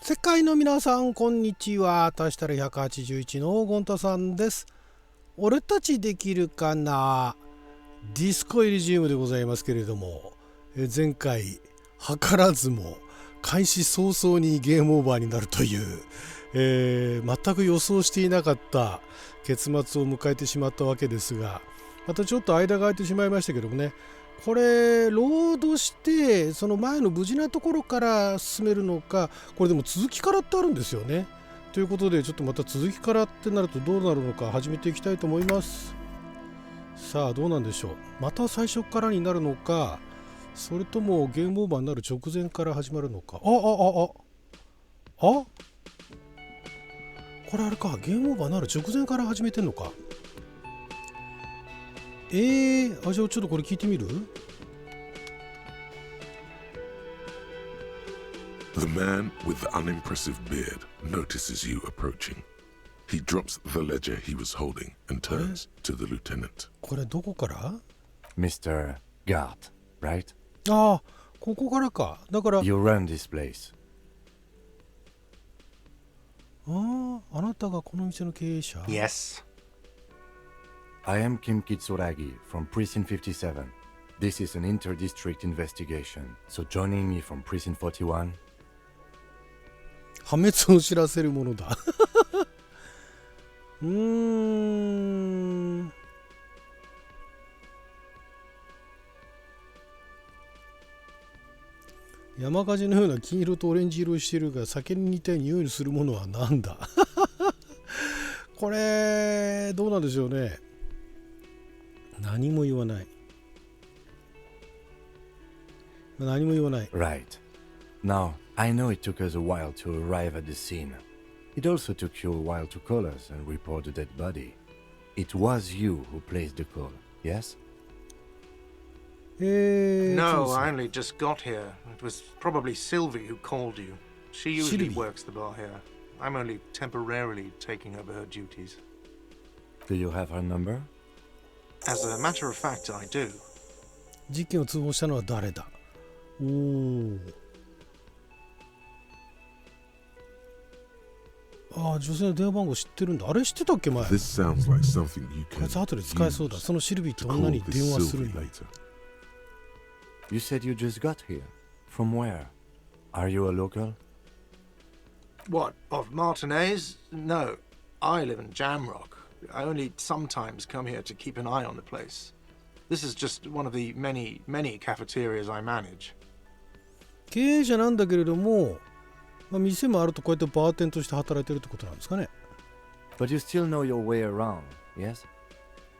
世界の皆さんこんにちは。足したら181のゴンタさんです。俺たちできるかな、ディスコエリジウムでございますけれども、前回図らずも開始早々にゲームオーバーになるという、全く予想していなかった結末を迎えてしまったわけですが、またちょっと間が空いてしまいましたけどもね、これロードしてその前の無事なところから進めるのか、これでも続きからってあるんですよね。ということでちょっとまた続きからってなるとどうなるのか始めていきたいと思います。さあどうなんでしょう。また最初からになるのか、それともゲームオーバーになる直前から始まるのか。これあれか、ゲームオーバーになる直前から始めてんのか。じゃあちょっとこれ聞いてみる？ The man with the unimpressive beard notices you approaching. He drops the ledger he was holding and turns to the lieutenant. これどこから？ Mr. Gart, right? ここからか。だから You run this place. あなたがこの店の経営者？ Yes. I am Kim Kitsuragi from Precinct 57. This is an inter-district investigation, so joining me from Precinct 41. 破滅を知らせるものだ山火事のような金色とオレンジ色をしているが、酒に似た匂いにするものは何だこれどうなんでしょうね。何も言わない。何も言わない。 Right. Now, I know it took us a while to arrive at the scene. It also took you a while to call us and report the dead body. It was you who placed the call, yes? No, I only just got here. It was probably Sylvie who called you. She usually works the bar here. I'm only temporarily taking over her duties. Do you have her number? As a matter of fact, I do. 事件を通報したのは誰だ？女性の電話番号知ってるんだ。あれ知ってたっけ前。 This sounds like something you こい can つ後で使えそうだ。そのシルビーって女に call 電 this 話する Sylvie んだ。 later. You said you just got here. From where? Are you a local? What, of Martinez? No, I live in Jamrock. I only sometimes come here to keep an eye on the place. This is just one of the many cafeterias I manage. 経営者なんだけれども、店もあるとこうやってバーテンとして働いてるってことなんですかね。 But you still know your way around, yes?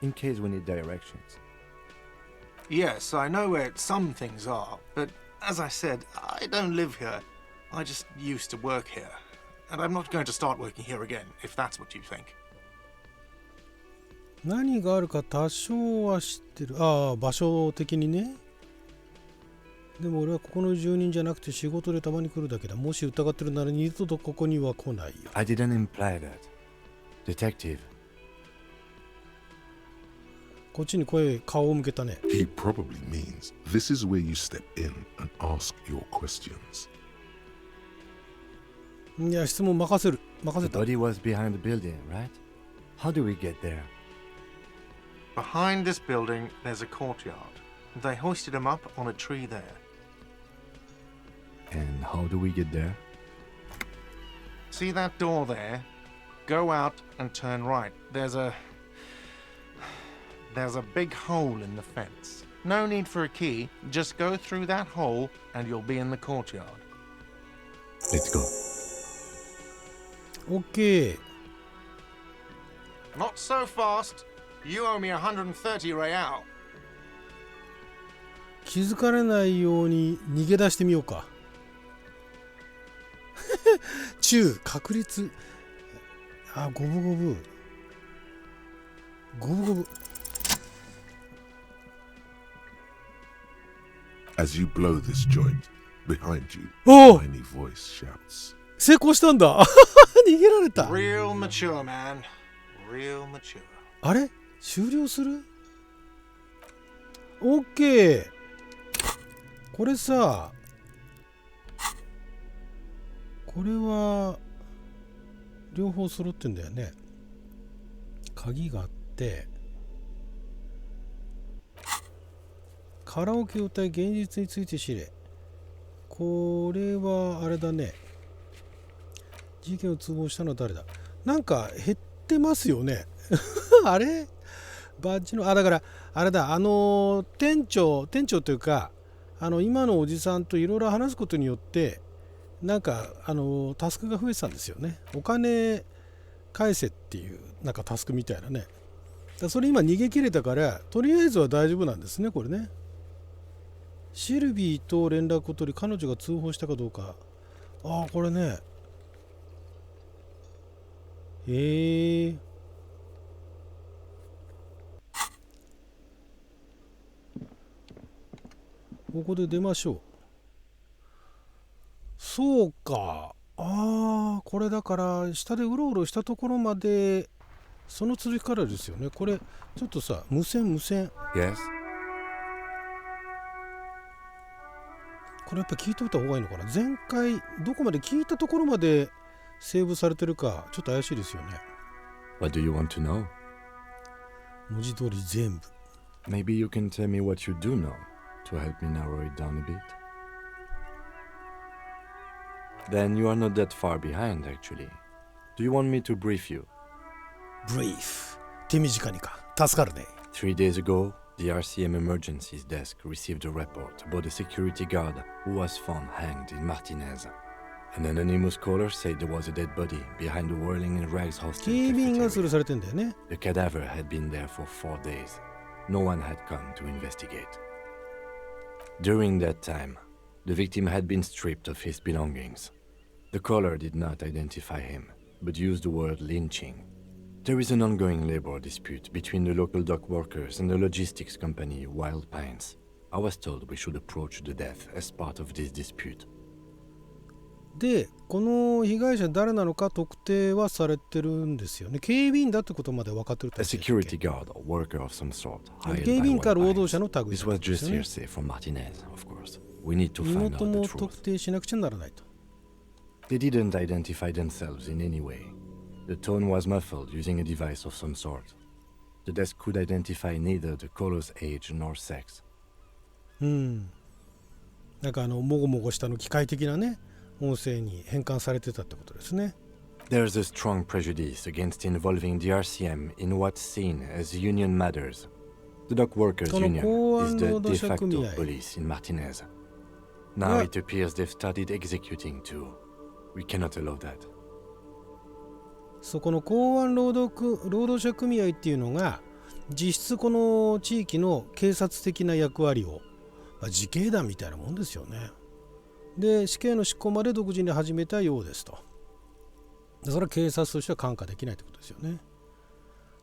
In case we need directions. Yes, I know where some things are, but as I said, I don't live here. I just used to work here. And I'm not going to start working here again, if that's what you think. 何があるか多少は知ってる。場所的にね。でも俺はここの住人じゃなくて仕事でたまに来るだけだ。もし疑ってるなら二度とここには来ないよ。 I didn't imply that. Detective. こっちに顔を向けたね。 He probably means this is where you step in and ask your questions. いや、質問任せる。任せ The た。 body was behind the building, right? How do we get there? Behind this building, there's a courtyard. They hoisted him up on a tree there. And how do we get there? See that door there? Go out and turn right. There's a big hole in the fence. No need for a key. Just go through that hole and you'll be in the courtyard. Let's go. OK。 Not so fast. You owe me 130 real. 気づかれないように逃げ出してみようか。確率。五分五分。五分五分。 As you blow this joint, behind you, Oh! a tiny voice shouts. 成功したんだ。逃げられた。 Real mature, man. Real mature. あれ終了する？ OK。これさ、ここれは両方揃ってんだよね。鍵があって、カラオケ歌い現実について知れ。これはあれだね。事件を通報したのは誰だ。なんか減ってますよね。あれバッジのだからあれだ、店長というか、今のおじさんといろいろ話すことによってなんかタスクが増えてたんですよね。お金返せっていうなんかタスクみたいなね。それ今逃げ切れたからとりあえずは大丈夫なんですね、これね。シルビーと連絡を取り彼女が通報したかどうか。これね。ここで出ましょう。そうか。これだから下でうろうろしたところまでその続きからですよね。これちょっとさ、無線。Yes? これやっぱ聞いておいた方がいいのかな。前回どこまで聞いたところまでセーブされてるかちょっと怪しいですよね。 What do you want to know? 文字通り全部。 Maybe you can tell me what you do know to help me narrow it down a bit. Then you are not that far behind, actually. Do you want me to brief you? ブリーフ。手短にか。助かるね。 3 days ago, the RCM Emergencies Desk received a report about a security guard who was found hanged in Martinez. An anonymous caller said there was a dead body behind the whirling in rags hostel 警備員が吊る cafeteria. されてんだよね。 The cadaver had been there for 4 days. No one had come to investigate. During that time, the victim had been stripped of his belongings. The caller did not identify him, but used the word lynching. There is an ongoing labor dispute between the local dock workers and the logistics company Wild Pines. I was told we should approach the death as part of this dispute. で、この被害者誰なのか特定はされてるんですよね。警備員だってことまで分かってるって A 話でしたっけ。 security guard or worker of some sort. 警備員か hired by 労 Wild 働者 Pines. の類 This だ was ったんです just よね。 hearsay from Martinez, of course. We need to 身 find 元 out the も truth. 特定しなくちゃならないと。 They didn't identify themselves in any way. The tone was muffled using a device of some sort. The desk could identify neither the caller's age nor sex. なんかもごもごした機械的なね、音声に変換されてたってことですね。 There's a strong prejudice against involving the RCM in what's seen as union matters. The dock workers' その union 公 is 安 the 労 de 働者 facto 組合。 police in Martinez. Now Yeah. it appears they've started executing too. We cannot allow that. そこの公安労働者組合っていうのが実質この地域の警察的な役割を、自警団みたいなもんですよね。で、死刑の執行まで独自に始めたようですと。でそれは警察としては看過できないってことですよね。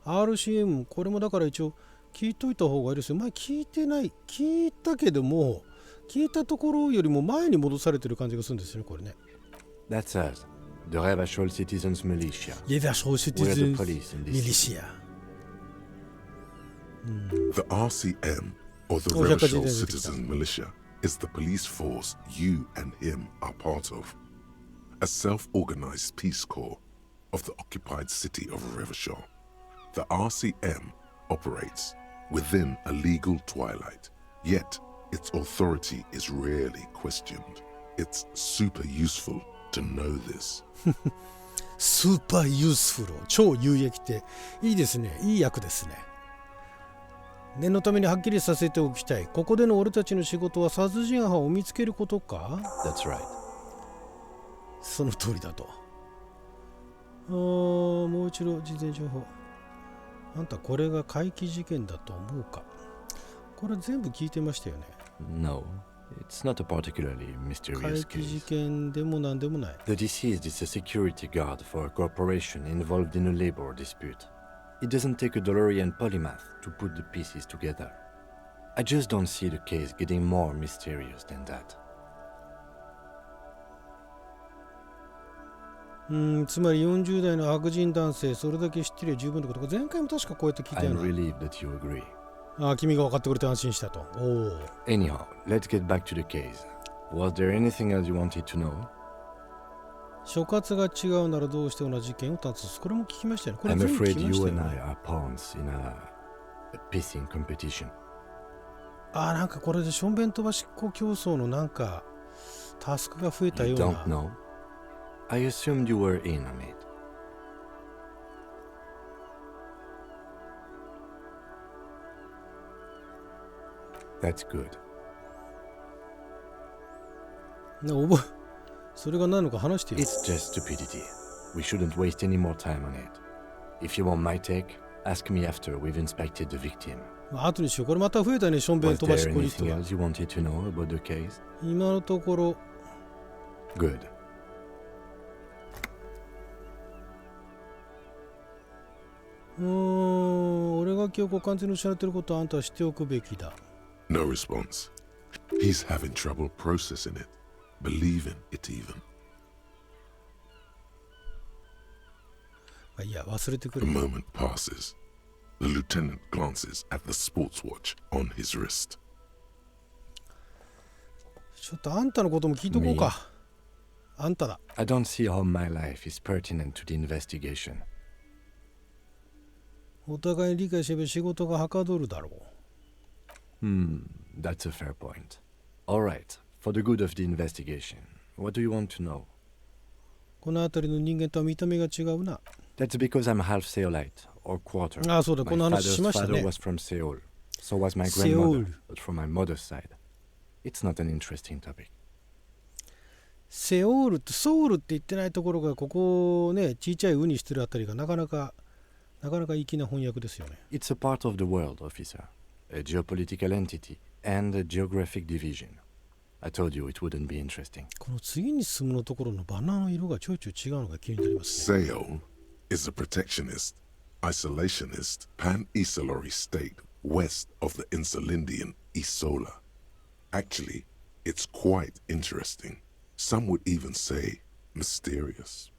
RCM、 これもだから一応聞いといた方がいいですよ。前聞いてない、聞いたけども聞いたところよりも前に戻されてる感じがするんですよね、これね。 That's us, the Rebachol Citizens Militia. イエダショーシティ We're ズ the ン police in ミ this リ city. シア。 The RCM, or the Oh, yeah, Revachol but it is- Citizen Militia, is the police force you and him are part of. A self-organized peace corps of the occupied city of Revachol. The RCM operates within a legal twilight, yet its authority is rarely questioned. It's super useful to know this. スーパーユースフル、超有益っていいですね。いい役ですね。念のためにはっきりさせておきたい。ここでの俺たちの仕事は殺人犯を見つけることか。 That's right. その通りだと。もう一度事前情報。あんたこれが怪奇事件だと思うか。これ全部聞いてましたよね。 No, it's not a particularly 怪 mysterious 奇事 case. 件でもなんでもない。 The deceased is a security guard for a corporation involved in a labor dispute. It doesn't take a DeLorean polymath to put the pieces together. I just don't see the case getting more mysterious than that. つまり40代の白人男性、それだけ知ってりゃ十分ってことか。前回も確かこうやって聞いたよ I'm な。 relieved that you agree. 君が分かってくれて安心したと。おお。 Anyhow, let's get back to the case. Was there anything else you wanted to know? 所轄が違うならどうして同じ事件を立つ。これも聞きましたよね。これ I'm 全部聞 afraid きまし you たよ and ね。 I are pawns in a pissing competition. なんかこれでしょんべん飛ばしっこ競争のなんかタスクが増えた You よう don't な。 know? I assumed you were in on it. That's good. それが何のか話してよ。 It's just stupidity. We shouldn't waste any more time on it. If you want my take, ask me after we've inspected the victim. 後にしよう。これまた増えたね、しょんべん Was 飛ば there しっこリスト anything が。 else you wanted to know about the case? 今のところ、 Good. 俺が記憶を完全に失っていることはあんたは知っておくべきだ。No response. He's having trouble processing it, believing it even. いや、忘れてく A れ。 moment passes. The lieutenant glances at the sports watch on his wrist. ちょっとあんたのことも聞いとこうか。あんただ。 I don't see how my life is pertinent to the investigation. お互いに理解して仕事がはかどるだろう。That's a fair point. All right, for the good of the investigation, what do you want to know? この辺りの人間とは見た目が違うな。 That's because I'm half Seolite, or quarter. そうだ、こ My の話 father's しましたね。 father was from Seoul. So was my Seoul. grandmother, but from my mother's side. It's not an interesting topic. セオールってソウルって言ってないところがここをね、ちいちゃいウにしてるあたりがなかなか粋な翻訳ですよね。 It's a part of the world, officer. A geopolitical entity and a geographic division. I told you it wouldn't be interesting. この次に進むのところのバナーの色がちょいちょい違うのが気になりますね。 Seoul is a protectionist, isolationist, pan-Isolari state west of the Insulindian Isola. Actually, it's quite interesting. Some would even say mysterious.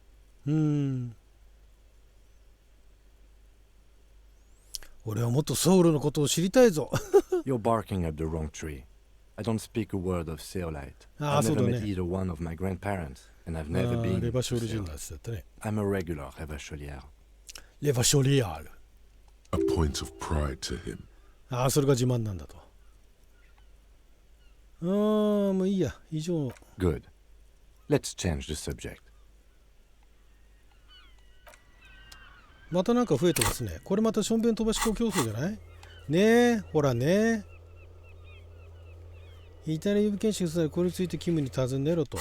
俺はもっとソウルのことを知りたいぞ。 You're barking up the wrong tree. I don't speak a word of Seolite. I've そう never だ met ね。 either one of my grandparents, and I've never been レ to バショルジ Seoul. ンのやつだったね。 I'm a regular Revacholière. レバショリアール。 A point of pride to him. それが自慢なんだと。もういいや。以上。 Good. Let's change the subject. またなんか増えてますね。これまたしょんべん飛ばし競争じゃないねえ、ほらね。イタリア郵便検診するこれについてキムに尋ねろと。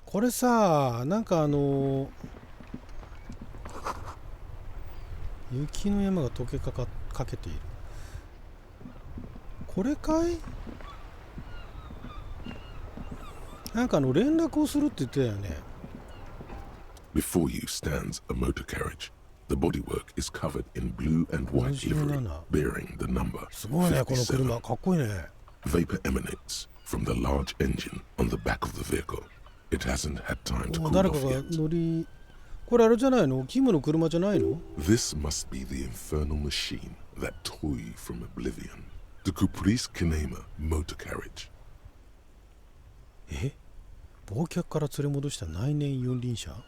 これさ、なんか雪の山が溶けかけている。これかい？なんか連絡をするって言ってたよね。 Before you stands a motor carriage. The bodywork is covered in blue and white livery, bearing the number すごいね、この車。 57. かっこいいね。 Vapor emanates from the large engine on the back of the vehicle. It hasn't had time to cool 誰か off が yet. 乗り、これあれじゃないの？キムの車じゃないの？ This must be the infernal machine that tore you from oblivion. The Caprice Kinema motor carriage. 忘却から連れ戻した内燃四輪車？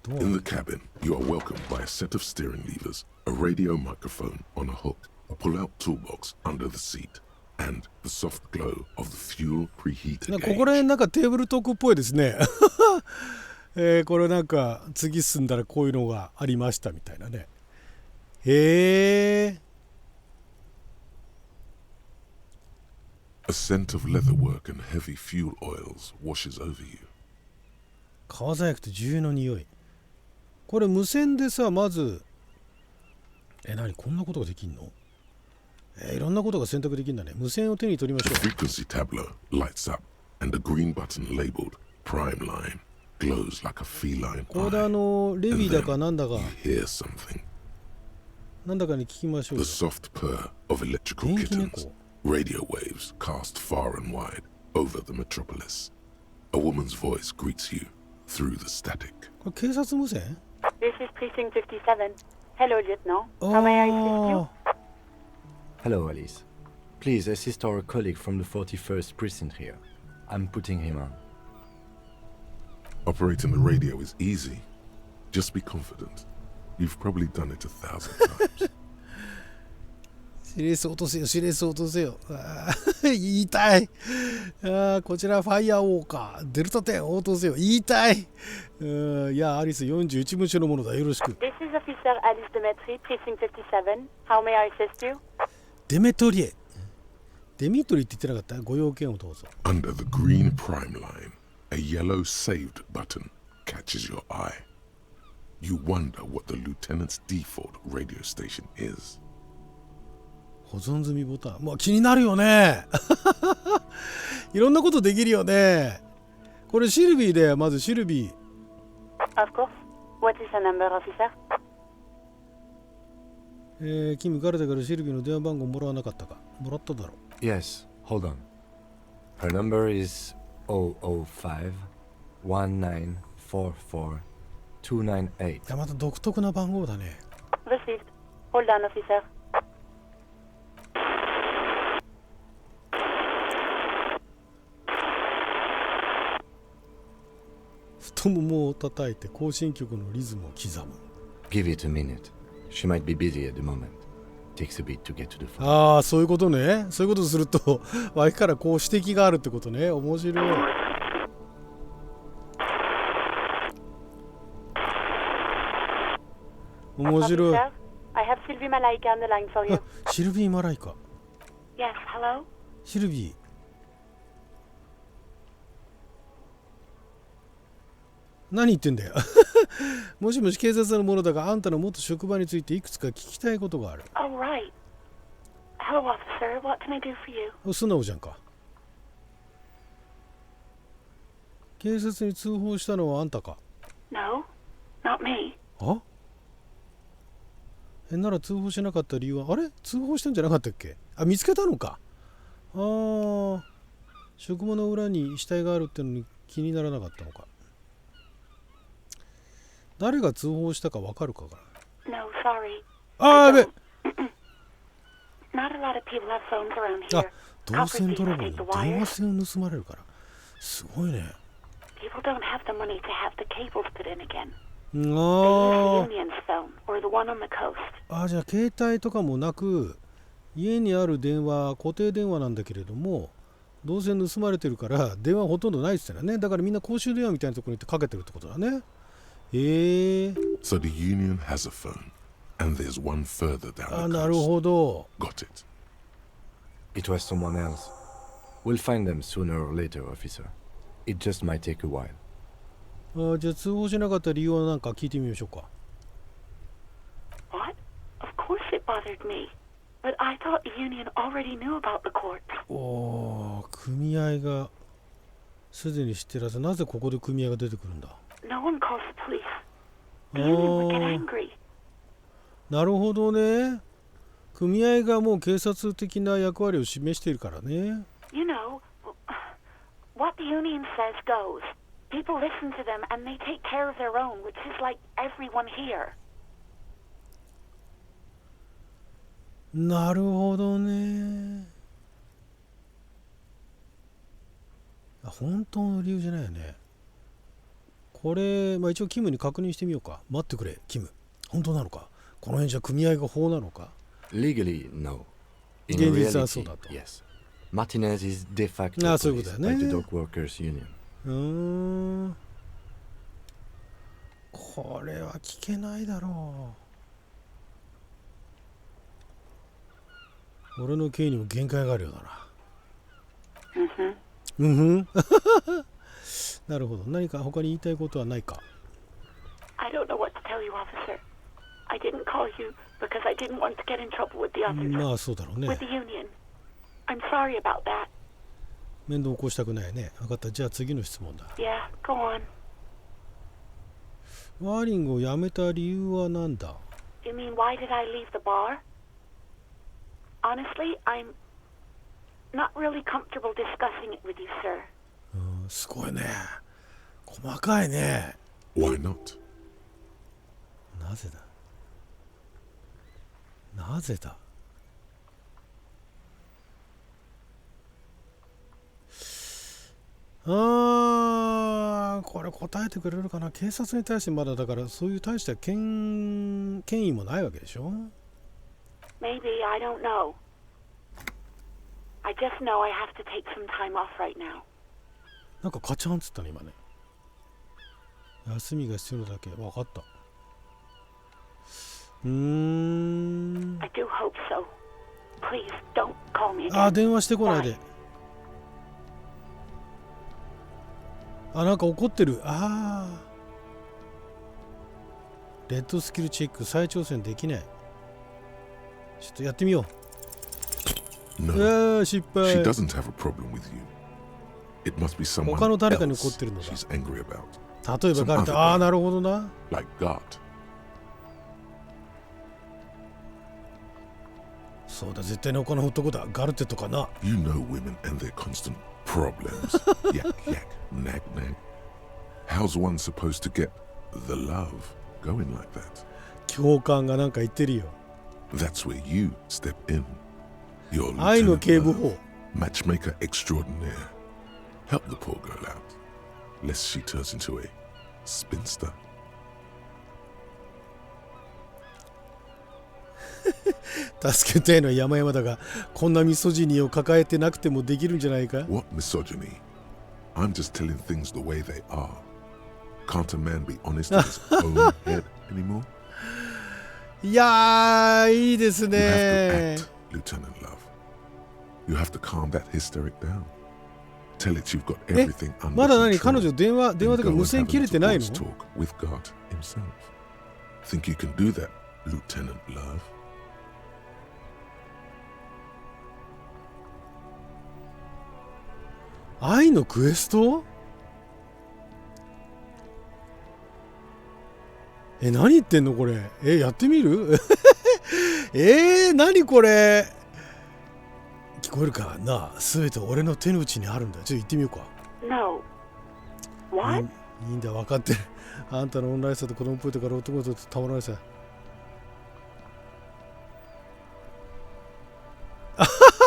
In the cabin, you are welcomed by a set of steering levers, a radio microphone on a hook, a pull-out toolbox under the seat, and the soft glow of the fuel preheated ここら gauge. 辺なんかテーブルトークっぽいですね。これなんか次進んだらこういうのがありましたみたいなね。へえ。 A scent of leatherwork and heavy fuel oils washes over you. 革細工と重油の匂い。これ無線でさ、まず何こんなことができんの？いろんなことが選択できるんだね。無線を手に取りまし The ょ frequency tableau lights up, and the green button labeled Prime Line glows like a feline う。これで eye. レビーだかなんだか You hear something. なんだかに聞きましょう The よ。 soft purr of electrical 電気 kittens. 猫。 Radio waves cast far and wide over the metropolis. A woman's voice greets you through the static. これ警察無線？ This is Precinct 57. Hello, Lieutenant. How may I assist you? Hello, Alice. Please assist our colleague from the 41st precinct here. I'm putting him on. Operating the radio is easy. Just be confident. You've probably done it 1,000 times. 指令数落とせよ、指令数落とせよ。言いたい。こちらファイアウォーカー、デルタ10落とせよ。言いたい。いや、アリス41分種のものだ。よろしく。This is Officer Alice Demetri, Precinct 57. How may I assist you? デメトリエ。デミトリって言ってなかった？ご用件をどうぞ。Under the green prime line, a yellow saved button catches your eye. You wonder what the lieutenant's default radio station is. 保存済みボタン。まあ気になるよね。いろんなことできるよね。これシルビーで、まずシルビー。Of course. What is the number, officer? 君、彼だからシルビーの電話番号もらわなかったか？もらっただろう。Yes, hold on. Her number is 005-1944-298. いや、また独特な番号だね。Received. Hold on, officer. 太ももを叩いて行進曲のリズムを刻む。Give it a minute. She might be busy at the moment. Takes a bit to get to the phone. ああ、そういうことね。そういうことすると脇からこう指摘があるってことね。面白い。面白い。Officer, I have Sylvie Malaika on the line for you. あ、シルビー・マライカ。 Yes, hello? シルビー。何言ってんだよ。もしもし警察の者だが、あんたの元職場についていくつか聞きたいことがある。Oh, right. Hello, officer. What can I do for you? 素直じゃんか。警察に通報したのはあんたか？ No, not me. あ？なら通報しなかった理由は？あれ？通報したんじゃなかったっけ？あ、見つけたのか。ああ、職場の裏に死体があるってのに気にならなかったのか。誰が通報したかわかるかな？ No, sorry. あー、やべ。 Not a lot of people have phones around あ、 here. 銅線泥棒に電話線を盗まれるから。すごいね。People don't have the money to have the cables put in again. あ They use ー the union's phone or the one on the coast. あ、じゃあ携帯とかもなく、家にある電話、固定電話なんだけれども、銅線盗まれてるから電話ほとんどないって言ってたよね。だからみんな公衆電話みたいなところに行ってかけてるってことだね。So the union has a phone, and there's one further down あ、 the なる coast. ほど。 Got it. It was someone else. We'll find them sooner or later, officer. It just might take a while. あ、じゃあ通報しなかった理由は何か聞いてみましょうか。What? Of course it bothered me. But I thought the union already knew about the court. おー、組合がすでに知ってるはず。なぜここで組合が出てくるんだ。 No one calls the police. あ The union would get ー、 angry. なるほどね。組合がもう警察的な役割を示しているからね。You know, what the union says goes. People listen to them and they take care of their own, which is like everyone here. なるほどね。本当の理由じゃないよね。これ、まあ、一応キムに確認してみようか。待ってくれ、キム。本当なのか？この辺じゃ組合が法なのか？ Legally, no. In 現実はそう reality, だと。 yes. Martinez is de facto あ、そういうこと policed だよ by the ね。 dock workers union. これは聞けないだろう。俺の刑にも限界があるようだな。うんふん。なるほど。何か他に言いたいことはないか？ I don't know what to tell you, officer. I didn't call you because I didn't want to get in trouble with the others. まあそうだろうね。 With the union. I'm sorry about that. 面倒起こしたくないね。分かった。じゃあ次の質問だ。 Yeah, go on. ワーリングを辞めた理由は何だ？ You mean why did I leave the bar? Honestly, I'm not really comfortable discussing it with you, sir. すごいね。細かいね。 Why not? なぜだ？なぜだ？これれ答えてくれるかな。警察に対してまだだからそういう大した権威もないわけでしょ。 Maybe, I don't know. I just know I have to take some time off right now. なんかカチャンっつったね今ね。休みが必要なだけ。分かった。I do hope so. Please don't call me again. あ、電話してこないで。あ、なんか怒ってる。ああ。レッドスキルチェック再挑戦できない。ちょっとやってみよう。No, 失敗。 she doesn't have a problem with you. It must be someone 他の誰かに else 怒ってるのだ。 she's angry about. 例えばガルテ、ああ、なるほどな。 Like God. そうだ、絶対に他の男だ。ガルテとかな。 You know women and their constant problems. Yak, yak, nag, nag. How's one supposed to get the love going like that? 教官がなんか言ってるよ。 That's where you step in. You're 愛の Lieutenant 警部 Love, 補。 matchmaker extraordinaire. Help the poor girl out, lest she turns into a spinster. 助けたいのは山々だが、こんなミソジニーを抱えてなくてもできるんじゃないか。 What misogyny? I'm just telling things the way they are. Can't a man be honest in his own head anymore? いやー、いいです You ね。 have to act, Lieutenant Love. You have to calm that hysteric down. Tell it you've got everything under まだ何 control. 彼女電話 Then と go か and 無線 have a 切れて little ないの？ voice talk with God himself. Think you can do that, Lieutenant Love? 愛のクエスト？何言ってんのこれ。やってみる？何これ。聞こえるかな。すべて俺の手の内にあるんだ。ちょっと行ってみようか。 No. What? いいんだ、分かってる。あんたのオンラインさと子供っぽいとから男とたまらないさ。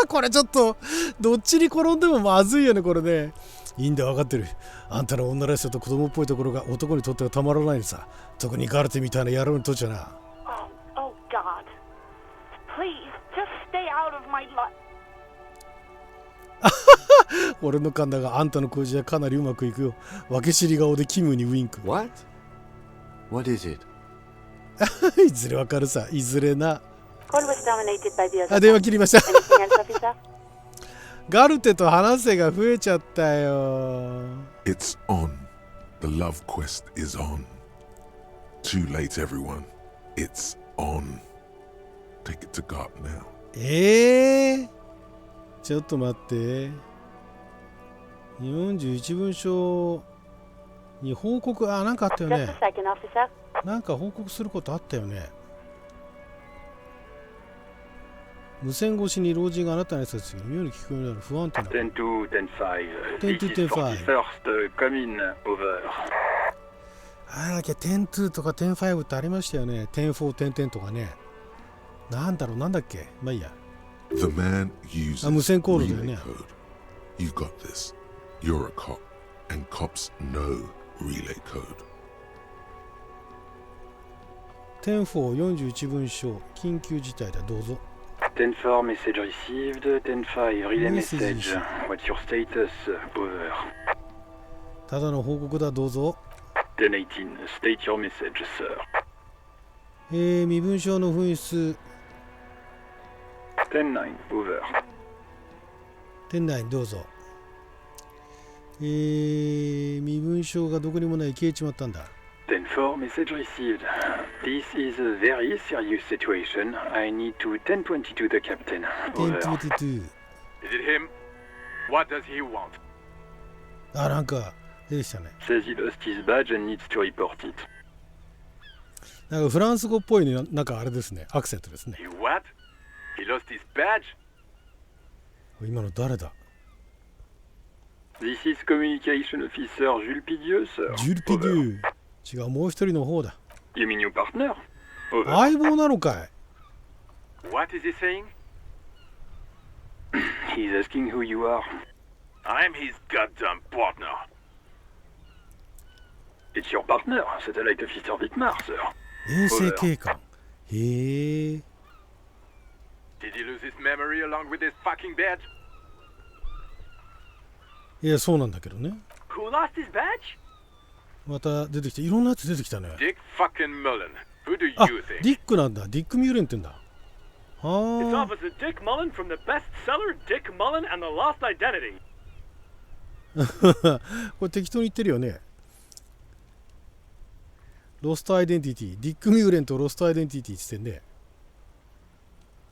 これちょっとどっちに転んでもまずいよねこれね。いいんだ、分かってる。あんたの女らしさと子供っぽいところが男にとってはたまらないのさ。特にガルテみたいな野郎にとっちゃな。 Oh, God. Please, just stay out of my life. 俺の勘だがあんたの工事はかなりうまくいくよ。分け知り顔でキムにウインク。 What? What is it? いずれわかるさ、いずれな。 Call was dominated by the あ、 other. 電話切りました。 Anything else, officer? ガルテと話せが増えちゃったよ。 It's on. The love quest is on. Too late, everyone. It's on. Take it to God now. ちょっと待って。41文書に報告、なんかあったよ Just ね a。second, officer. なんか報告することあったよね。無線越しに老人があなたの挨拶が妙に聞こえるような不安定な。 10-2, 10-5. Ten This two, is ten five. 41st, come in, over. だっけ、10-2とか10-5ってありましたよね。10-4、10-10とかね。なんだろう、なんだっけ。まあいいや。 The man uses 無線コードだよ relay ね。 code. You got this. You're a cop, and cops know relay code. 10-4、41文書、緊急事態だ、どうぞ。 10-4, message received. 10-5, relay Message message. received. What's your status? Over. ただの報告だ、どうぞ。 10-18, state your message, sir. 身分証の紛失。 10-9, over. 店内にどうぞ。身分証がどこにもない消えちまったんだ。 10-4, message received. This is a very serious situation. I need to 10-22 the captain. Over. 10-22。 Is it him? What does he want? なんか出てきたね。 Says he lost his badge and needs to report it. なんかフランス語っぽいね。なんかあれですね。アクセントですね。 He what? He lost his badge? 今の誰だ？ This is communication officer Jules Pidieu, sir. ジュルピデュー。違う、もう一人の方だ。 You mean your partner? Over. 相棒なのかい？ What is he saying? He's asking who you are. I'm his goddamn partner. It's your partner, Satellite Officer Vitmar, sir. 衛生警官。へえ。Did he lose his memory along with his fucking badge? いや、そうなんだけどね。 Who lost his badge? また出てきて、いろんなやつ出てきたね。 Dick fucking Mullen. Who do あ、 you think? ディックなんだ。ディック・ミューレンって言うんだ。It's はあ。 Officer Dick Mullen from the bestseller Dick Mullen and the Lost Identity. これ適当に言ってるよね。ロストアイデンティティ。ディック・ミューレンとロストアイデンティティって言ってんね。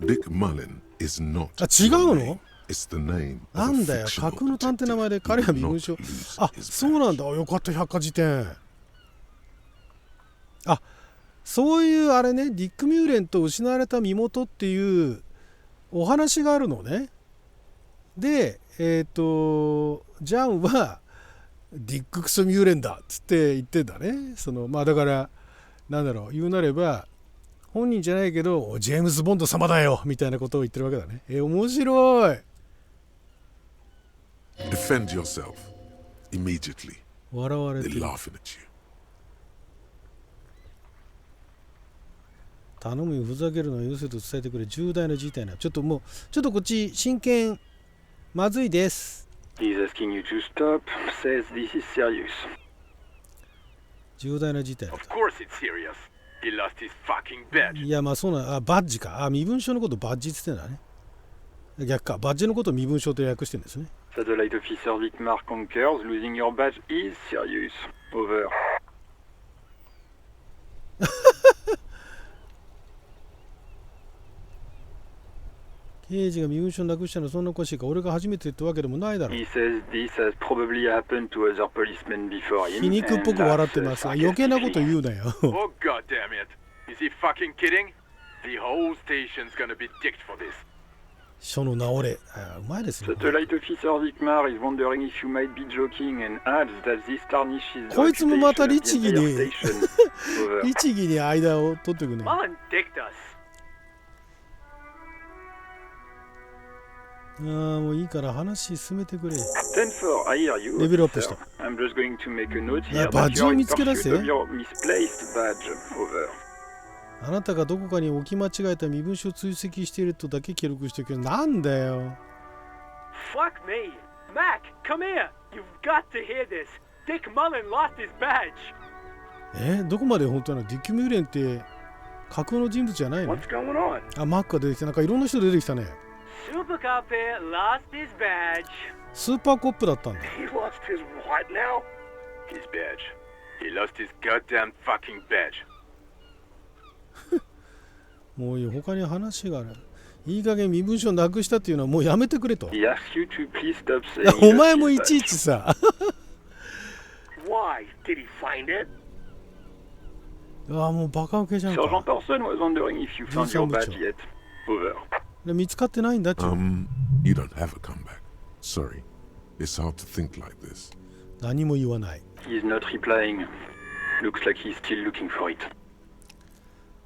Dick Mullen is not あ、違 your う name. の？ It's the name な of ん a だよ。 fictional 架空の探偵の名前で detective 彼 who は did 身分 not 証。 lose あ、 his そうなんだ。 badge. よかった、百科事典。あ、そういうあれね、ディック・ミューレンと失われた身元っていうお話があるのね。で、ジャンはディック・クソ・ミューレンだっつって言ってんだね。まあだからなんだろう、言うなれば本人じゃないけどジェームズ・ボンド様だよみたいなことを言ってるわけだね。面白い。 Defend yourself immediately. 笑われて They're る。 laughing at you. 頼むよ、ふざけるのはよせと伝えてくれ。重大な事態な。ちょっとこっち真剣。まずいです。 He's asking you to stop, says this is serious. 重大な事態だ。 Of course it's serious. He lost his fucking badge. いや、まあそうな。あ、バッジか。あ、身分証のことバッジって言ってんだね。逆か。バッジのことを身分証と訳してるんですね。 Satellite Officer Vitmar concurs, losing your badge is serious. Over. 刑事が身分証なくしたのそんなおかしいか。俺が初めて言ったわけでもないだろう。 He says this has probably happened to other policemen before him. 皮肉っぽく笑ってますが、余計なこと言うなよ。 Oh god damn it. Is he fucking kidding? The whole station's gonna be dicked for this. 書の直れ。あ、うまいですね。 Satellite Officer Vitmar is wondering if you might be joking and adds that this tarnishes the こいつもまた reputation of 律 the 儀 entire に station. Over. 律儀に間を取っていくね。 Mullen dicked us. ああ、もういいから話進めてくれ。 10-4, I hear you. レベルアップし Sir. た。 I'm just going to make a note いや、 here バッ that ジを you're in 見つけ出せ。 pursuit of your misplaced badge. Over. あなたがどこかに置き間違えた身分証を追跡しているとだけ記録しておけど、なんだよ。 Fuck me. Mac, come here. You've got to hear this. Dick Mullen lost his badge. どこまで本当なの？ディック・ミューレンって架空の人物じゃないの？ What's going on? あ、マックが出てきた。なんかいろんな人出てきたね。 Super Cop here lost his badge. スーパーコップだったんだ。 He lost his what now? His badge. He lost his goddamn fucking badge. もういい、他に話がある。いい加減身分証なくしたっていうのはもうやめてくれと。 He asks you to please stop saying お前も that い his ちい badge. ちさ。 Why? Did he find it? ああ、もうバカウケじゃんか。 Sergeant Orson was wondering if you found your badge yet. Over. 見つかってないんだっちゅう。 You don't have a comeback. Sorry. It's hard to think like this. 何も言わない。 He's not replying. Looks like he's still looking for it.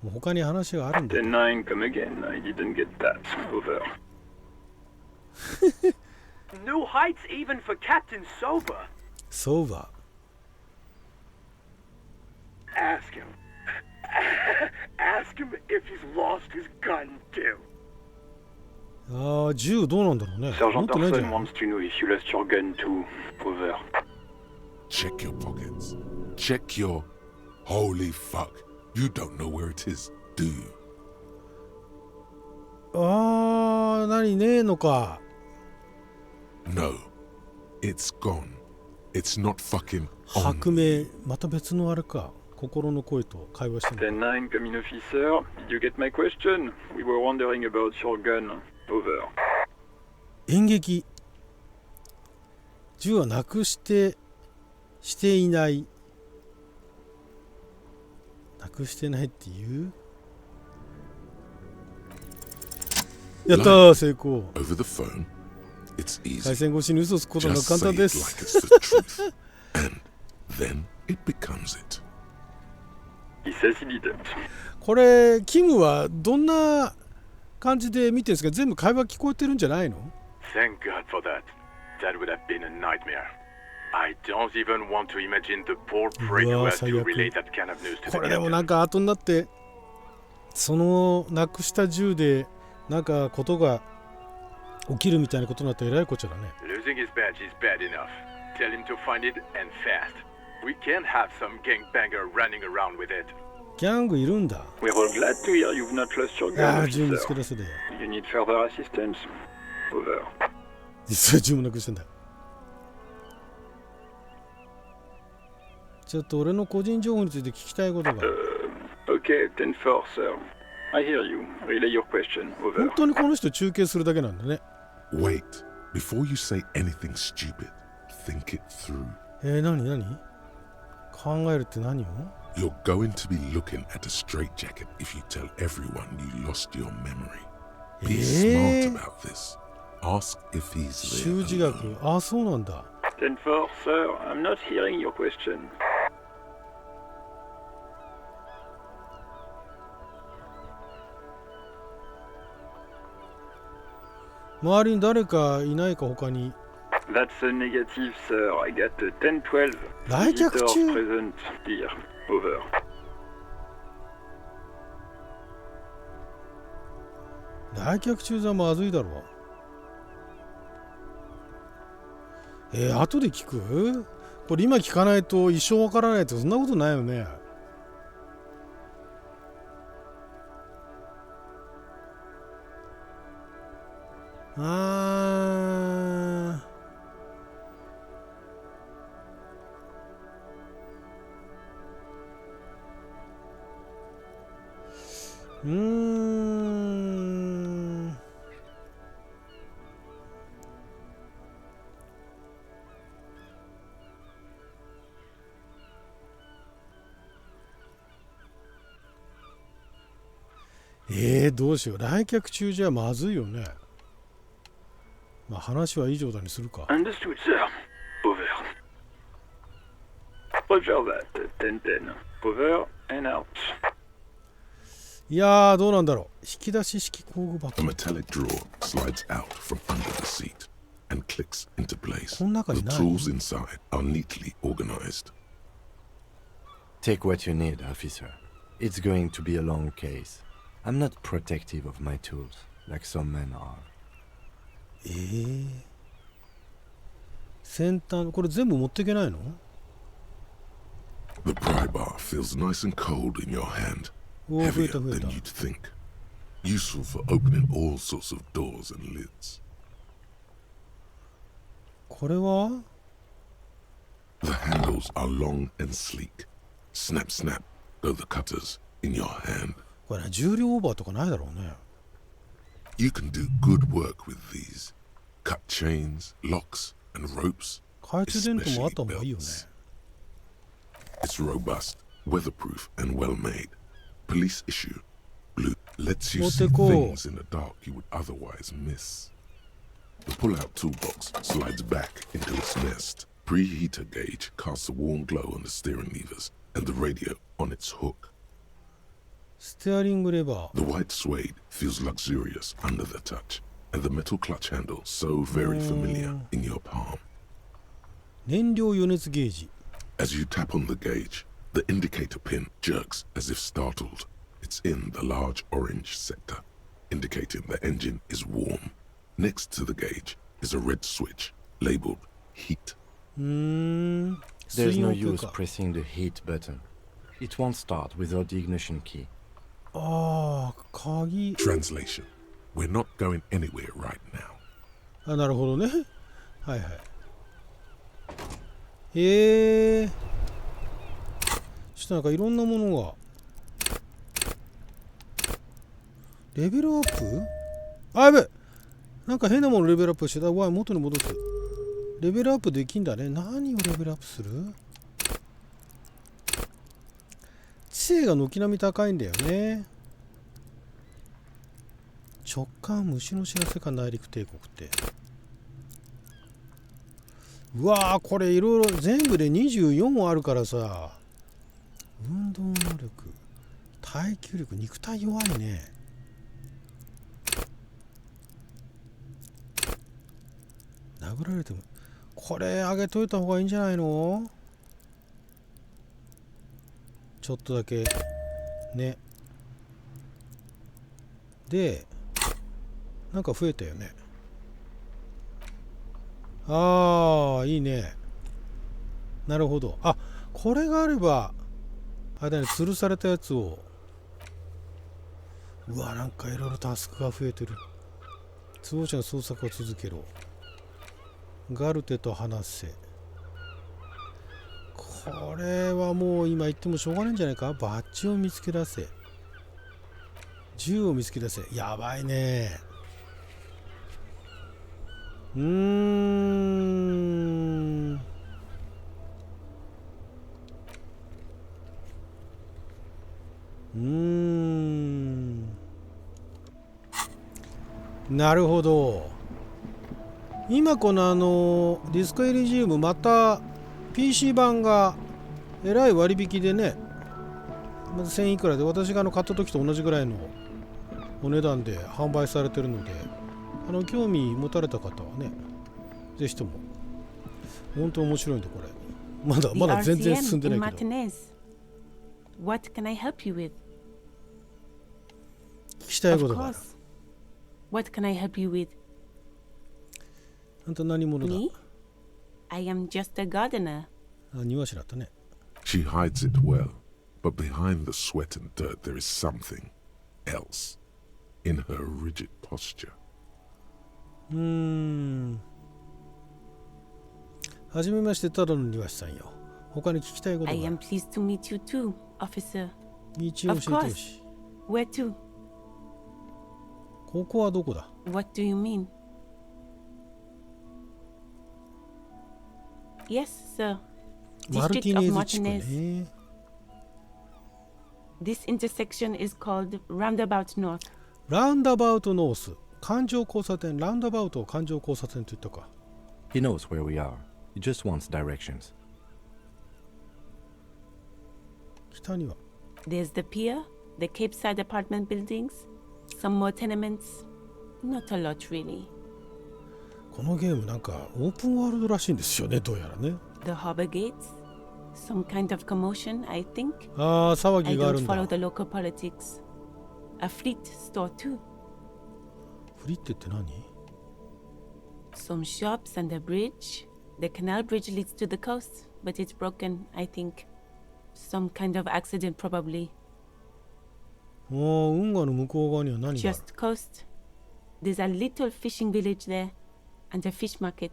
もう他に話があるんだよ。 10-9, come again. I didn't get that. Over. New heights even for Captain Sober. そうは。 Ask him. Ask him if he's lost his gun too. ああ、銃どうなんだろうね。持 Sergeant ってないじゃ Orson ん。 wants to know if you lost your gun too. Over. Check your pockets. Check your... Holy fuck. You don't know where it is, do you? ああ、何ねえのか。 No. It's gone. It's not fucking 白 on. 明、また別のあれか。心の声と会話してる。 10-9, come in, officer. Did you get my question? We were wondering about your gun. Over. 演劇。銃はなくしていない。なくしてないっていう。やったー、成功。 Over the phone, it's 回 easy. 線越しに嘘つくことが Just 簡 say 単 it で like す。 it's the truth. And then it becomes it. He says he didn't. これ、キムはどんな感じで見てるんですか？全部会話聞こえてるんじゃないの？ Thank God for that. That would have been a nightmare. I don't even want to imagine the poor prick who has to relay that kind of news to the これでも captain. なんか後になってそのなくした銃でなんかことが起きるみたいなことになったらえらいこっちゃだね。 Losing his badge is bad enough. Tell him to find it and fast. We can't have some gangbanger running around with it. ギャングいるんだ。 We're all glad to hear you've not lost your い gun, やー銃見つけ officer. 出せで。 You need further assistance. Over. 実際銃もなくしてんだ。ちょっと俺の個人情報について聞きたいことが。 Okay, 10-4, sir. I hear you. Relay your question. 本 Over. 当にこの人中継するだけなんだね。 Wait, before you say anything stupid, think it through. 何考えるって何を You're going to be looking at a straitjacket if you tell everyone you lost your memory. Be smart about this. Ask if he's 習 there 字 alone. 学。ああ、そうなんだ。 10-4, sir. I'm not hearing your question. 周りに誰かいないか他に。 That's a negative, sir. I got a 10-12. 来客 Visitors 中 present here. Over. 来客中じゃまずいだろう。後で聞く？これ今聞かないと一生わからないってそんなことないよね。どうしよう。来客中じゃまずいよね。まあ話は以上だにするか。 Understood, sir. Over. Roger that. 10-10. Over and out. いやーどうなんだろう。引き出し式工具箱。 A metallic drawer slides out from under the seat and clicks into place. この中 The にない tools inside are neatly organized. Take what you need, officer. It's going to be a long case. I'm not protective of my tools, like some men are. 先端、これ全部持っていけないの？ The pry bar feels nice and cold in your hand, おお、増え heavier た増え than た。 you'd think. Useful for opening all sorts of doors and lids. これは The handles are long and sleek. Snap, snap, go the cutters in your hand. これ重量オーバーとかないだろうね。 You can do good work with these. Cut chains, locks, and ropes, 懐中電灯もあ especially った方がいいよね。 belts. It's robust, weatherproof, and well made. Police issue. Blue lets you see Moteko. things in the dark you would otherwise miss. The pull-out toolbox slides back into its nest. Preheater gauge casts a warm glow on the steering levers and the radio on its hook. ステアリングレバー。 The white suede feels luxurious under the touch, and the metal clutch handle so very familiar in your palm. 燃料余熱ゲージ。 As you tap on the gauge, the indicator pin jerks as if startled. It's in the large orange sector, indicating the engine is warm. Next to the gauge is a red switch labeled heat. There's 水 no 温計 use か。 pressing the heat button. It won't start without the ignition key. ああ、鍵。 Translation: We're not going anywhere right now. あ、なるほどね。はいはい。ちょっとなんかいろんなものが。レベルアップ？あ、やべえ！なんか変なものレベルアップしてた。わい、元に戻す。レベルアップできんだね。何をレベルアップする？知性が軒並み高いんだよね。直感虫の知らせか内陸帝国って。うわー、これいろいろ全部で24あるからさ。運動能力、耐久力、肉体弱いね。殴られてもこれ上げといた方がいいんじゃないの？ちょっとだけね。でなんか増えたよね。ああいいね。なるほど。あ、これがあればあれだね、吊るされたやつを、うわ、なんかいろいろタスクが増えてる。通報者の捜索を続けろ。ガルテと話せ。これはもう今言ってもしょうがないんじゃないか。バッジを見つけ出せ。銃を見つけ出せ。やばいね。なるほど。今このディスコエリジウムまた PC 版がえらい割引でね、まず1000いくらで、私が買った時と同じぐらいのお値段で販売されてるので、興味持たれた方はね、ぜひとも。本当面白いんだこれ。まだ全然進んでないけど。What can I help you with? 聞きたいことがある。What can I help you with? あんた何者だ？ Me? I am just a gardener. 庭師だったね。She hides it well, but behind the sweat and dirt there is something else in her rigid posture. はじめまして、ただの庭師さんよ。他に聞きたいことがある。I am pleased to meet you too, officer. 道を教えてほしい。Where to? ここはどこだ？ What do you mean? Yes, sir. マルティ District ネ of ーズ地区 Martinez. ね。This intersection is called Roundabout North. ラウンダバウトノース。環状交差点。ラウンダバウトを環状交差点と言ったか。He knows where we are. He just wants directions. 北には There's the pier, the Cape Side apartment buildings, some more tenements. Not a lot, really. このゲームなんかオープンワールドらしいんですよね、どうやらね。The harbor gates, some kind of commotion, I think. ああ、騒 I ぎがあ don't るんだ。 follow the local politics. A fleet store too. フリってって何？ Some shops and a bridge. The canal bridge leads to the coast, but it's broken, I think. Some kind of accident, probably. 運河の向こう側には何がある？ Just coast. There's a little fishing village there, and a fish market.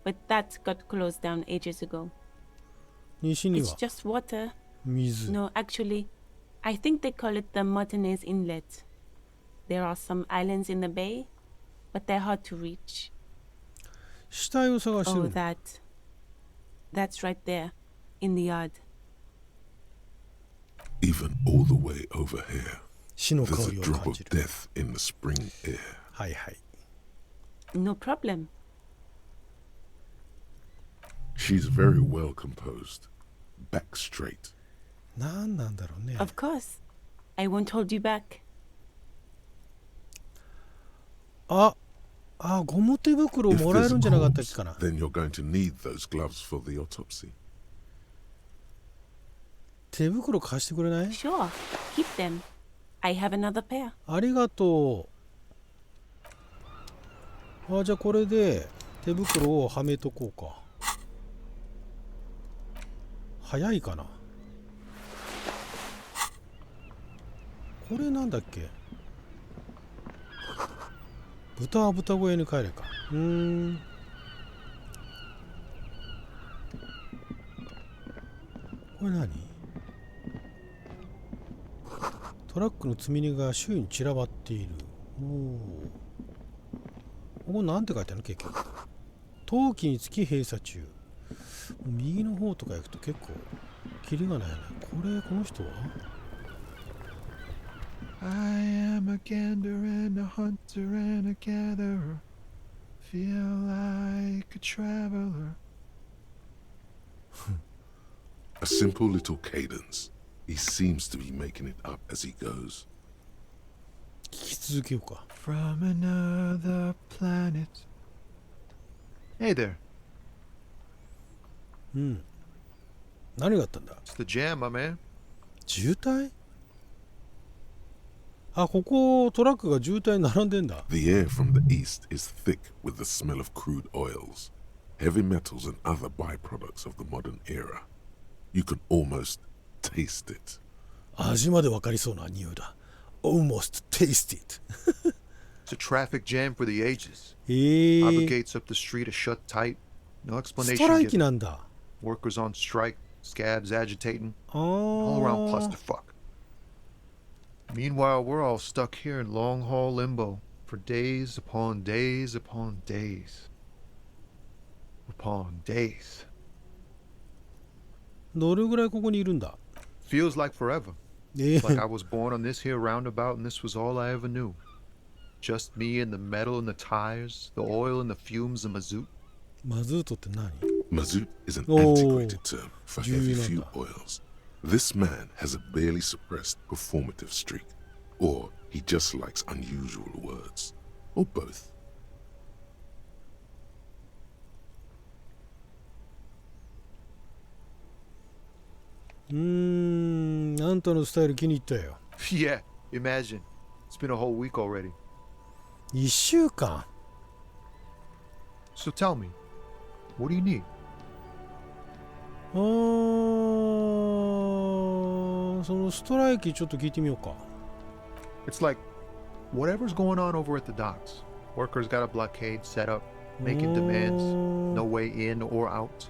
But that got closed down ages ago. 西に It's は just water. 水。 No, actually, I think they call it the Martinez Inlet. There are some islands in the bay, but they're hard to reach. 死体を探してる Oh, の。 that's right there, in the yard. Even all the way over here, 死の there's 香 a りを drop 感 of じる。 death in the spring air. はいはい。 No problem. She's very well composed, back straight. 何なんだろうね。 Of course. I won't hold you back. ゴム手袋を If もらえ there's る a んじゃなかったっけ corpse, かな。 then you're going to need those gloves for the autopsy. 手袋貸してくれない？ Sure, keep them. I have another pair. ありがとう。じゃあこれで手袋をはめとこうか。早いかな。これなんだっけ？豚は豚小屋に帰れか。これ何？トラックの積み荷が周囲に散らばっている。ここなんて書いてあるの結局。冬季につき閉鎖中。右の方とか行くと結構キリがないね。この人はI am a gander and a hunter and a gatherer. Feel like a traveler. A simple little cadence. He seems to be making it up as he goes. 聞き続けようか。 From another planet. Hey there. うん。何があったんだ？ It's the jam, my man. 渋滞？あ、ここトラックが渋滞に並んでんだ。The air from the east is thick with the smell of crude oils, heavy metals and other byproducts of the modern era. You can almost taste it. 味までわかりそうな匂いだ。Almost taste it. It's a traffic jam for the ages. へ Harbor え。 gates up the street are shut tight. No スト explanation ライキ given. なんだ。 Workers on strike, scabs agitating. あ All around ー clusterfuck. Meanwhile, we're all stuck here in long haul limbo for days upon days upon days. Upon days. どれぐらいここにいるんだ？ Feels like forever. え Like I was born on this here roundabout and this was all I ever knew. Just me and the metal and the tires, the oil and the fumes of mazout. マズートって何？ Mazout is an Oh, antiquated term for heavy fuel Juliana. oils. This man has a barely suppressed performative streak, or he just likes unusual words, or both. あんたのスタイル気に入ったよ。Yeah, imagine. It's been a whole week already. 1週間。 So tell me, what do you need? そのストライキちょっと聞いてみようか。 It's like whatever's going on over at the docks. Workers got a blockade set up, making demands, no way in or out.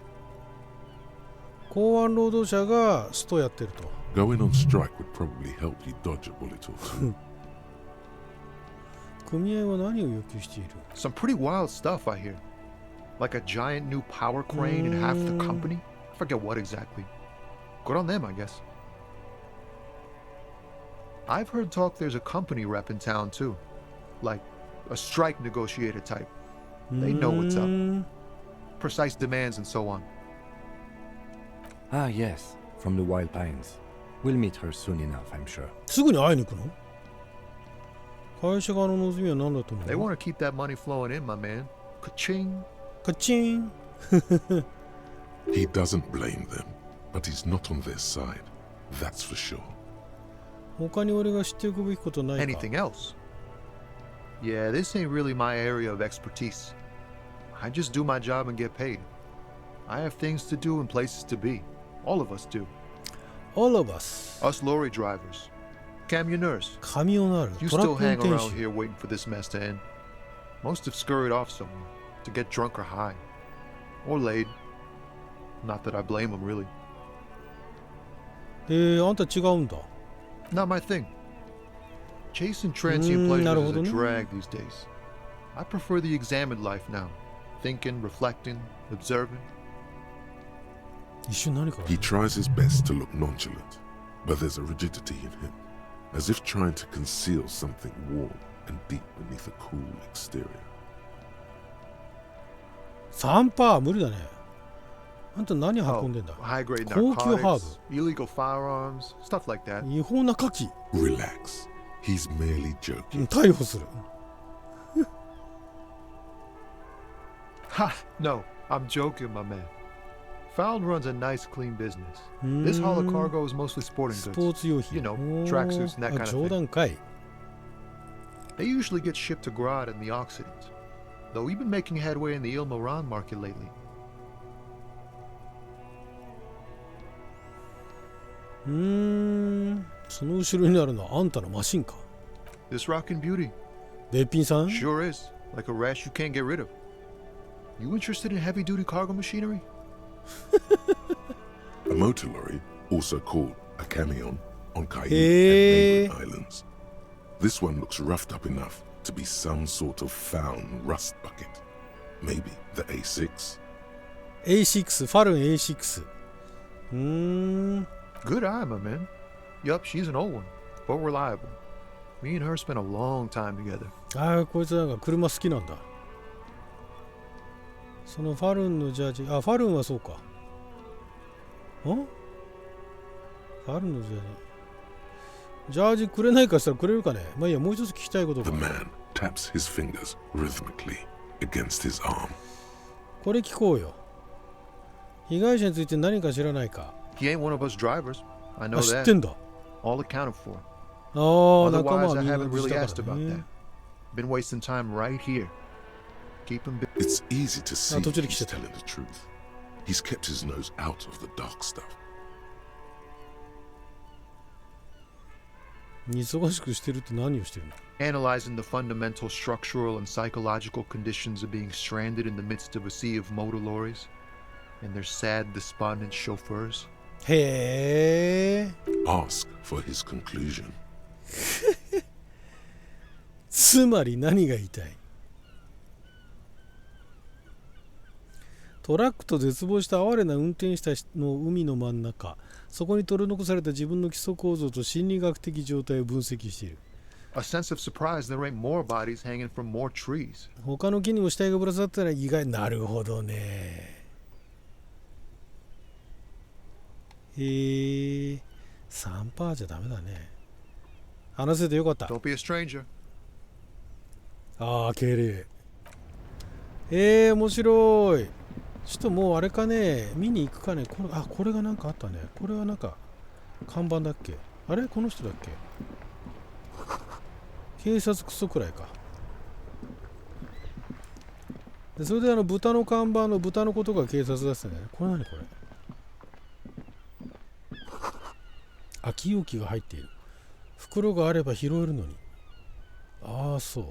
港湾労働者がストやってると。 Going on strike would probably help you dodge a bullet or two. 組合は何を要求している？ Some pretty wild stuff I hear. Like a giant new power crane in half the company. I forget what exactly. Good on them, I guess. I've heard talk there's a company rep in town too. Like a strike negotiator type. They know what's up. Precise demands and so on. Ah, yes, from the Wild Pines. We'll meet her soon enough, I'm sure. すぐに会いに行くの？会社側の望みは何だと思う？ They want to keep that money flowing in, my man. Ka-ching. カチン。 He doesn't blame them, but he's not on their side. That's for sure. 他に俺が知っておくべきことないか？ Anything else? Yeah, this ain't really my area of expertise. I just do my job and get paid. I have things to do and places to be. All of us do. All of us. Us lorry drivers. Camioners. カミオナール。 You トラッ still ク運 hang 転 around 手。 here waiting for this mess to end. Most have scurried off somewhere to get drunk or high. Or laid. Not that I blame them, really. あんた違うんだ。 Not my thing. Chasing transient pleasures is a なるほどね。 drag these days. I prefer the examined life now. Thinking, reflecting, observing. 一瞬何か。 He tries his best to look nonchalant, but there's a rigidity in him, as if trying to conceal something warm and deep beneath a cool exterior. 3%無理だね。あんた何運 Oh, んでんだ？ high-grade 高級ハー narcotics, illegal firearms, stuff like that. ブ。違法な火器。 Relax. He's merely joking. 逮捕する。 Ha! No, I'm joking, my man. Found runs a nice, clean business. This haul of cargo is mostly sporting ス goods. ポーツ用品。 You know, おー tracksuits and that kind あ of 冗 thing. 談かい。 They usually get shipped to Grad and the Occident. Though we've been making headway in the Il Moran market lately. その後ろにあるのはあんたのマシンか。 This rockin' beauty べっぴんさん？ sure is like a rash you can't get rid of. You interested in heavy-duty cargo machinery? A motor lorry, also called a camion, on Cayenne Hey. and neighboring islands. This one looks roughed up enough to be some sort of found rust bucket. Maybe the A6? A6、ファルン A6。Good eye, my man. Yup, she's an old one, but reliable. Me and her spent a long time together. ああ、こいつなんか車好きなんだ。そのファルンのジャージ、あ、ファルンはそうか。ファルンのジャージ。ジャージくれないかしたらくれるかね。まあいいや、もう一つ聞きたいことが The。man taps his fingers rhythmically against his arm. これ聞こうよ。被害者について何か知らないか。 He ain't one of us drivers. I know あ、知っ that. てんだ。 All accounted for. ああ、仲間 Otherwise, は I みんな haven't 無事 really だ asked から about ね。 that. Been wasting time right here. Keep him busy. It's easy to see 途中で he's 来ちゃった。 telling the truth. He's kept his nose out of the dark stuff. 忙しくしてるって何をしてるの？ Analyzing the fundamental structural and psychological conditions of being stranded in the midst of a sea of motor lorries and their sad, despondent chauffeurs. へえ。 Ask for his conclusion. つまり何が言いたい？トラックと絶望した哀れな運転手たちの海の真ん中、そこに取り残された自分の基礎構造と心理学的状態を分析している。A sense of surprise there ain't more bodies hanging from more trees. 他の木にも死体がぶら下がったら意外。なるほどね。3% じゃダメだね。話せてよかった。 Don't be a stranger. ああ、敬礼。面白い。ちょっともうあれかね、見に行くかね。これがなんかあったね。これはなんか看板だっけ？あれこの人だっけ？警察クソくらいか。でそれで豚の看板の豚のことが警察だっすね。これ何これ？空き容器が入っている。袋があれば拾えるのに。ああ、そう。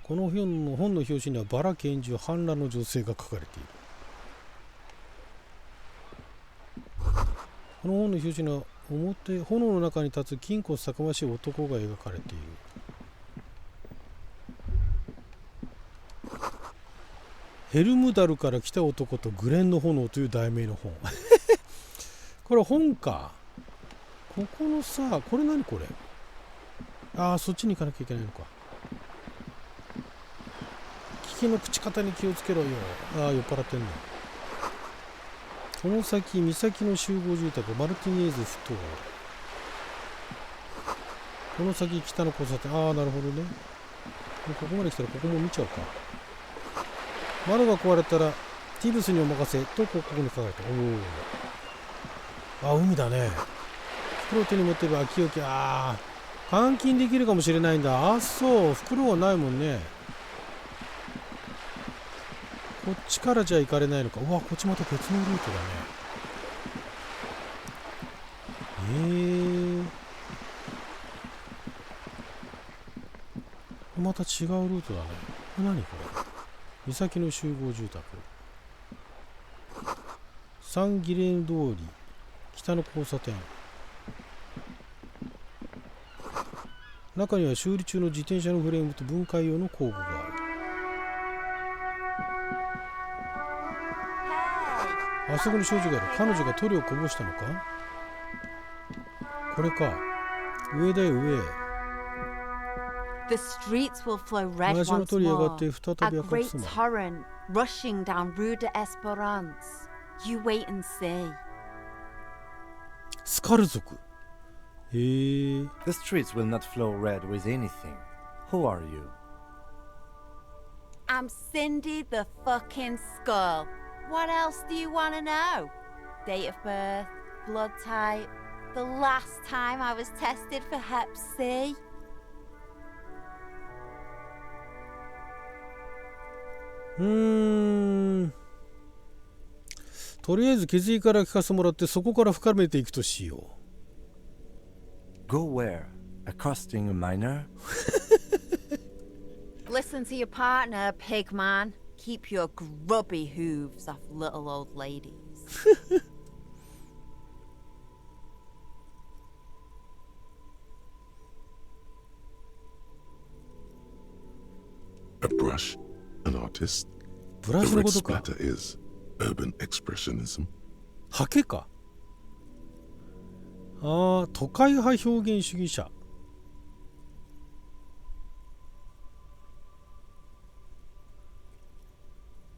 この本の表紙にはバラ拳銃反乱の女性が書かれている。この本の表紙には炎の中に立つ筋骨たくましい男が描かれている。ヘルムダルから来た男とグレンの炎という題名の本。これ本か。ここのさ、これ何これ？ああ、そっちに行かなきゃいけないのか。危機の口方に気をつけろよ。ああ、酔っ払ってんね。この先、岬の集合住宅、マルティネーズふ頭。この先、北の交差点。ああ、なるほどね。ここまで来たらここも見ちゃうか。窓が壊れたら、ティブスにお任せとここに書かれて。おお。あ、海だね。袋を手に持ってれば空き置き。ああ、換金できるかもしれないんだ。あ、そう。袋はないもんね。こっちからじゃ行かれないのか。うわ、こっちまた別のルートだね。また違うルートだね。これ何これ？岬の集合住宅。サンギレン通り、北の交差点。中には修理中の自転車のフレームと分解用の工具がある。あそこに少女がいる。彼女が塗料をこぼしたのか？これか。上だよ、上。The streets will flow red 同じの once 通り上が more. って再 A び赤く great 染まる。 torrent rushing down Rue de Esperance. You wait and see. スカル族。へえ。 The streets will not flow red with anything. Who are you? I'm Cindy the fucking Skull. What else do you want to know? Date of birth, blood type, the last time I was tested for Hep C. とりあえず血液から聞かせてもらってそこから深めていくとしよう。 Go where? Accosting a minor? Listen to your partner, pigman. Keep your grubby hooves off little old ladies. A brush, an artist. ブラ The シの red ことか。 splatter is urban expressionism. ハケか。ああ、都会派表現主義者。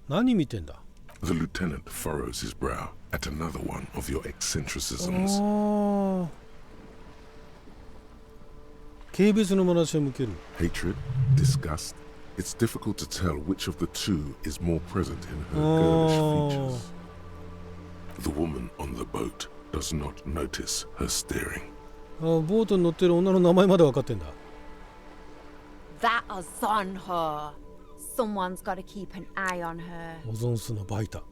何見てんだ？ The lieutenant furrows his brow at another one of your eccentricisms. ああ。軽蔑の眼差しを向ける。 Hatred, disgust. It's difficult to tell which of the two is more present in her girlish features. The woman on the boat does not notice her staring. ボートに乗ってる女の名前まで分かってんだ。 That Ozon her. Someone's got to keep an eye on her. オゾン数のバイタ。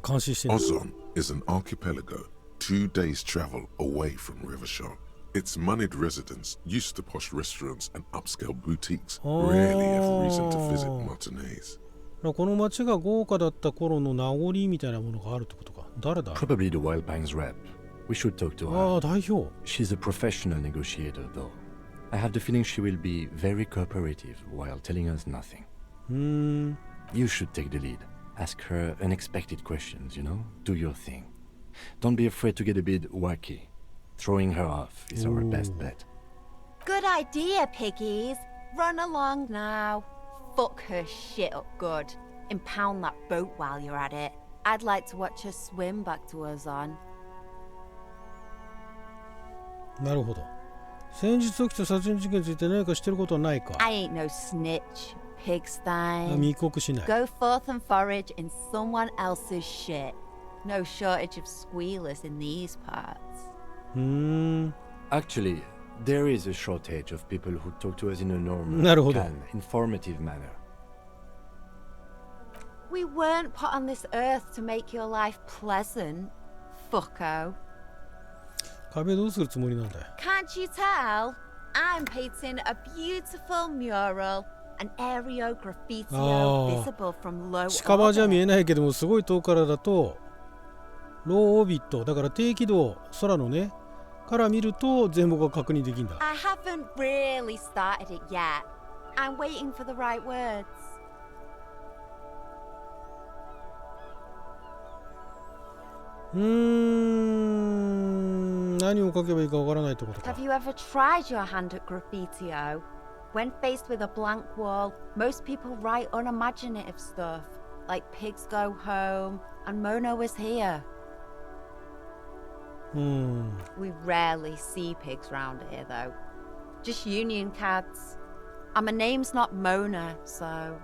監視してる。 Ozon is an archipelago 2 days travel away from Rivershaw. Its moneyed residents, used to posh restaurants and upscale boutiques, rarely have reason to visit Martinez. この町が豪華だった頃の名残みたいなものがあるってことか。誰だ？ Probably the Wild Bangs rep. We should talk to her. 代表。 She's a professional negotiator, though. I have the feeling she will be very cooperative while telling us nothing. You should take the lead. Ask her unexpected questions, you know? Do your thing. Don't be afraid to get a bit wacky. Throwing her off is our best bet. Good idea, piggies. Run along now. Fuck her shit up good. Impound that boat while you're at it. I'd like to watch her swim back to Ozon. なるほど。先日起きた殺人事件について何か知ってることはないか？ I ain't no snitch, pigstein. 密告しない。 Go forth and forage in someone else's shit. No shortage of squealers in these parts. Actually, there is a shortage of people who talk to us in a normal, calm, informative manner. We weren't put on this earth to make your life pleasant, fucko. 壁どうするつもりなんだよ。 Can't you tell? I'm painting a beautiful mural, an aerial graffiti visible from low 近場じゃ見 orbit. えないけども、すごい遠くからだとローオービットだから低軌道空のねから見ると全貌が確認できるんだ。 I haven't really started it yet. I'm waiting for the right words. 何を書けばいいかわからないってことか。 Have you ever tried your hand at graffitio? When faced with a blank wall, most people write unimaginative stuff, like pigs go home and Mona was here. We rarely see pigs round here, though. Just union cats. And my name's not Mona, so...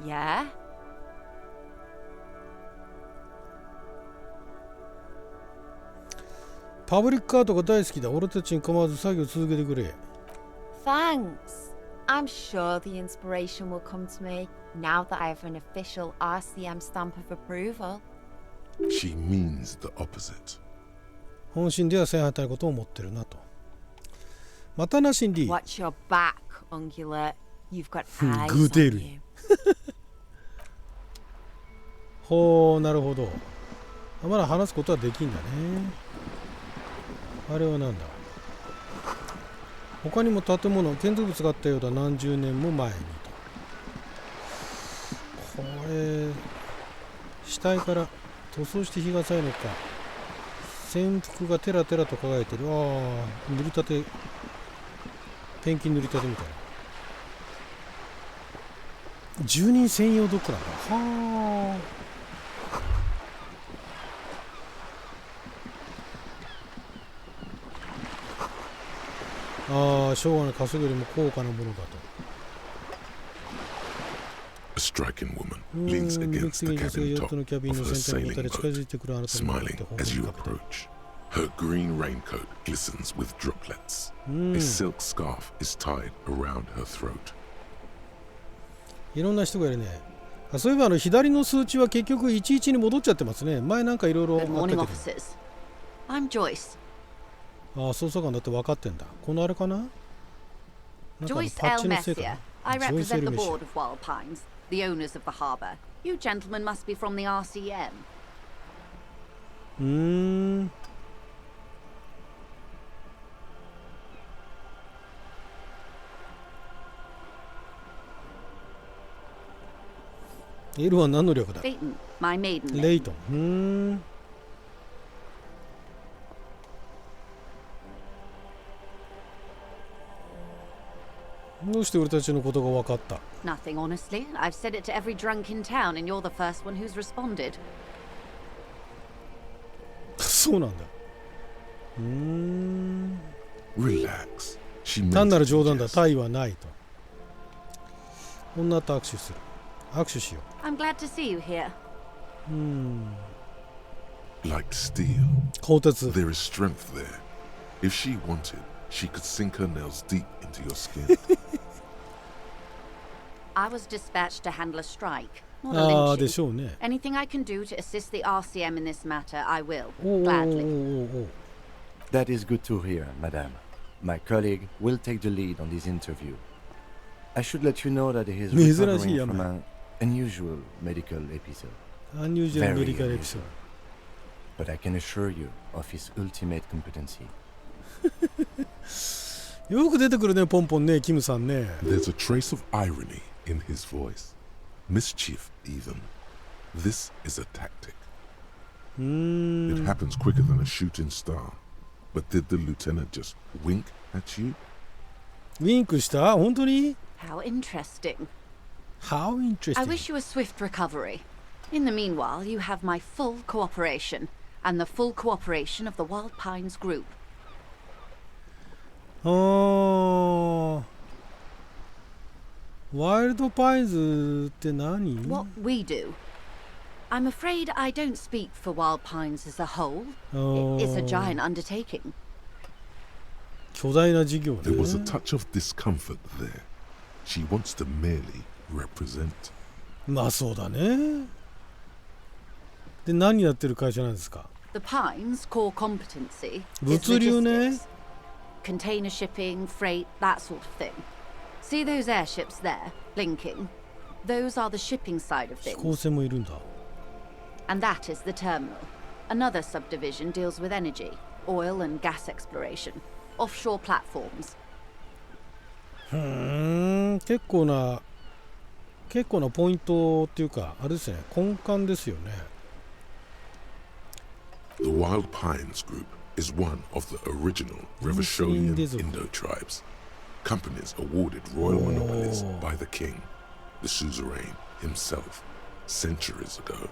Yeah? パブリックアートが大好きだ。俺たちに構わず作業続けてくれ。 Thanks. I'm sure the inspiration will come to me now that I have an official RCM stamp of approval. She means the opposite. 本心では正反対のことを思ってるなと。またなしん D。 Watch your back, ungulate. You've got eyes グーテー on ル you. に。ほう、なるほど。まだ話すことはできんだね。あれはなんだ。他にも建物、建築物があったようだ。何十年も前にと。これ、死体から塗装して火がさえのか。潜伏がテラテラと輝いてる。ああ、塗りたて、ペンキ塗りたてみたいな。住人専用ドックなんだ。はあ。ああ、しょうがない。稼ぐよりも高価なものだと。A striking woman leans against the cabin top of her sailing boat, smiling as you approach. Her green raincoat glistens with droplets. A silk scarf is tied around her throat. いろんな人がいるね。そういえば左の数値は結局11に戻っちゃってますね。前なんかいろいろあったけど。 Good morning, officers. I'm Joyce. ああ、捜査官だって分かってんだ。このあれかな？なんかJoyce パッ L. チのせいか Messier. な。 I ジョイス・エ represent ル the メシ board of Wild Pines, the owners of the harbour. You gentlemen must be from the RCM. エルは何の略だ？ Phaeton, my maiden name. レイトン。どうして俺たちのことが分かった？ Nothing, honestly. I've said it to every drunk in town, and you're the first one who's responded. そうなんだ。Relax. She 単なる meant 冗 it, 談だ。 yes. タイはないと。女と握手する。握手しよ I'm glad to see you here. う。Like steel. 鋼鉄。 There is strength there. If she wanted, she could sink her nails deep into your skin. I was dispatched to handle a strike, not a ああ、で lynching. しょうね。 Anything I can do to assist the RCM in this matter, I will. おおおお Gladly. おお。 That is good to hear, madame. My colleague will take the lead on this interview. I should let you know that he is 珍しい recovering や from め。 an unusual medical episode. アンニュージュアル Very メディカルエピソー But I can assure you of his ultimate competency. ド。よく出てくるね、ポンポンね、キムさんね。 There's a trace of irony in his voice. Mischief, even. This is a tactic. It happens quicker than a shooting star. But did the lieutenant just wink at you? ウィンクした？本当に？ How interesting. How I interesting. wish you a swift recovery. In the meanwhile, you have my full cooperation, and the full cooperation of the Wild Pines group. あー。ワイルドパインズって何？ What we do. I'm afraid I don't speak for Wild Pines as a whole. It's a giant undertaking. 巨大な事業ね。 There was a touch of discomfort there. She wants to merely represent. まあそうだね。で、何やってる会社なんですか？ The Pines' core competency is 物流ね。 logistics. Container shipping, freight, that sort of thing. See those airships there, blinking? Those are the shipping side of 飛 things. 行船もいるんだ。 And that is the terminal. Another subdivision deals with energy, oil and gas exploration, offshore platforms. 結構なポイントっていうか、あれですね、根幹ですよね。 The Wild Pines Group is one of the original Revacholian Indo tribes. Companies awarded royal monopolies by the king, the suzerain himself, centuries ago.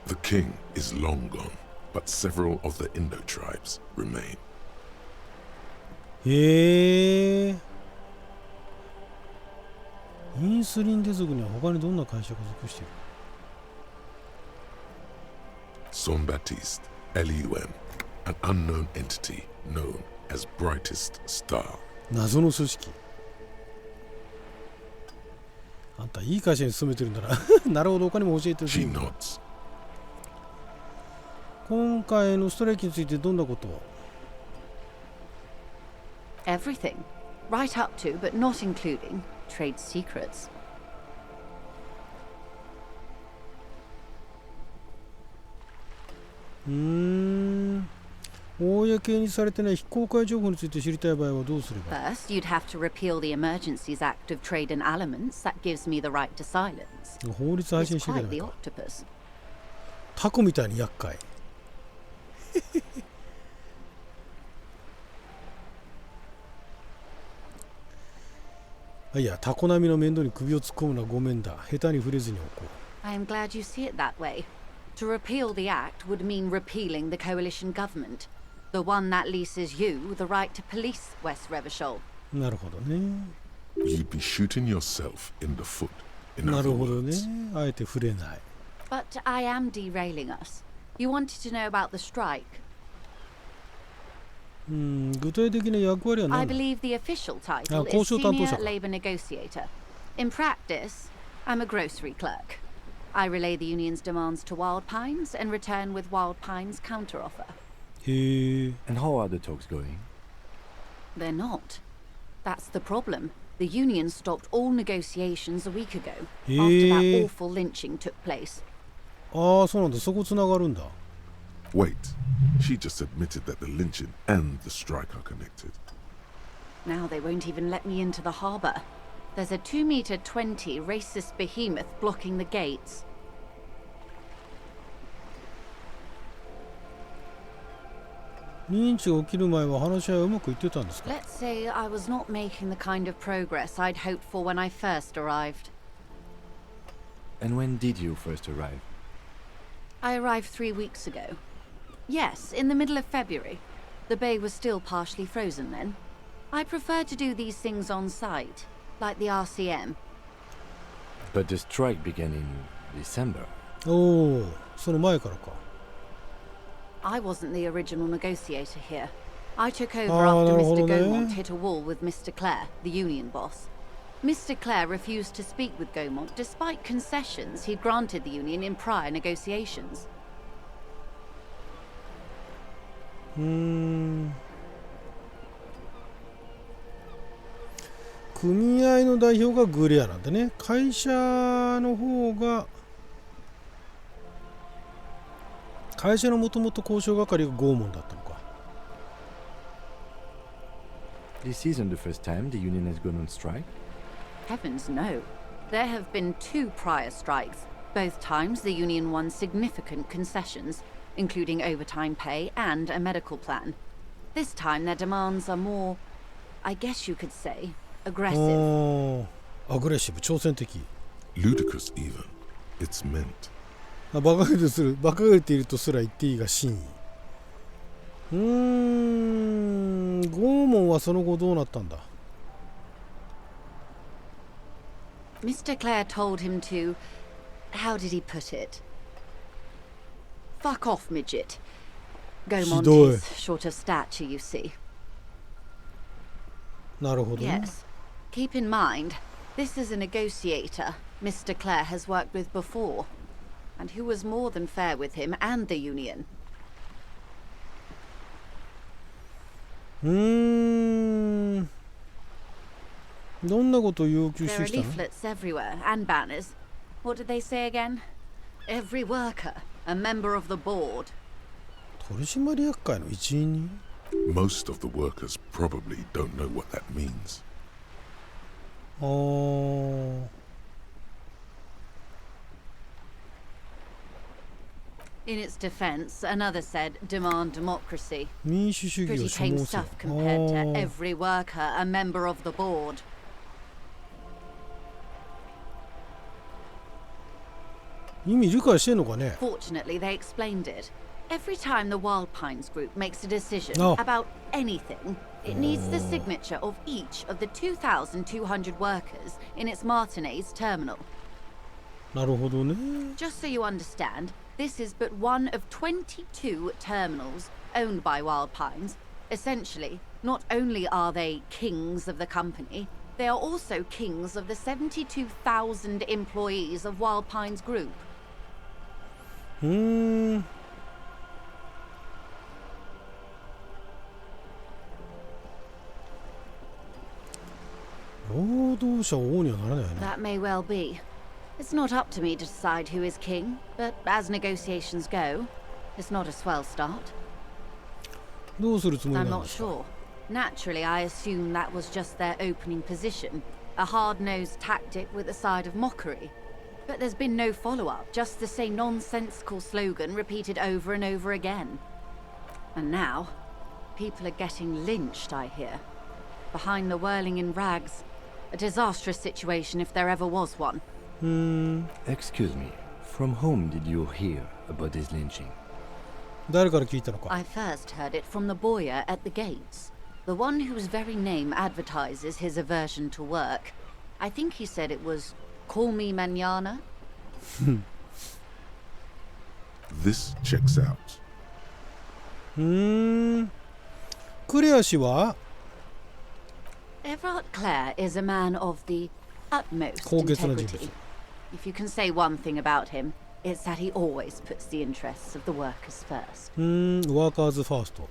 The king is long gone, but several of the Indo tribes remain. へえ。インスリンデ族には他にどんな会社が属している？ Son Baptiste, LUM, an unknown entity known as Brightest Star. 謎の組織。あんたいい会社に勤めてるんだな。なるほど、他にも教えてほし She い。 nods. 今回のストライキについてどんなことを？ Everything. Right up to, but not including, trade secrets. 公にされてない非公開情報について知りたい場合はどうすれば？ First, you'd have to repeal the Emergencies Act of Trade in Elements that gives me the right to silence. 法律配信 It's していけ quite ない the か。 octopus. タコみたいに厄介。いや、タコ並みの面倒に首を突っ込むのはごめんだ。下手に触れずにおこう。 I am glad you see it that way. To repeal the act would mean repealing the coalition government, the one that leases you the right to police West Revachol. なるほどね。 You'd be shooting yourself in the foot. In な other るほどね words. あえて触れない。 But I am derailing us. You wanted to know about the strike. 具体的な役割は I 何だ？ believe the official title あ、交 is 渉担当 Senior 者か。 Labour Negotiator. In practice, I'm a grocery clerk. I relay the union's demands to Wild Pines and return with Wild Pines' counteroffer. へえ。 And how are the talks going? They're not. That's the problem. The union stopped all negotiations a week ago after that awful lynching took place. ああ、そうなんだ。そこつながるんだ。 Wait, she just admitted that the lynching and the strike are connected. Now they won't even let me into the harbour. There's a 2-meter 20 racist behemoth blocking the gates. 認知が起きる前は話し合いはうまくいってたんですか？ Let's say I was not making the kind of progress I'd hoped for when I first arrived. And when did you first arrive? I arrived 3 weeks ago. Yes, in the middle of February. The bay was still partially frozen then. I prefer to do these things on site, like the RCM. But the strike began in December. おお、その前からか。I wasn't the original negotiator here. I took over Ah, after なるほ Mr. どね。 Gaumont hit a wall with Mr. Clare, the union boss. Mr. Clare refused to speak with Gaumont despite concessions he'd granted the union in prior negotiations. 組合の代表がグレアなんでね。会社の方が会社のもともと交渉係が拷問だったのか。This isn't the first time the union has gone on strike. Heavens no. There have been 2 prior strikes. Both times the union won significant concessions, including overtime pay and a medical plan. This time their demands are more, I guess you could say, aggressive. アグレッシブ、挑戦的。Ludicrous even. It's meant. 馬鹿げているとすら言っていいが真意。拷問はその後どうなったんだ？ Mr. Clare told him to, how did he put it? Fuck off, midget. Gaumont is short of stature, you see. なるほどね。 Yes. Keep in mind, this is a negotiator Mr. Clare has worked with before, and who was more than fair with him and the union. どんなことを要求し There て are きたの？ leaflets everywhere and banners. What did they say again? Every worker, a member of the board. 取締役会の一員に？ Most of the workers probably don't know what that means. In its defense, another said, demand democracy. 民主主義を Pretty 所 tame 望せよ。 stuff compared to every worker, a member of the board. 意味理解してんのかね？ Fortunately, they explained it. Every time the Wild Pines group makes a decision about anything, it needs the signature of each of the 2,200 workers in its Martinez terminal. なるほどね。 Just so you understand, this is but one of 22 terminals owned by Wild Pines. Essentially, not only are they kings of the company, they are also kings of the 72,000 employees of Wild Pines Group. 労働者を王にはならないよね。 That may well be. It's not up to me to decide who is king, but as negotiations go, it's not a swell start. どうするつもり I'm なん not ですか？ sure. Naturally, I assume that was just their opening position, a hard-nosed tactic with a side of mockery. But there's been no follow-up, just the same nonsensical slogan repeated over and over again. And now, people are getting lynched, I hear. Behind the whirling in rags, a disastrous situation if there ever was one. Excuse me, from whom did you hear about this lynching? 誰から聞いたのか？ I first heard it from the bowyer at the gates, the one whose very name advertises his aversion to work. I think he said it was, "Call me mañana." This checks out. クレア氏は Everard Clare is a man of the utmost 高潔な人物。 integrity. If you can say one thing about him, it's that he always puts the interests of the workers first. ワーカーズファースト。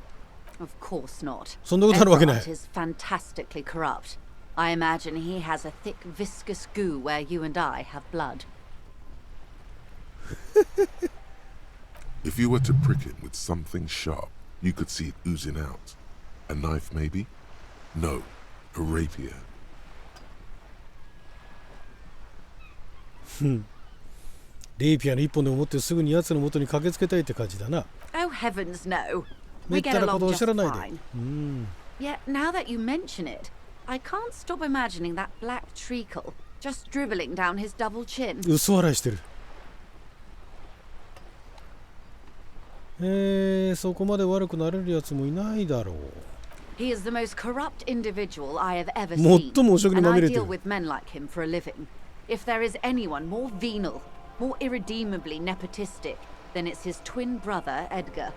Of course not. そんなことあるわけない。 Everard is fantastically corrupt. I imagine he has a thick, viscous goo where you and I have blood. If you were to prick him with something sharp, you could see it oozing out. A knife, maybe? No, a rapier. レイピアの一本でも持ってすぐに奴の元に駆けつけたいって感じだな。 Oh heavens, no. め We った get なこ along とを知ら just ないで。 fine. うん。 Yet now that you mention it, I can't stop imagining that black treacle just dribbling down his double chin. 薄笑いしてる。そこまで悪くなれるやつもいないだろう。 He is the most corrupt individual I have ever 最も汚職 seen, に and まみ I れて deal る。 with men like him for a living. If there is anyone more venal, more irredeemably nepotistic, then it's his twin brother, Edgar.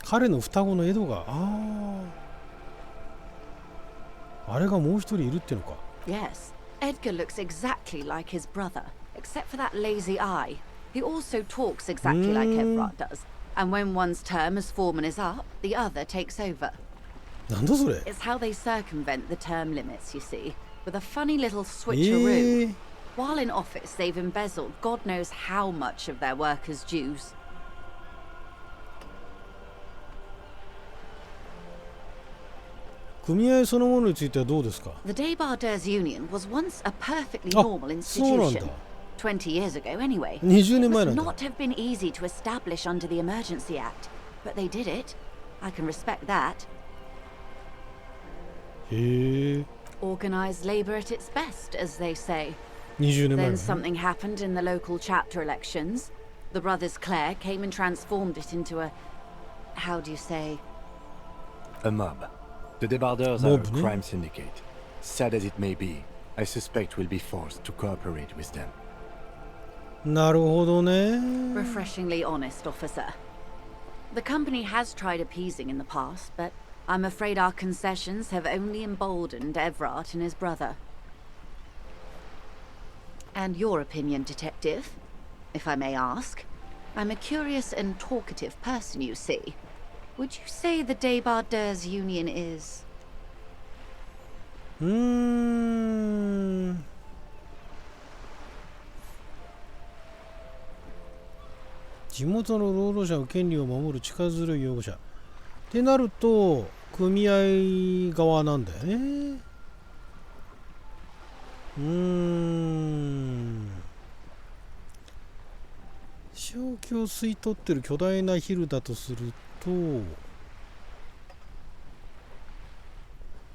彼の双子のエドが、あれがもう一人いるってのか。 Yes, Edgar looks exactly like his brother, except for that lazy eye. He also talks exactly like Everard does, and when one's term as foreman is up, the other takes over. なんだそれ。 It's how they circumvent the term limits, you see, with a funny little switcheroo. While in office, they've embezzled God knows how much of their workers' dues. 組合そのものについてはどうですか。 The Debarders Union was once a perfectly あ、 normal そうなんだ。 institution. 20 years ago, anyway. 20 It 年前 must なんだ。 not have been easy to establish under the Emergency Act, but they did it. I can respect that. へえ。 Organized labor at its best, as they say. 20年前 Then のね。 something happened in the local chapter elections. The brothers Clare came and transformed it into a... how do you say? A mob. The Debarders are a Mob, ne? crime syndicate. Sad as it may be, I suspect we'll be forced to cooperate with them. なるほどね。 Refreshingly honest, officer. The company has tried appeasing in the past, but I'm afraid our concessions have only emboldened Everard and his brother. And your opinion, detective, if I may ask? I'm a curious and talkative person, you see. Would you say the Debarders Union is... 地元の労働者の権利を守る力強い擁護者ってなると組合側なんだよね。正気を吸い取ってる巨大なヒルだとすると、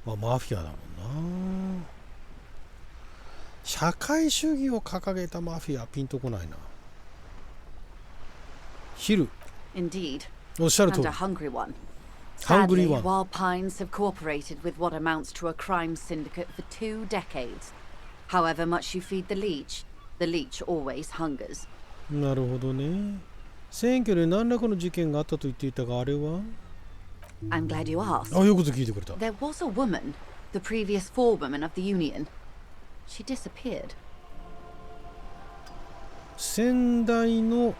まあ、マフィアだもんな。社会主義を掲げたマフィアピンとこないな。ヒル。 Indeed. おっしゃる通 And り。 a hungry one. Hungry Sadly, one. Wild Pines have cooperated with what amounts to a crime syndicate for 2 decades. However much you feed the leech always hungers. なるほどね。選挙で何らかの事件があったと言っていたが、あれは I'm glad you asked. あ、よくぞ聞いてくれた。 There was a woman, the previous forewoman of the union. She disappeared. 先代の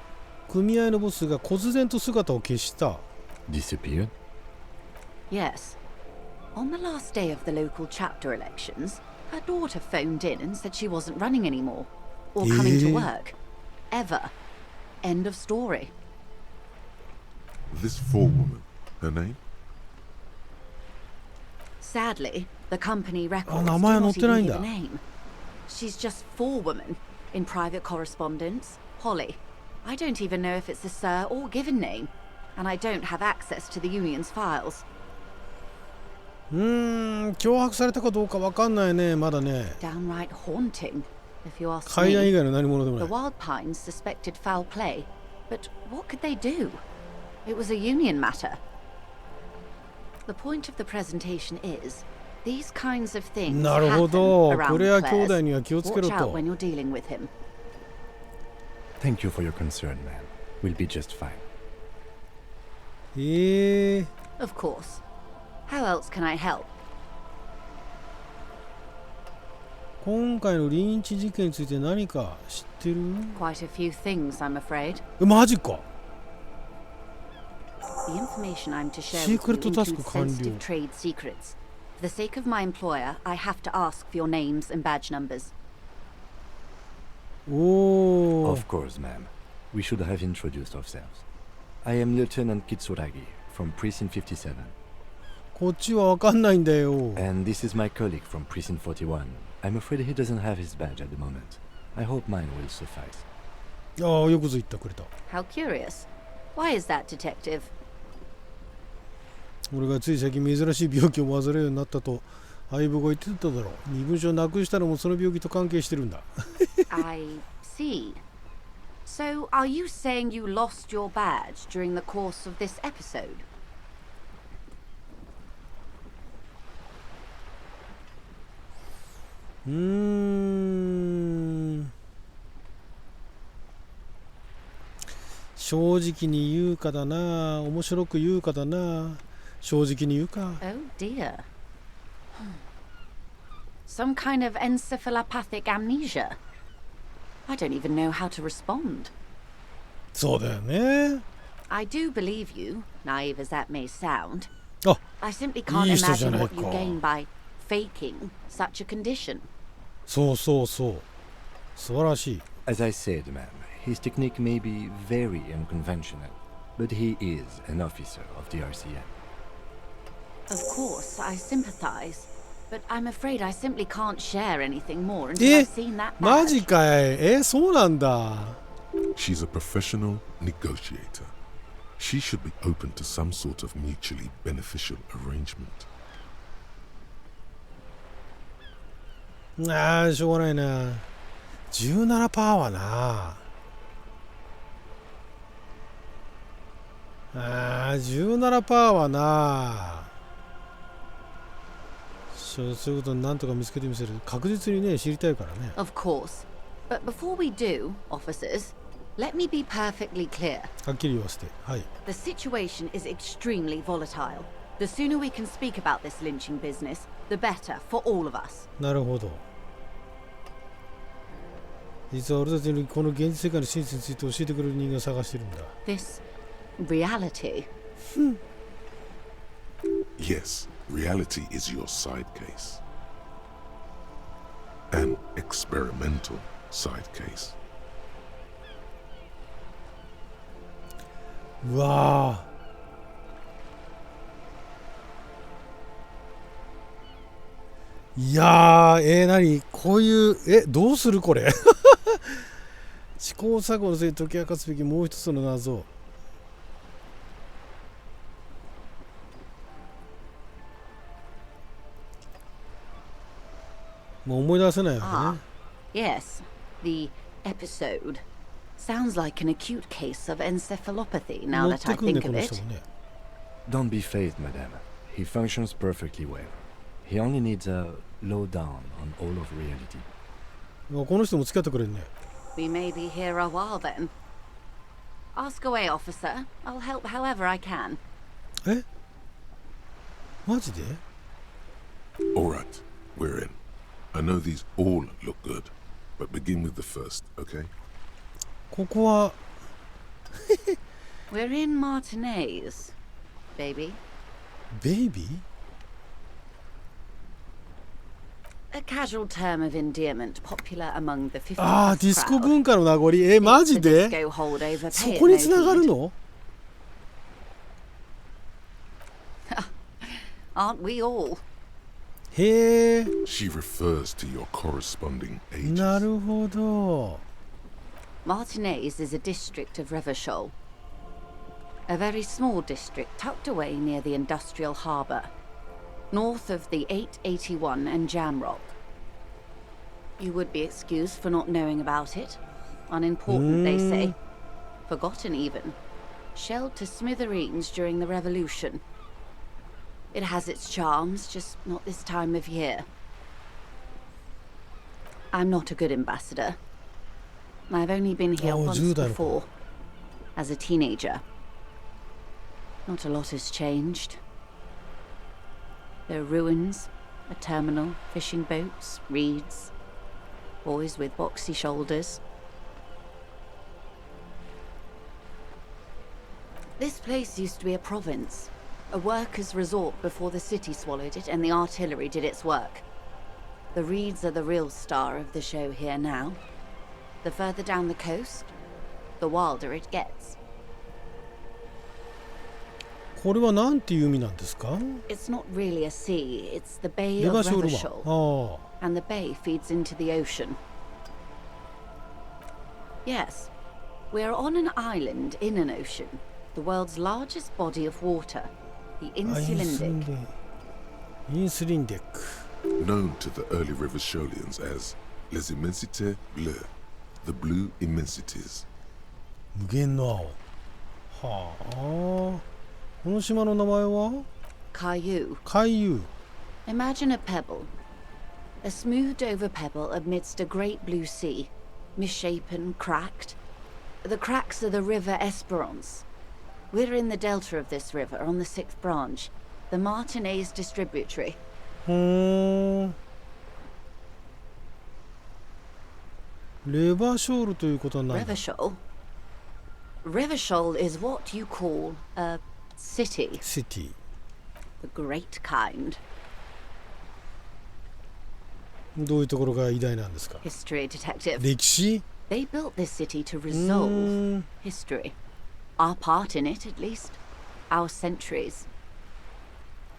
組合のボスが忽然と姿を消した。 Disappeared? Yes. On the last day of the local chapter elections, her daughter phoned in and said she wasn't running anymore, or coming to work. Ever. End of story. This forewoman, her name? Sadly, the company records do 名前は載 not ってないん even だ。 give a name. She's just forewoman in private correspondence. Holly. I don't even know if it's a sir or given name, and I don't have access to the union's files. 脅迫されたかどうかわかんないね、まだね。 Downright haunting, if you ask 階段以 me. 外の何者でも The ない。 Wild Pines suspected foul play, but what could they do? It was a union matter. The point of the presentation is, these kinds of things なるほ happen ど。 around これは兄弟 Claire's. には気をつけろ Watch out と。 when you're dealing with him. Thank you for your concern, ma'am. We'll be just fine. Of course. How else can I help? 今回のリンチ事件について何か知ってる？ Quite a few things, I'm afraid. マジか。 The information I'm to share with Secret you task includes 完了。 sensitive trade secrets. For the sake of my employer, I have to ask for your names and badge numbers. Of course, ma'am. We should have introduced ourselves. I am Lieutenant Kitsuragi from Precinct 57. こっちはわかんないんだよ。 And this is my colleague from Precinct 41. I'm afraid he doesn't have his badge at the moment. I hope mine will suffice. ああ、よくぞ言ってくれた。 How curious. Why is that, detective? 俺がつい最近珍しい病気を患うようになったと相棒が言ってただろう。身分証なくしたのもその病気と関係してるんだ。I see. So, are you saying you lost your badge during the course of this episode? 正直に言うかだな、面白く言うかだな。正直に言うか。 Oh dear. Some kind of encephalopathic amnesia. I don't even know how to respond. そうだよね。 I do believe you, naive as that may sound. あ、 I simply can't いい人じゃない imagine か。 what you gain by faking such a condition. そうそうそう。素晴らしい。 As I said, ma'am, his technique may be very unconventional, but he is an officer of the RCM. Of course, I sympathize, but I'm afraid I simply can't share anything more until I've seen that マジ badge. かい。そうなんだ。 She's a professional negotiator. She should be open to some sort of mutually beneficial arrangement. ああ、しょうがないな。17%はな。ああ、17%はな。そういうことになんとか見つけてみせる。確実にね、知りたいからね。 Of course. But before we do, officers, let me be perfectly clear. はっきり言わせて。はい。 The situation is extremely volatile. The sooner we can speak about this lynching business, the better for all of us. なるほど。実は俺たちにこの現実世界の真実について教えてくれる人間を探してるんだ。 This reality. Yes, reality is your side case. An experimental side case. うわあ。いやー、何こういう、どうするこれ。試行錯誤のせいで解き明かすべきもう一つの謎。もう思い出せないわけね。Yes, the episode. Sounds like an acute case of encephalopathy now 乗っ that て I くんね、 think こ of の it. 人もね。 Don't be phased, madame. He functions perfectly well. He only needs a lowdown on all of reality. この人も付き合ってくれるね。 We may be here a while then. Ask away, officer. I'll help however I can. マジで All right, we're in. I know these all look good, but begin with the first, okay? ここは We're in Martinez, baby. ベイビー A casual term of endearment popular among the 50ああ、 plus ディスコ crowd. 文化の名残。マジ The で disco holdover, そ pay it こに no 繋がる heed. の Aren't we all? へえ、 She refers to your corresponding ages. なるほど。 Martinez is a district of Revachol. A very small district tucked away near the industrial harbour, north of the 881 and Jamrock. You would be excused for not knowing about it. Unimportant, they say. Forgotten even. Shelled to smithereens during the revolution. It has its charms, just not this time of year. I'm not a good ambassador. I've only been here Oh, once 10代の頃。 before, as a teenager. Not a lot has changed. There are ruins, a terminal, fishing boats, reeds, boys with boxy shoulders. This place used to be a province, a workers' resort before the city swallowed it and the artillery did its work. The reeds are the real star of the show here now. The further down the coast, the wilder it gets. これはなんていう意味なんですか？ It's not really a sea, it's the Bay レ of バショール Revachol, は。あ and the bay feeds into the ocean. Yes, We're on an island in an ocean, the world's largest body of water, the Insulindic. Insulindic. Known to the early Revacholians as les immensités bleues, the blue immensities. 無限の青。はあ。この島の名前は Caillou. Caillou. Imagine a pebble. A smoothed over pebble amidst a great blue sea, misshapen, cracked. The cracks are the river Esperance. We're in the delta of this river on the 6th branch, the Martinez distributary. レバショールということは何だ Revachol? Revachol is what you call a city. City. The great kind. どういうところが偉大なんですか History detective. 歴史 They built this city to resolve history. Our part in it, at least. Our centuries.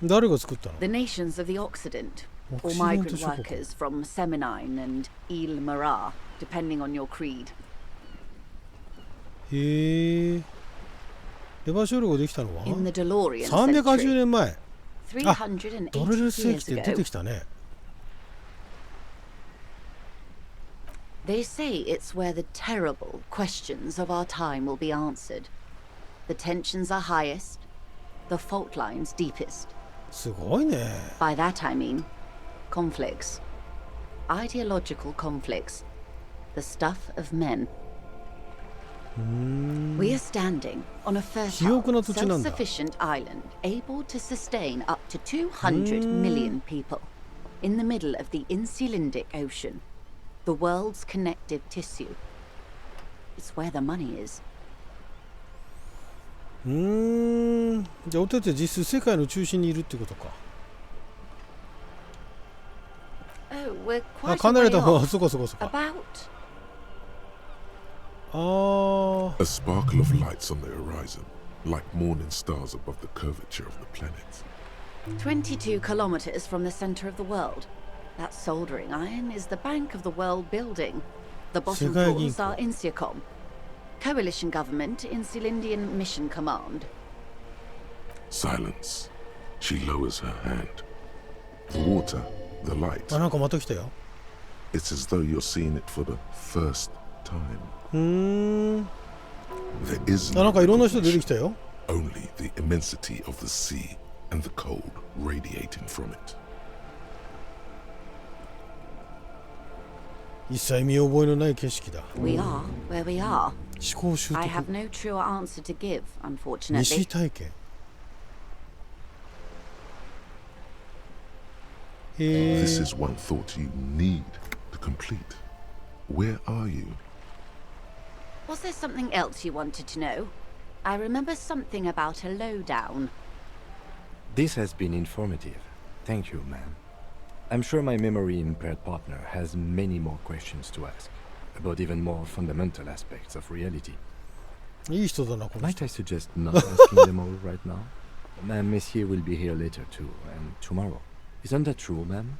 誰が作ったの The nations of the Occident, or migrant workers from Seminine and Ile Marat, depending on your creed. へえ。レバショールができたのは In the DeLorean 380年前。あ、 380ドレル世 years 紀って出て ago. きたね。They say it's where the terrible questions of our time will be answered. The tensions are highest, the fault lines deepest. すごいね。 By that I mean conflicts. Ideological conflicts. The stuff of men. We are standing on a fertile, self-sufficient island, able to sustain up to 200 million people, in the middle of the Insulindic Ocean, the world's connective tissue. It's where the money is. じゃあ俺たちは実質世界の中心にいるってことか。Oh, we're あ、 quite 離れ a た way 方、 off. そこそこそこ。 About ああ。 A sparkle of lights on the horizon, like morning stars above the curvature of the planet. 22 kilometers from the center of the world. That soldering iron is the bank of the world building. The bottom floors are Insiacom. Coalition government, Insulindian Mission Command. Silence. She lowers her hand. The water, the light. あ、なんかまた来たよ。 It's as though you're seeing it for the first time. There is あ、なん no かいろんな人出て recognition, きたよ。 only the immensity of the sea and the cold radiating from it. 一切見覚えのない景色だ。 We are where we are. 思考習 I 得。 have no truer answer to give, 西 unfortunately. 体験。へえ。 This is one thought you need to complete. Where are you? Was there something else you wanted to know? I remember something about a lowdown. This has been informative. Thank you, ma'am. I'm sure my memory-impaired partner has many more questions to ask, about even more fundamental aspects of reality. いい人だな、この Might 人。 I suggest not asking them all right now? Ma'am, Messier will be here later too, and tomorrow. Isn't that true, ma'am?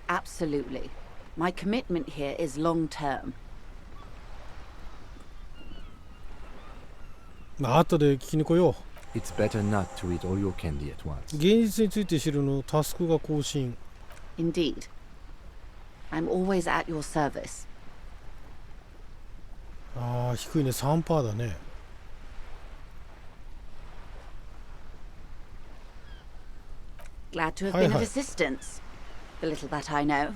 Absolutely. My commitment here is long-term. まあ後で聞きに来よ It's better not to eat all your candy at once. う。現実について知るのタスクが更新。 Indeed. I'm always at your service. ああ、低いね。3% だね。 Glad to have Hi, been hi. of assistance. The little that I know.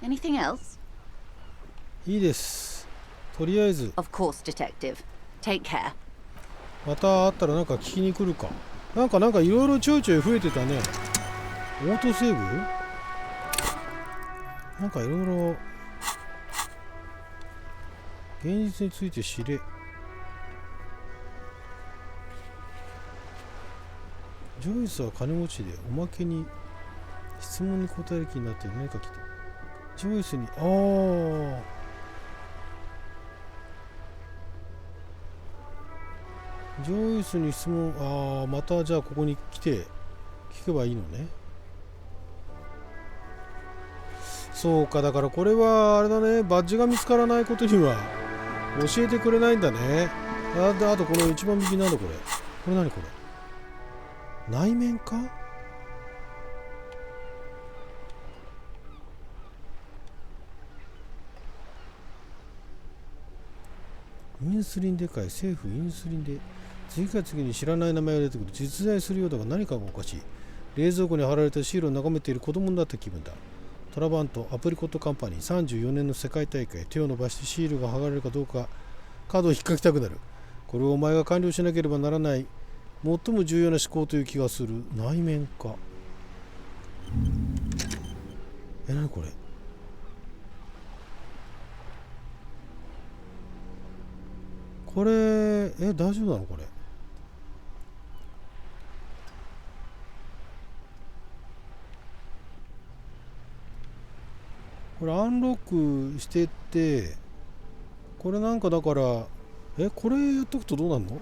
Anything else? いいです。とりあえず、 Of course, detective. Take care. また会ったらなんか聞きに来るか。なんかいろいろちょいちょい増えてたね。オートセーブなんかいろいろ現実について知れ。ジョイスは金持ちでおまけに質問に答える気になって何か来て。ジョイスに、ジョイスに質問、またじゃあここに来て聞けばいいのね。そうか、だからこれはあれだね、バッジが見つからないことには教えてくれないんだね。あとこの一番右なんだこれ。これ何これ。内面か。インスリンでかい。政府インスリンで次から次に知らない名前が出てくる。実在するようだが何かがおかしい。冷蔵庫に貼られたシールを眺めている子供になった気分だ。トラバントアプリコットカンパニー34年の世界大会。手を伸ばしてシールが剥がれるかどうかカードを引っかきたくなる。これをお前が完了しなければならない最も重要な思考という気がする。内面か。何これ。これ大丈夫なのこれ。これアンロックしてって、これなんかだからこれやっとくとどうなるの。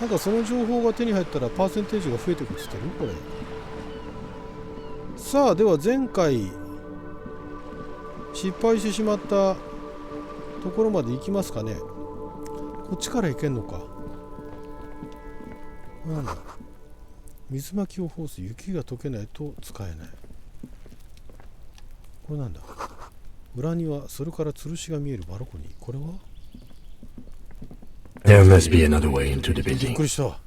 なんかその情報が手に入ったらパーセンテージが増えてくるって言ってるこれ。さあでは前回失敗してしまったところまで行きますかね。こっちから行けんのか。なんだ。水巻きを通す。雪が溶けないと使えない。これなんだ。裏庭、それから吊るしが見えるバルコニー。これは There must be another way into the びっ building. くりした。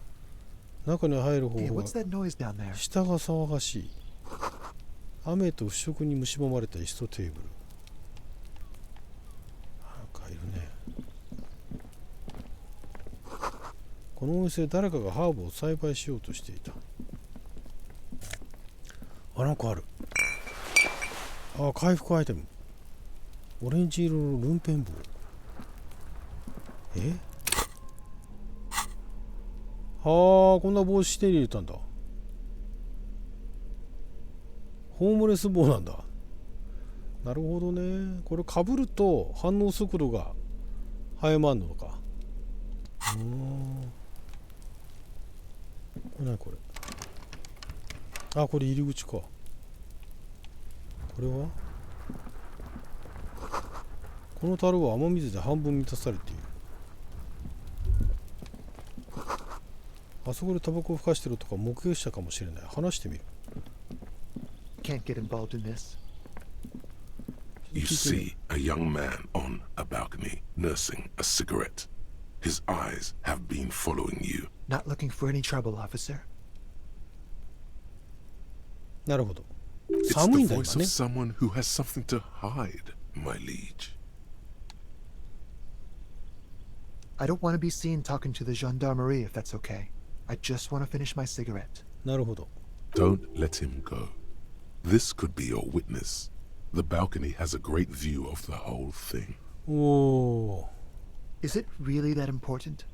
中に入る方 Hey, 法 what's that noise down there? 下が騒がしい。雨と腐食に蝕まれた椅子とテーブル。なんかいるね。このお店で誰かがハーブを栽培しようとしていた。なんかある。回復アイテム。オレンジ色のルンペン棒。こんな帽子手に入れたんだ。ホームレス帽なんだ。なるほどね。これ被ると反応速度が早まるのか。これ何これ。これ入り口か。これはこの樽は雨水で半分満たされている。あそこでタバコをふかしてるとか目撃したかもしれない。話してみる。Can't get involved in this. You see a young man on a balcony nursing a cigarette. His eyes have been following you. Not looking for any trouble, officer. なるほど。 It's 寒い the んだ今 voice ね。 of someone who has something to hide, my liege. I don't want to be seen talking to the gendarmerie if that's okay. I just want to finish my cigarette. なるほど。 Don't let him go. This could be your witness. The balcony has a great view of the whole thing. お Is it really that important?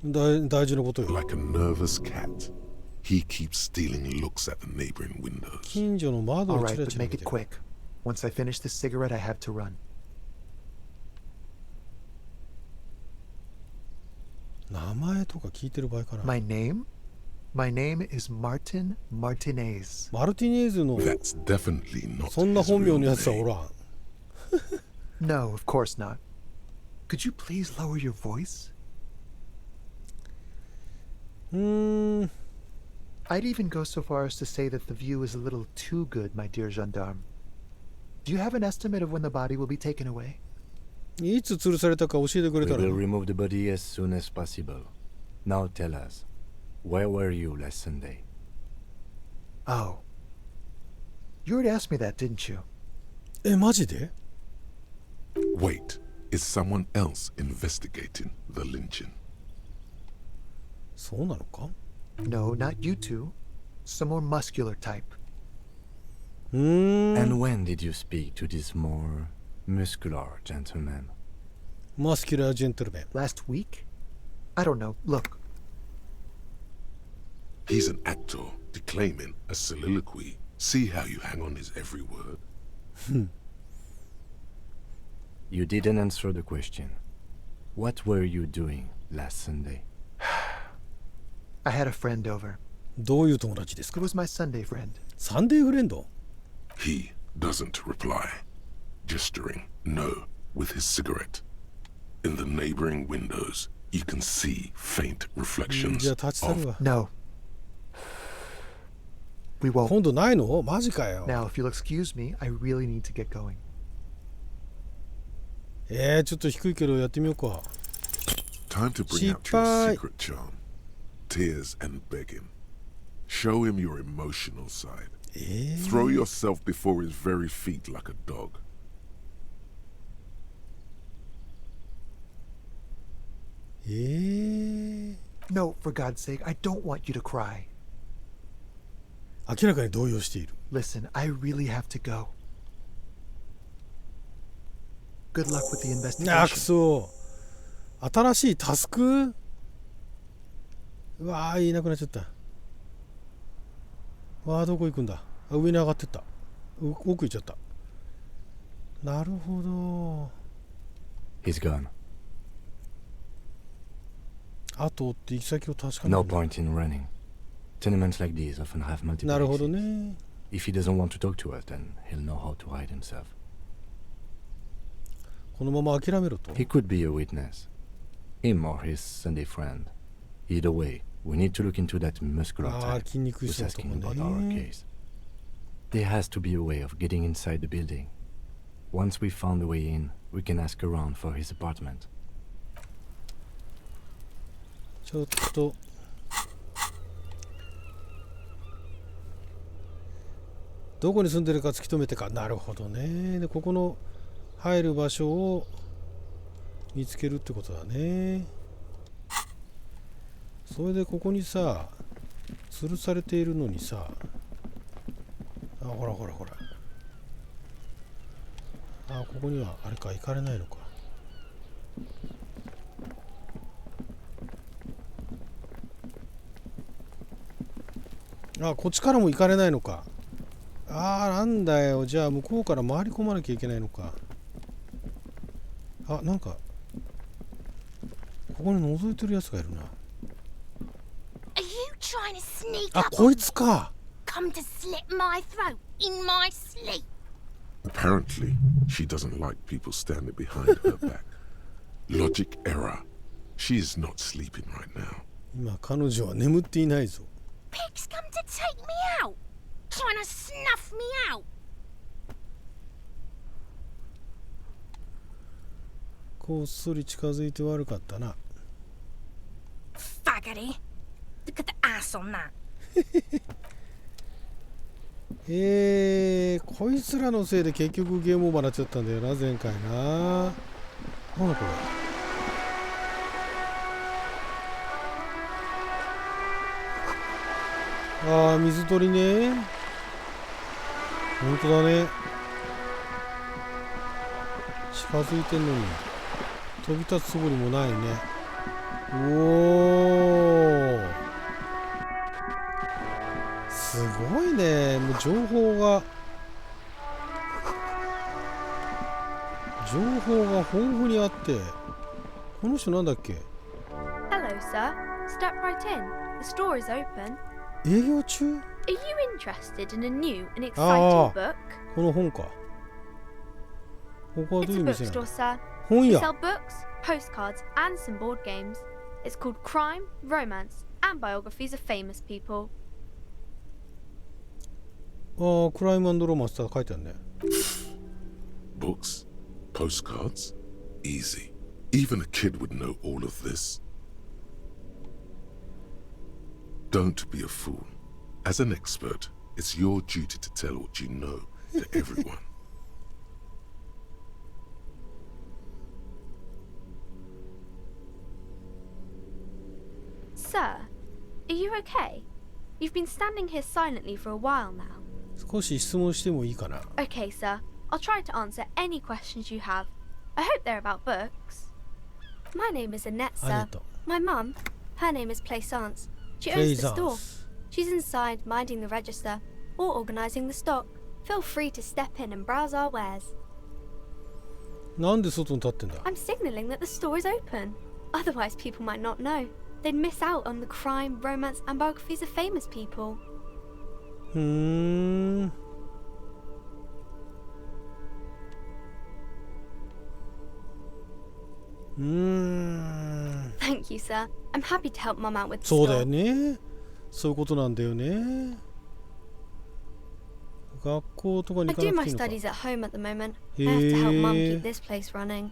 大事なことよ。 Like a nervous cat, he keeps stealing looks at the neighboring windows. 近所の窓を All チ right, ラ but チラ make 見て it quick. Once I finish this cigarette, I have to run. 名前とか聞いてる場合かな。 My name? My name is Martin Martinez. マルティネーズの That's definitely not そんな his 本名 real のやつはお name. らん。 No, of course not. Could you please lower your voice? I'd even go so far as to say that the view is a little too good, my dear gendarme. Do you have an estimate of when the body will be taken away? いつ吊るされたか教えてくれ We たら。 will remove the body as soon as possible. Now tell us, where were you last Sunday? Oh. You already asked me that, didn't you? マジで？ Wait, is someone else investigating the lynching? そうなのか？ No, not you two. Some more muscular type. And when did you speak to this more muscular gentleman? マスキュラージェントルメン。 Last week? I don't know. Look. He's an actor declaiming a soliloquy. See how you hang on his every word. You didn't answer the question. What were you doing last Sunday? I had a friend over. どういう友達ですか？ It was my Sunday friend. サンデーフレンド？ He doesn't reply, gesturing no with his cigarette. In the neighboring windows, you can see faint reflections じゃあ立ち去る of わ。 No. We won't. 今度ないの？マジかよ。 Now, if you'll excuse me, I really need to get going. ちょっと低いけどやってみようか。 time to bring out your secret charm. Tears and begging. Show him your emotional side. Throw yourself before his very feet like a dog. No, for God's sake, I don't want you to cry. 明らかに動揺している。 Listen, I really have to go. Good luck with the あ、く investigation. そ。新しいタスク？うわー、いなくなっちゃった。わあ、どこ行くんだ？あ、上に上がってった。奥行っちゃった。なるほど。He's gone. あとって行き先を確かめる。 No point in running. Tenements like these often have multiple なるほど exits. ね。 If he doesn't want to talk to us, then he'll know how to hide himself. このまま諦めろと。 He could be a witness. Him or his Sunday friend. Either way, we need to look into that muscular ああ、 type 筋肉 who's 質なとこ asking about our ね。 case. There has to be a way of getting inside the building. Once we've found a way in, we can ask around for his apartment. ちょっと。どこに住んでるか突き止めてか。なるほどね。で、ここの入る場所を見つけるってことだね。それでここにさ、吊るされているのにさ、あ、ほらほらほら。あ、ここにはあれか、行かれないのか。あ、こっちからも行かれないのか。あー、なんだよ。じゃあ向こうから回り込まなきゃいけないのか。あ、なんかここに覗いてるやつがいるな。あ、こいつか。 Come to slit my throat in my sleep. Apparently, she doesn't like people standing behind her back. Logic error. She is not sleeping right now. 今彼女は眠っていないぞ。 Pigs come to take me out. Trying to snuff me out. こっそり近づいて悪かったな。 Faggoty. Look at the ass on that. こいつらのせいで結局ゲームオーバーになっちゃったんだよな、前回な。なんだこれ。ああ、水鳥ね。ほんとだね。近づいてんのに飛び立つそぶりもないね。おお、すごいね。もう情報が豊富にあって。この人なんだっけ。 Hello, sir. Step right in. The store is open. 営業中？ Are you interested in a new and あ exciting book? あ、この本か。ここはどう It's いう a 店な bookstore, の？ sir. 本 We 屋。 sell books, postcards, and some board games. It's called Crime, Romance, and Biographies of Famous People. ああ、クライム&ロマンスって書いてあるね。 Books? Postcards? Easy. Even a kid would know all of this. Don't be a fool. As an expert, it's your duty to tell what you know to everyone. Sir, are you okay? You've been standing here silently for a while now. 少し質問してもいいかな。 Okay, sir. I'll try to answer any questions you have. I hope they're about books. My name is Annette, sir. Annette. My mum, her name is Plaisance. She owns the store. Plaisance. She's inside minding the register or organising the stock. Feel free to step in and browse our wares. なんで外に立ってんだ。 I'm signalling that the store is open. Otherwise, people might not know. They'd miss out on the crime, romance, and biographies of famous people. ふーん。Thank you, sir. I'm happy to help Mum out with the そうだよ store. ね。そういうことなんだよね。学校とかに I 行か do な my くていいの studies か。 at home at the moment. I have to help Mum へ keep え。 this place running.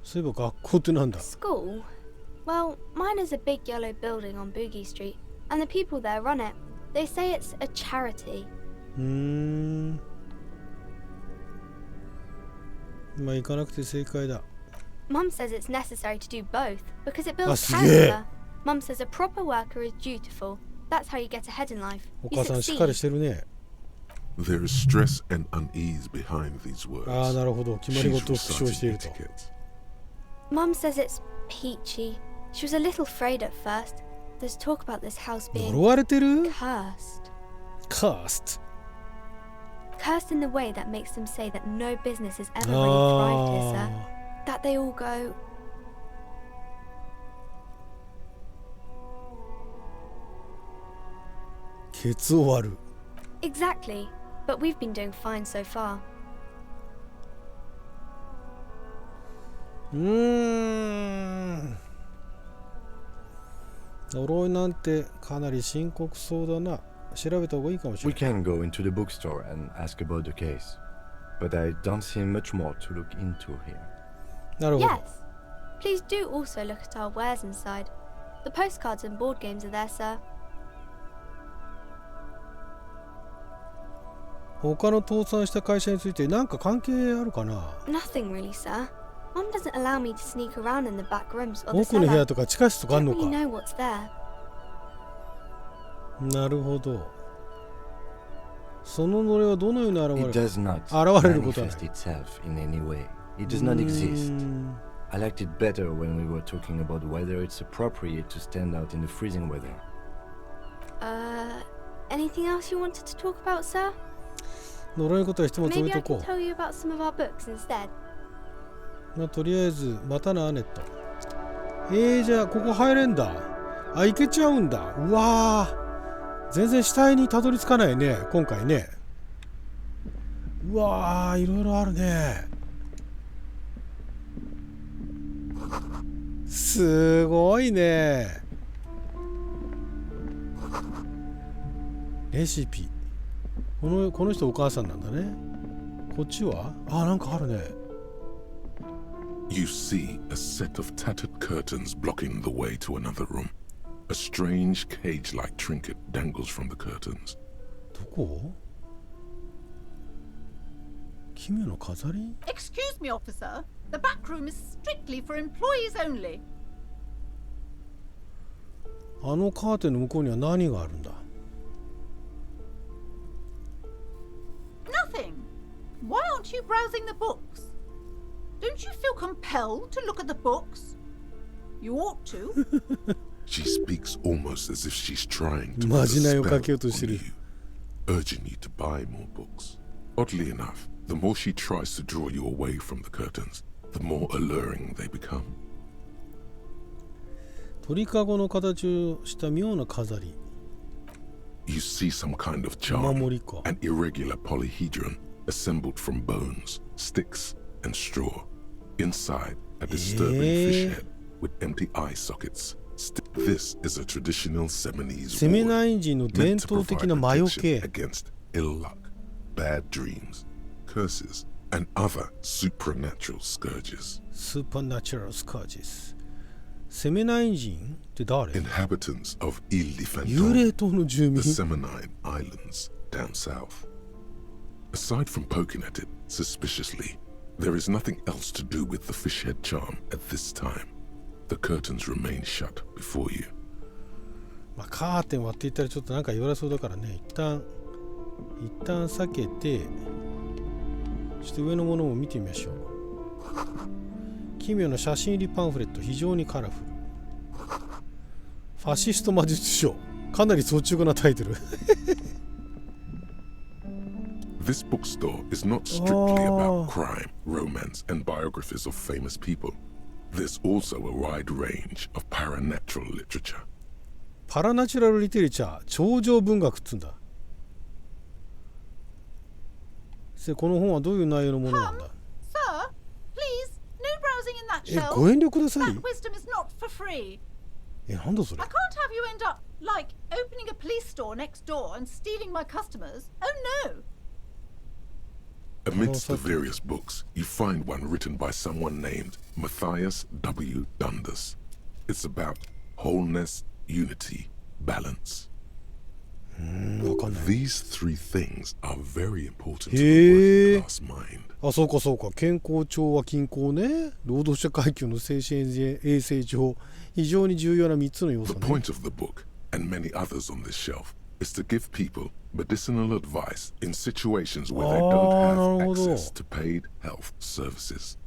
そういえば学校ってなんだ。 School? Well, mine is a big yellow building on Boogie Street, and the people there run it. They say it's a charity. まあ行かなくて正解だ。 Mum says it's necessary to do both because it builds あ、すげえ。 character. Mum says a proper worker is dutiful. That's how you get ahead in life. お You 母さんしっかり succeed. してるね。 There is stress and unease behind these words. ああ、なるほど。決まり She's 事を復唱していると。 reciting etiquette. Mum says it's peachy. She was a little afraid at first. There's talk about this house being 呪われてる cursed. Cursed. Cursed in the way that makes them say that no business has ever really thrived here, sir. あ That they all go, あ、ケツを割る。 exactly. But we've been doing fine so far. 呪いなんてかなり深刻そうだな。調べた方がいいかもしれ We ない。 can go into the bookstore and ask about the case, but I don't see much more to look into here. なるほど。 Yes. Please do also look at our wares inside. The postcards and board games are there, sir. 他の倒産した会社について何か関係あるかな。 Nothing really, sir. Mum doesn't allow me to sneak around in the back rooms or the 奥の部屋 cellar. とか地下室とかあ Don't んの really か。 know what's there. なるほど。その呪いはどのように It 現れる does not 現れることはない。 manifest itself in any way. It does not exist. I liked it better when we were talking about whether it's appropriate to stand out in the freezing weather. Anything else you wanted to talk about, sir? 呪いのことは一つ置い Maybe と I こ can tell you about some of our books instead. う。まあ、とりあえずまたなアネット。じゃあここ入れんだ。あ、行けちゃうんだ。うわー、全然死体にたどり着かないね今回ね。うわー、いろいろあるね。すごいね。レシピ。この人お母さんなんだね。こっちはなんかあるね。 You see a set of tattered curtains blocking the way to another room. A strange cage-like trinket dangles from the curtains. どこ？奇妙な飾り？ Excuse me, officer. The back room is strictly for employees only. あのカーテンの向こうには何があるんだ？ Nothing. Why aren't you browsing the books? Don't you feel compelled to look at the books? You ought to. She speaks almost as if she's trying to ま put a じないを spell かけようとして on る。 you, urging you to buy more books. Oddly enough, the more she tries to draw you away from the curtains, the more alluring they become. 鳥かごの形をした妙な飾り。 You see some kind of お charm, 守りか。 an irregular polyhedron assembled from bones, sticks, and straw. Inside, a disturbing fish head with empty eye sockets. This is a traditional Seminese セメ ward ナイン人の伝 meant to 統的 provide な魔除 protection け。 against ill luck, bad dreams, curses, and other supernatural scourges. スーパーナチュラルスカージス。セメナイン人って誰？ Inhabitants of Ile de 幽霊 Fantôme, 島の住民。 the Semenine Islands down south. Aside from poking at it suspiciously, there is nothing else to do with the fish head charm at this time. The curtains remain shut before you. まあ、カーテン割っていったらちょっとなんか言われそうだからね、一旦避けて、ちょっと上のものも見てみましょう。奇妙な写真入りパンフレット、非常にカラフル。ファシスト魔術書、かなり率直なタイトル。This bookstore is not strictly about crime, romance, and biographies of famous people. There's also a wide range of paranatural literature. パラナチュラルリテレチャー、超常文学っつうんだ。この本はどういう内容のものなんだ？ Sir, please, no nutshell, ご遠慮ください。 that wisdom is not for free. なんだそれ。 I can't have you end up like opening a police store next door and stealing my customers. Oh no. Amidst the various books, you find one written by someone named Matthias W. Dundas. It's about wholeness, unity, balance. These three things are very important to the working class mind. あ、そうかそうか。健康、調和、均衡ね。労働者階級の精神衛生上、非常に重要な3つの要素 The ね。 point of the book, and many others on this shelf, is to give people medicinal advice in situations where they don't have access to paid health services.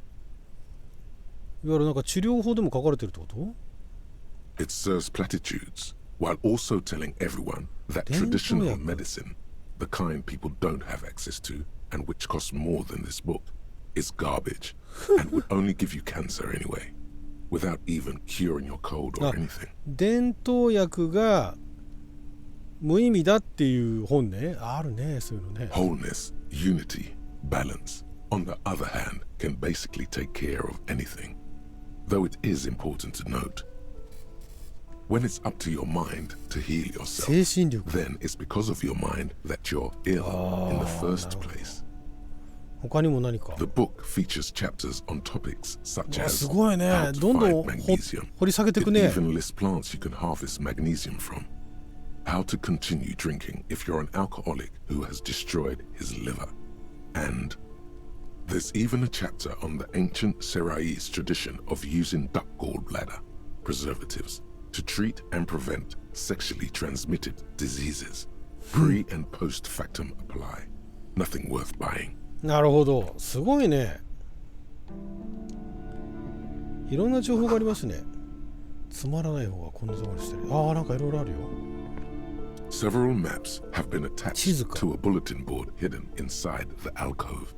いわゆるなんか治療法でも書かれてるってこと？ It serves platitudes, while also telling everyone that traditional medicine, the kind people don't have access to, and which costs more than this book, is garbage, and would only give you cancer anyway, without even curing your cold or anything. 伝統薬が無意味だっていう本ね。あるね、そういうのね。 Wholeness, unity, balance, on the other hand, can basically take care of anything. Though it is important to note, when it's up to your mind to heal yourself, then it's because of your mind that you're ill in the first place. 他にも何か。 The book features chapters on topics such as すごいね。 how to どんどん find magnesium. 掘り下げていく It ね。 even lists plants you can harvest magnesium from. How to continue drinking if you're an alcoholic who has destroyed his liver. And there's even a chapter on the ancient Seraïs tradition of using duck gallbladder preservatives to treat and prevent sexually transmitted diseases. Pre and post factum apply. Nothing worth buying. なるほど。すごいね。いろんな情報がありますね。つまらない方がこんなところにしてる。ああ、なんかいろいろあるよ。 Several maps have been attached to a bulletin board hidden inside the alcove.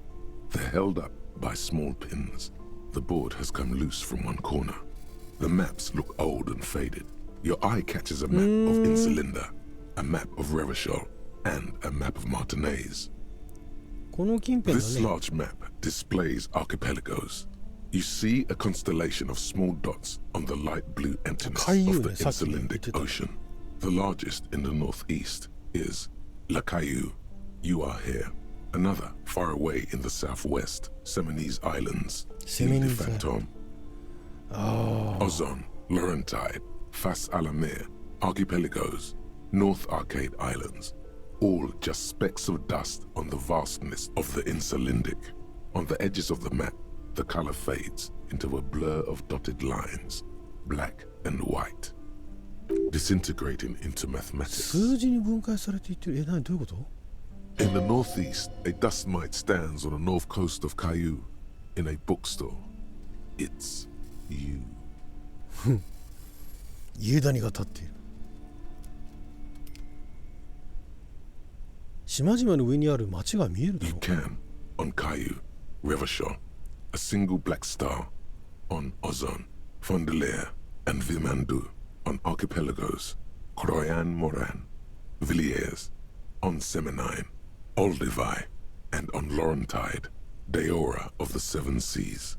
They're held up by small pins. The board has come loose from one corner. The maps look old and faded. Your eye catches a map of Insulinda, a map of Revachol, and a map of Martinez. この近辺だ This ね。 large map displays archipelagos. You see a constellation of small dots on the light blue emptiness of the Insulindic Ocean. The largest in the northeast is La Caillou. You are here. Another far away in the southwest, Seminese Islands, Île de Fantôme, Ozon, Laurentide, Fas à la Mer, Archipelagos, North Arcade Islands, all just specks of dust on the vastness of the Insulindic. On the edges of the map, the color fades into a blur of dotted lines, black and white, disintegrating into mathematics. 数字に分解されていってる。何どういうこと？ In the northeast, a dust mite stands on the north coast of Caillou in a bookstore. It's you. 家谷が立っている。島々の上にある町が見えるだろう。 You can, on Caillou, Revachol, a single black star, on Ozon, Fondelier, and Vilmandu, on archipelagos, Croyan Moran, Villiers, on Seminine, Olduvai, and on Laurentide, Deora of the Seven Seas.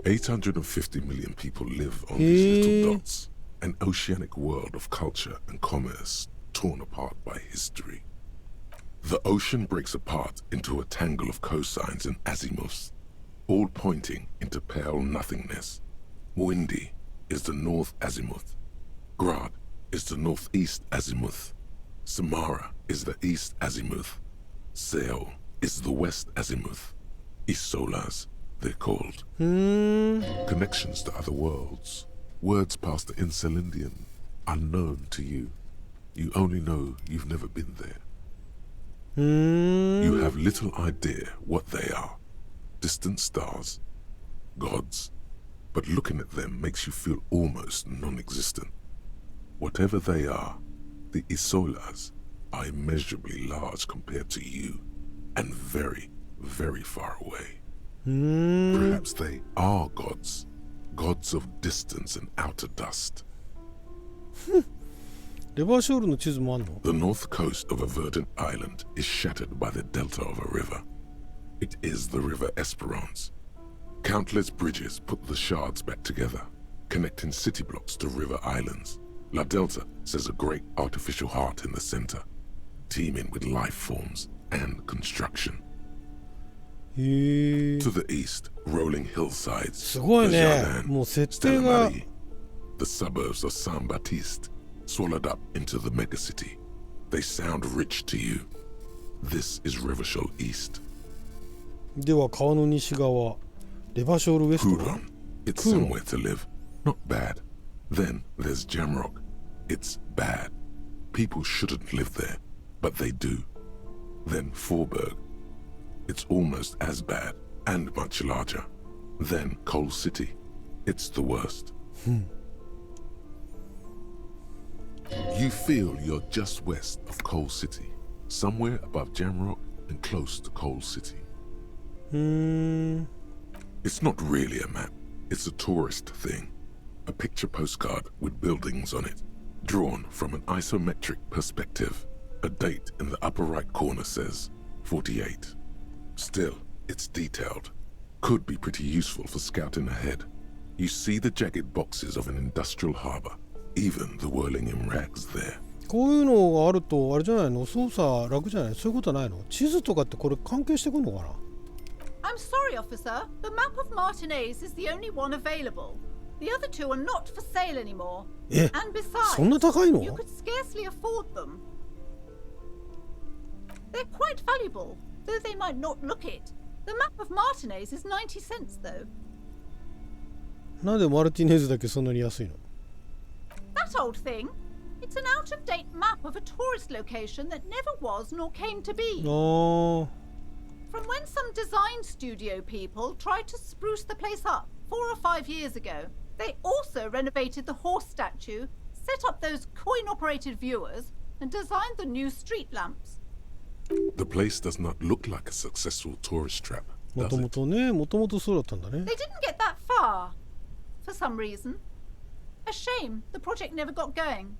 850 million people live on these little dots, an oceanic world of culture and commerce torn apart by history. The ocean breaks apart into a tangle of cosines and azimuths, all pointing into pale nothingness. Windy is the north azimuth. Grad is the northeast azimuth. Samara is the east azimuth. Seol is the west azimuth. Isolas, they're called. Connections to other worlds. Words past the Insulindian, unknown to you. You only know you've never been there. You have little idea what they are. Distant stars, gods, but looking at them makes you feel almost non-existent. Whatever they are, the Isolas are immeasurably large compared to you, and very, very far away. Perhaps they are gods, gods of distance and outer dust. レバーショールの地図もあんの？ The north coast of a verdant island is shattered by the delta of a river. It is the river Esperance. Countless bridges put the shards back together, connecting city blocks to river islands. La Delta says a great artificial heart in the center, teeming with life forms and construction. To the east, rolling hillsides, すごいね。もう設定が the suburbs of San Baptiste, swallowed up into the megacity. They sound rich to you. This is Rivershoal East. では川の西側、レバショールウエスト。 Huron, it's somewhere to live. Not bad. Then there's Jamrock. It's bad. People shouldn't live there, but they do. Then Forburg. It's almost as bad and much larger. Then Coal City. It's the worst. You feel you're just west of Coal City, somewhere above Jamrock and close to Coal City. It's not really a map. It's a tourist thing. A picture postcard with buildings on it, drawn from an isometric perspective. A date in the upper right corner says 48. Still, it's detailed. Could be pretty useful for scouting ahead. You see the jagged boxes of an industrial harbor, even the whirling in rags there. こういうのがあるとあれじゃないの、操作楽じゃない？そういうことないの？地図とかってこれ関係してくるのかな？ I'm sorry, officer. The map of Martinez is the only one available. The other two are not for sale anymore. And besides, そんな高いの？ you could scarcely afford them. They're quite valuable, though they might not look it. The map of Martinez is 90 cents, though. なんでマルティネーズだけそんなに安いの？ That old thing. It's an out-of-date map of a tourist location that never was nor came to be. From when some design studio people tried to spruce the place up 4 or 5 years ago, they also renovated the horse statue, set up those coin-operated viewers, and designed the new street lamps. The place does not look like a successful tourist trap, もともとね、もともとそうだったんだね。 They didn't get that far, for some reason. A shame the project never got going.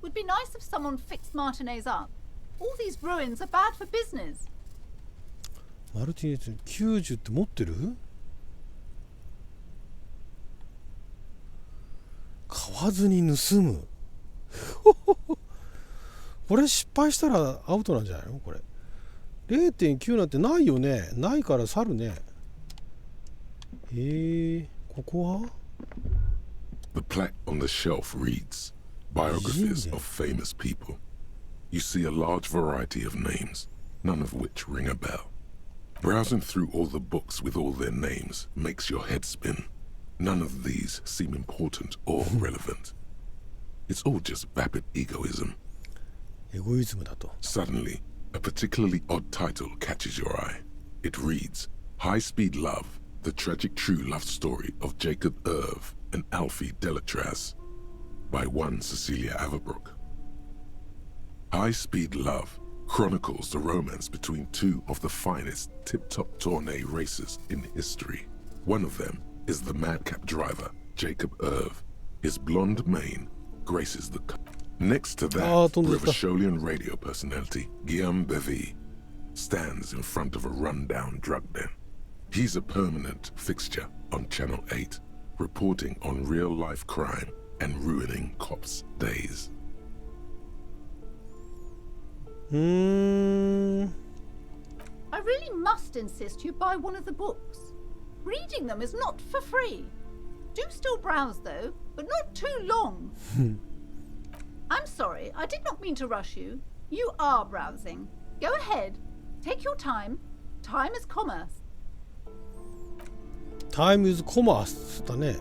Would be nice if someone fixed Martinez up. All these ruins are bad for business. マルティネーズ90って持ってる？買わずに盗む。これ失敗したらアウトなんじゃないの？これ 0.9 なんてないよね。ないから去るね。ここは？ The plaque on the shelf reads, Biographies of famous people. You see a large variety of names, none of which ring a bell. Browsing through all the books with all their names makes your head spin. None of these seem important or relevant. It's all just vapid egoism. エゴイズムだと。 Suddenly, a particularly odd title catches your eye. It reads, High Speed Love, the tragic true love story of Jacob Irv and Alfie Delatraz, by one Cecilia Averbrook. High Speed Love chronicles the romance between two of the finest tip-top tourney racers in history. One of them is the madcap driver, Jacob Irv. His blonde mane graces the... Next to that, Rivershoalian radio personality, Guillaume Bevy, stands in front of a run-down drug den. He's a permanent fixture on Channel 8, reporting on real-life crime and ruining cops' days. I really must insist you buy one of the books. Reading them is not for free. Do still browse, though, but not too long. I'm sorry, I did not mean to rush you. You are browsing. Go ahead. Take your time. Time is commerce. Time is commerce だね。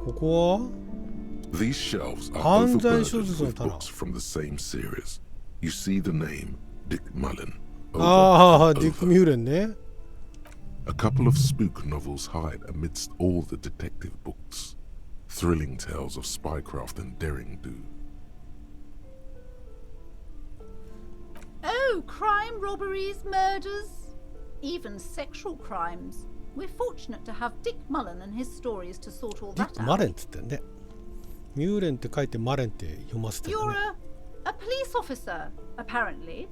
ここは These shelves are overburdened with books from the same series. You see the name Dick Mullen. Dick Mullen ね。 A couple of spook novels hide amidst all the detective books. Thrilling tales of spycraft and daring-do. Oh, crime, robberies, murders, even sexual crimes. We're fortunate to have Dick Mullen and his stories to sort all ディ that ック・マレン out. っつってんね。ミューレンって書いてマレンって読ませてんだ You're ね。 a police officer, apparently.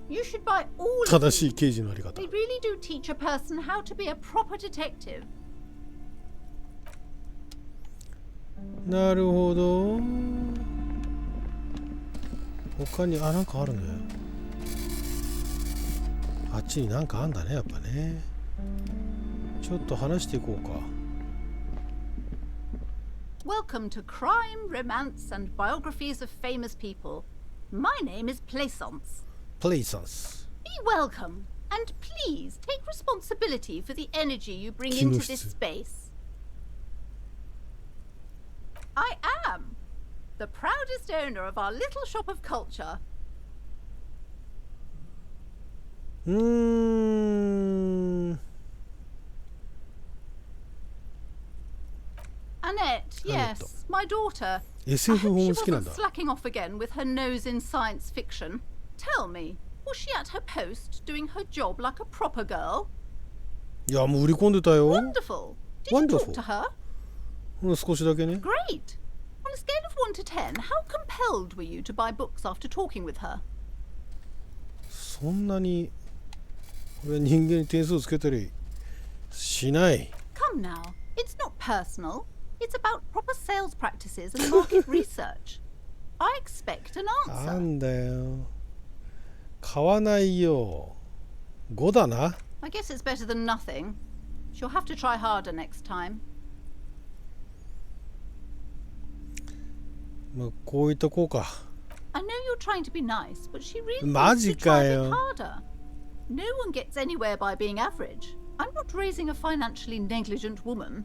You should buy all of 正しい these. 刑事のあり方。 They really do teach a person how to be a proper detective. なるほど。他になんかあるね。あっちになんかあんだね、やっぱね。ちょっと話していこうか。Welcome to Crime, Romance, and Biographies of Famous People. My name is Plaisance. プレイサンス。 Be welcome, and please take responsibility for the energy you bring into this space. I am the proudest owner of our little shop of culture. Annette, yes, my daughter. I SF hope 本 she 好きなん wasn't だ。 slacking off again with her nose in science fiction. Tell me, was she at her post doing her job like a proper girl? いや、もう売り込んでたよ。 Wonderful. Did you talk to her? 少しだけね。 Great. On a scale of 1 to 10, how compelled were you to buy books after talking with her? そんなに俺人間に点数つけたりしない。 Come now, it's not personal. It's about proper sales practices and market research. I expect an な answer. んだよ。買わないよ。5だな。 I guess it's better than nothing. She'll have to try harder next time. まあこういったこうか。 I know you're trying to be nice, but she really マ needs ジ to か try a よ。 bit harder. No one gets anywhere by being average. I'm not raising a financially negligent woman.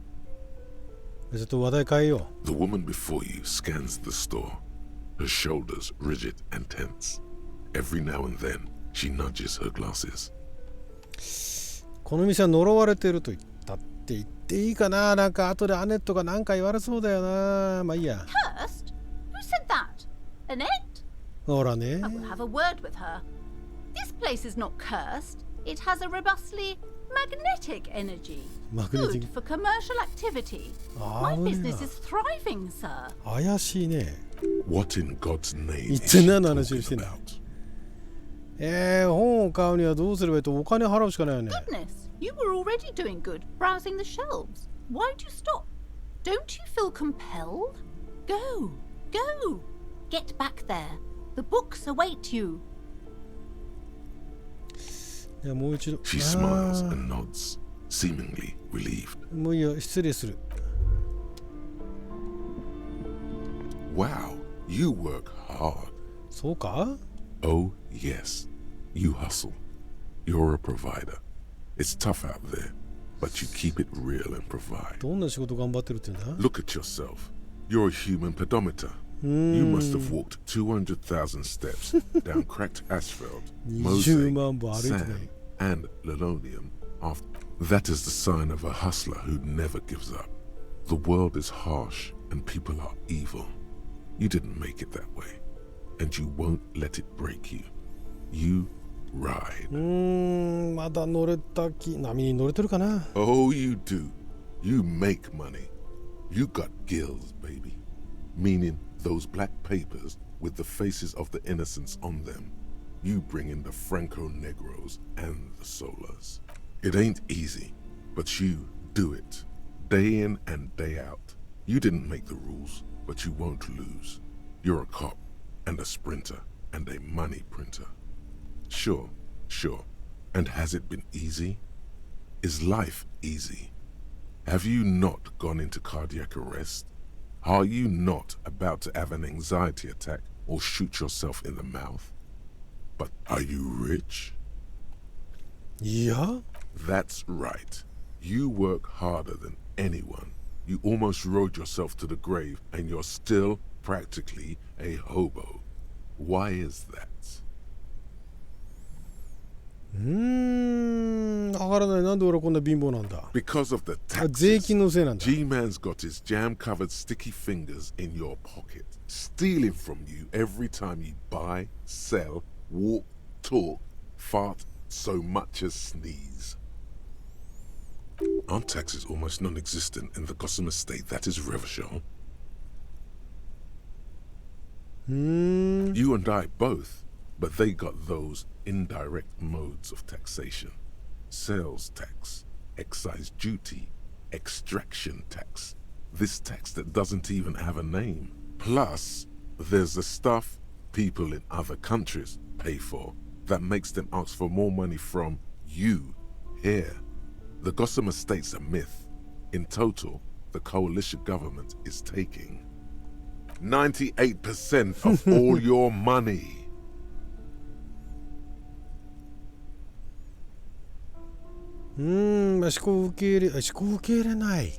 ちょっと話題変えよ The woman before you scans the store, her shoulders rigid and tense. Every now and then, she nudges her glasses. う。この店は呪われてると言ったって言っていいかな。なんか後でアネットが何か言われそうだよな。まあいいや。 Cursed? Who said that? Annette? ほらね。 I will have a word with her. This place is not cursed. It has a robustly magnetic energy. Magnetic- Good for commercial activity. My business is thriving, sir. 怪しいね。 What in God's name 一 is 体 she 何の話をしてん talking だ。 about? 本を買うにはどうすればいいとお金払うしかないよね。 Goodness, you were already doing good browsing the shelves. Why'd you stop? Don't you feel compelled? Go, go. Get back there. The books await you. いや、もう一度。 She smiles and nods, seemingly relieved. もういいよ、失礼する。 Wow, you work hard. そうか Oh, yes. You hustle. You're a provider. It's tough out there, but you keep it real and provide. どんな仕事頑張ってるって言うんだ Look at yourself. You're a human pedometer. You must have walked 200,000 steps down cracked asphalt, 20 mosaic, 万歩歩いてない sand, and linoleum. That is the sign of a hustler who never gives up. The world is harsh and people are evil. You didn't make it that way, and you won't let it break you. You ride. まだ乗れた気、波に乗れてるかな Oh, you do. You make money. You got gills, baby. Meaning those black papers with the faces of the innocents on them. You bring in the Franco Negros and the Solas. It ain't easy, but you do it. Day in and day out. You didn't make the rules, but you won't lose. You're a cop and a sprinter and a money printer. Sure, sure. And has it been easy? Is life easy? Have you not gone into cardiac arrest? Are you not about to have an anxiety attack or shoot yourself in the mouth? But are you rich? いや That's right. You work harder than anyone. You almost rode yourself to the grave and you're still practically a hobo. Why is that? わからない。なんで俺はこんな貧乏なんだ Because of the 税 taxes. 金のせいなんだ。 G-Man's got his jam-covered sticky fingers in your pocket, stealing from you every time you buy, sell, walk, talk, fart, so much as sneeze. Aren't taxes almost non-existent in the Gotham estate that is Revachol? You and I both, but they got those indirect modes of taxation. Sales tax, excise duty, extraction tax. This tax that doesn't even have a name. Plus, there's the stuff people in other countries pay for that makes them ask for more money from you here. The Gotham estate's a myth. In total, the coalition government is taking 98% of all your money. 思考受け入れない。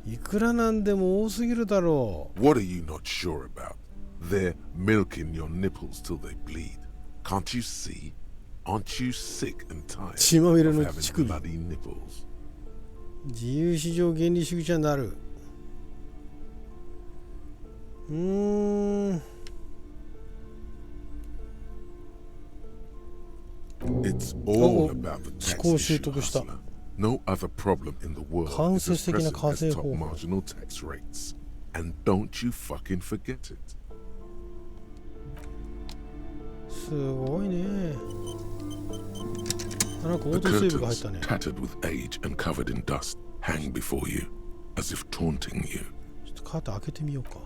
いくらなんでも多すぎるだろう。What are you not sure about? They're milking your nipples till they bleed. Can't you see? Aren't you sick and tired of having bloody nipples? 自由市場原理主義者になる。It's all about the tax issue, hustler. No other problem in the world is as pressing as top marginal tax rates. And don't you fucking forget it. すごいね。なんかオー The トセーブが入ったね。 curtains, tattered with age and covered in dust, hang before you, as if taunting you. ちょっとカーテン開けてみようか。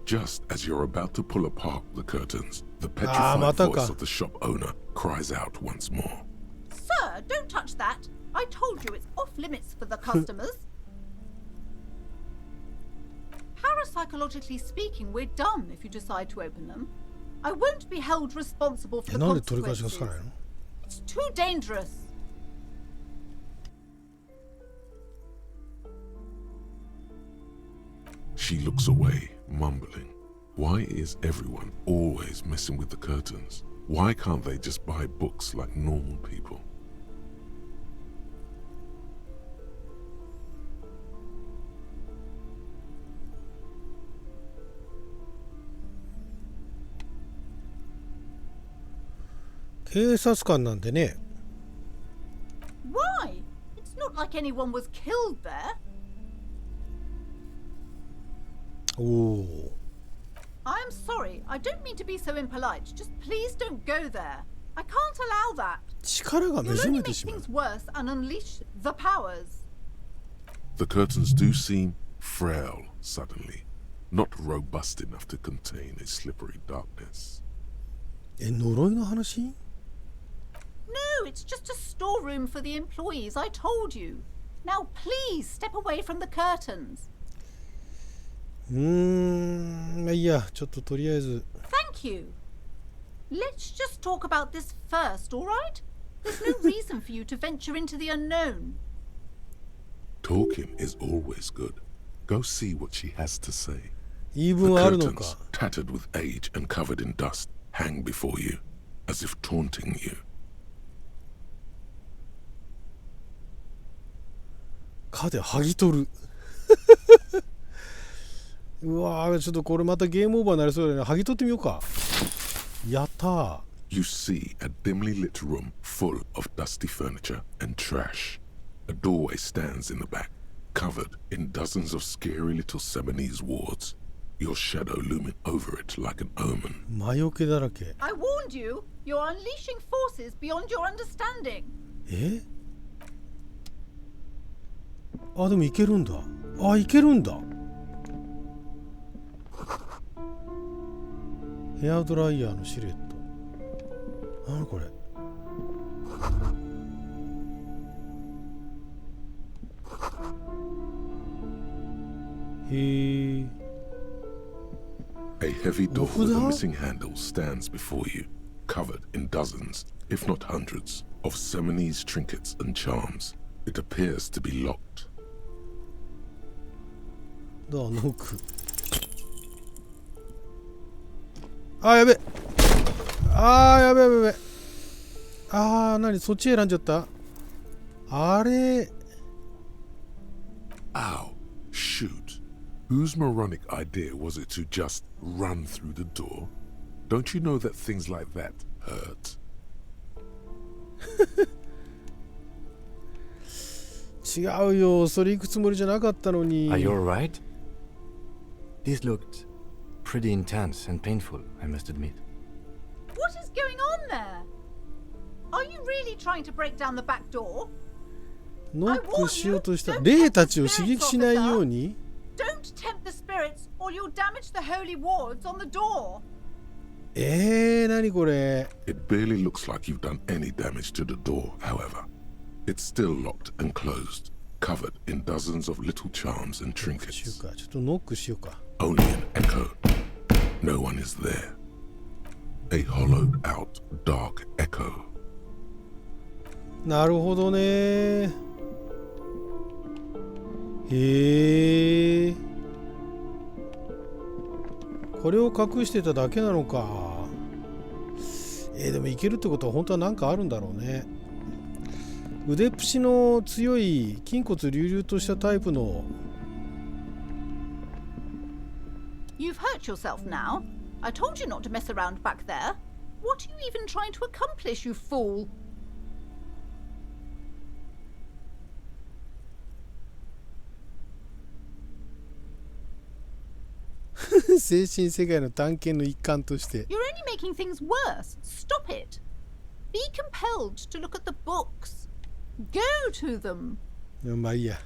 Just as you're about to pull apart the curtains, the petrified voice of the shop owner cries out once more. Sir, don't touch that. I told you it's off limits for the customers. Parapsychologically speaking, we're done if you decide to open them. I won't be held responsible for the consequences. It's too dangerous. She looks away, mumbling. Why is everyone always messing with the curtains? Why can't they just buy books like normal people? Why? It's not like anyone was killed there. Oh. I'm sorry. I don't mean to be so impolite. Just please don't go there. I can't allow that. 力が目覚めてしまう。 You'll only make things worse and unleash the powers. The curtains do seem frail suddenly, not robust enough to contain a slippery darkness. 呪いの話? No, it's just a storeroom for the employees, I told you. Now please step away from the curtains. いいや、ちょっととりあえず。 Thank you. Let's just talk about this first, all right? There's no reason for you to venture into the unknown. Talking is always good. Go see what she has to say. 言い The 分あるのか。 curtains, tattered with age and covered in dust, hang before you, as if taunting you. カーテン剥ぎ取る。うわー、ちょっとこれまたゲームオーバーになりそうだね。剥ぎ取ってみようか。やったー。You see a dimly lit room full of dusty furniture and trash. A doorway stands in the back, covered in dozens of scary little Seminese wards, your shadow looming over it like an omen. 魔除けだらけ。 I warned you. You're unleashing forces beyond your understanding. え？あ、でもいけるんだ。あ、いけるんだ。ヘアドライヤーのシルエット。何これ。へえ。A heavy door with a missing handle stands before you, covered in dozens, if not hundreds, of Seminese trinkets and charms. It appears to be locked. ドアノック。あ、やべ。あー、やべやべやべ。あー、何そっち選んじゃった。あれ。Ow, shoot. Whose moronic idea was it to just run through the door? Don't you know that things like that hurt? 違うよ、それ行くつもりじゃなかったのに。Are you alright? This looked pretty intense and painful, I must admit. What is going on there? Are you really trying to break down the back door? ノックしようとした。霊たちを刺激しないように。Don't tempt the spirits or you'll damage the holy wards on the door. 何これ。 It barely looks like you've done any damage to the door, however. It's still locked and closed, covered in dozens of little charms and trinkets. ちょっとノックしようか。Only an echo. No one is there. A hollowed out, dark echo. なるほどね。これを隠してただけなのか。でもいけるってことは本当は何かあるんだろうね。腕っぷしの強い筋骨隆々としたタイプの。 You've hurt yourself now. I told you not to mess around back there. What are you even trying to accomplish, you fool? 精神世界の探検の一環として。 You're only making things worse. Stop it. Be compelled to look at the books. Go to them. まあいいや。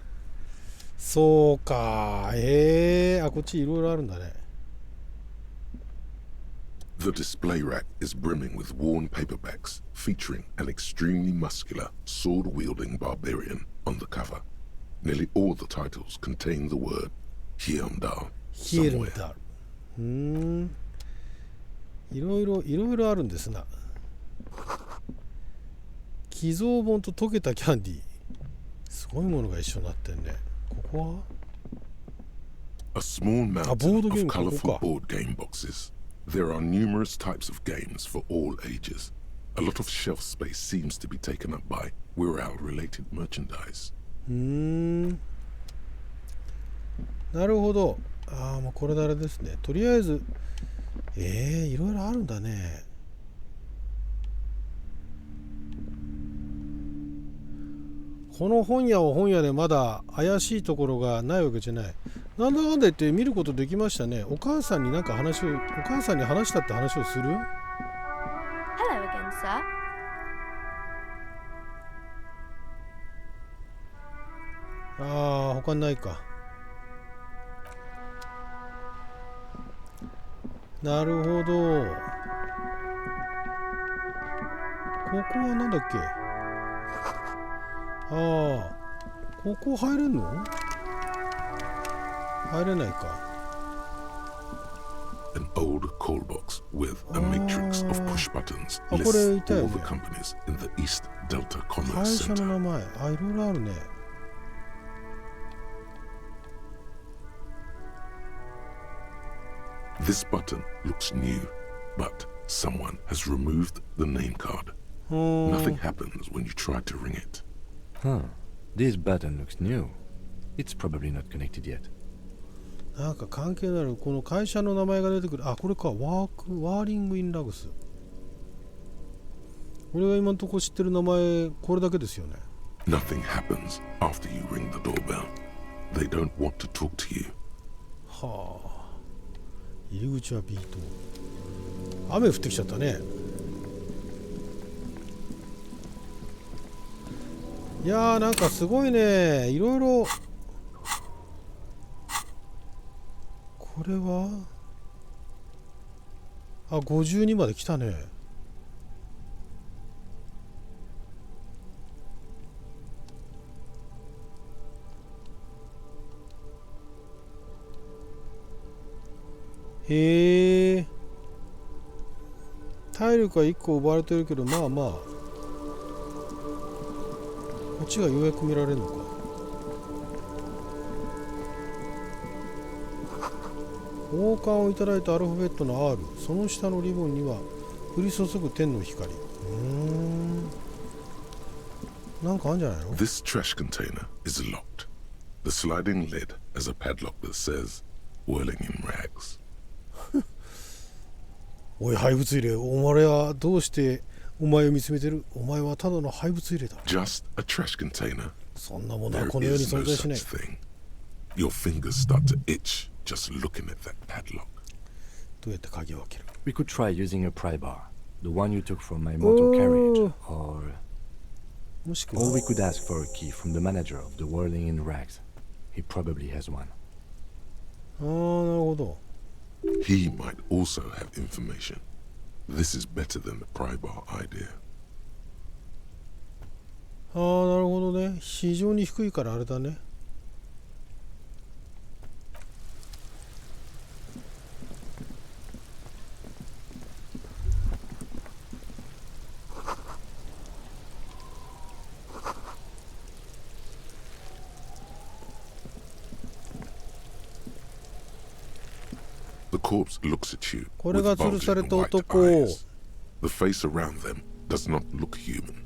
そうか。こっちいろいろあるんだね。 The display rack is brimming with worn paperbacks featuring an extremely muscular, sword-wielding barbarian on the cover. Nearly all the titles contain the word Hyundai somewhere. いろいろあるんですな。寄贈本と溶けたキャンディー。すごいものが一緒になってんね。ここは A small mountain of colorful board game boxes. There are numerous types of games for all ages. A lot of shelf space seems to be taken up by Wirral-related merchandise. なるほど。もうこれであれですね。とりあえず、いろいろあるんだね。この本屋は本屋でまだ怪しいところがないわけじゃない。なんだかんだ言って見ることできましたね。お母さんにお母さんに話したって話をする？ Hello again, sir. 他にないか。なるほど。ここはなんだっけ。ここ入れんの？入れないか。An old call box with a matrix of push buttons lists all the companies in the East Delta Commerce Center. 会社の名前、いろいろあるね。This button looks new, but someone has removed the name card. Nothing happens when you try to ring it. This button looks new. It's probably not connected yet. なんか関係のあるこの会社の名前が出てくる。これか。ワーリングインラグス。俺が今のところ知ってる名前これだけですよね。Nothing happens after you ring the doorbell. They don't want to talk to you. 入り口は B 棟。雨降ってきちゃったね。いやーなんかすごいね。いろいろ。これは52まで来たね。へえ。体力は1個奪われてるけど、まあまあこっちがようやく見られるのか。交換をいただいたアルファベットの R、 その下のリボンには降り注ぐ天の光。なんかあるんじゃないの？ This trash container is locked. The sliding lid has a padlock that says whirling in rags. おい廃物入れ、お前はどうしてお前を見つめてる？お前はただの廃物入れだ。 Just a trash container そんなものは There この世に is no 存在しない。 such thing. Your fingers start to itch just looking at that padlock. どうやって鍵を開ける？ We could try using a pry bar, the one you took from my motor carriage, or もしくは or we could ask for a key from the manager of the Whirling in Rags. He probably has one. ああ、なるほど。 He might also have information. This is better than the pry bar idea. ああ、なるほどね。非常に低いからあれだね。The corpse looks at you これ with が吊るされ bulging た white 男。 eyes. The face around them does not look human.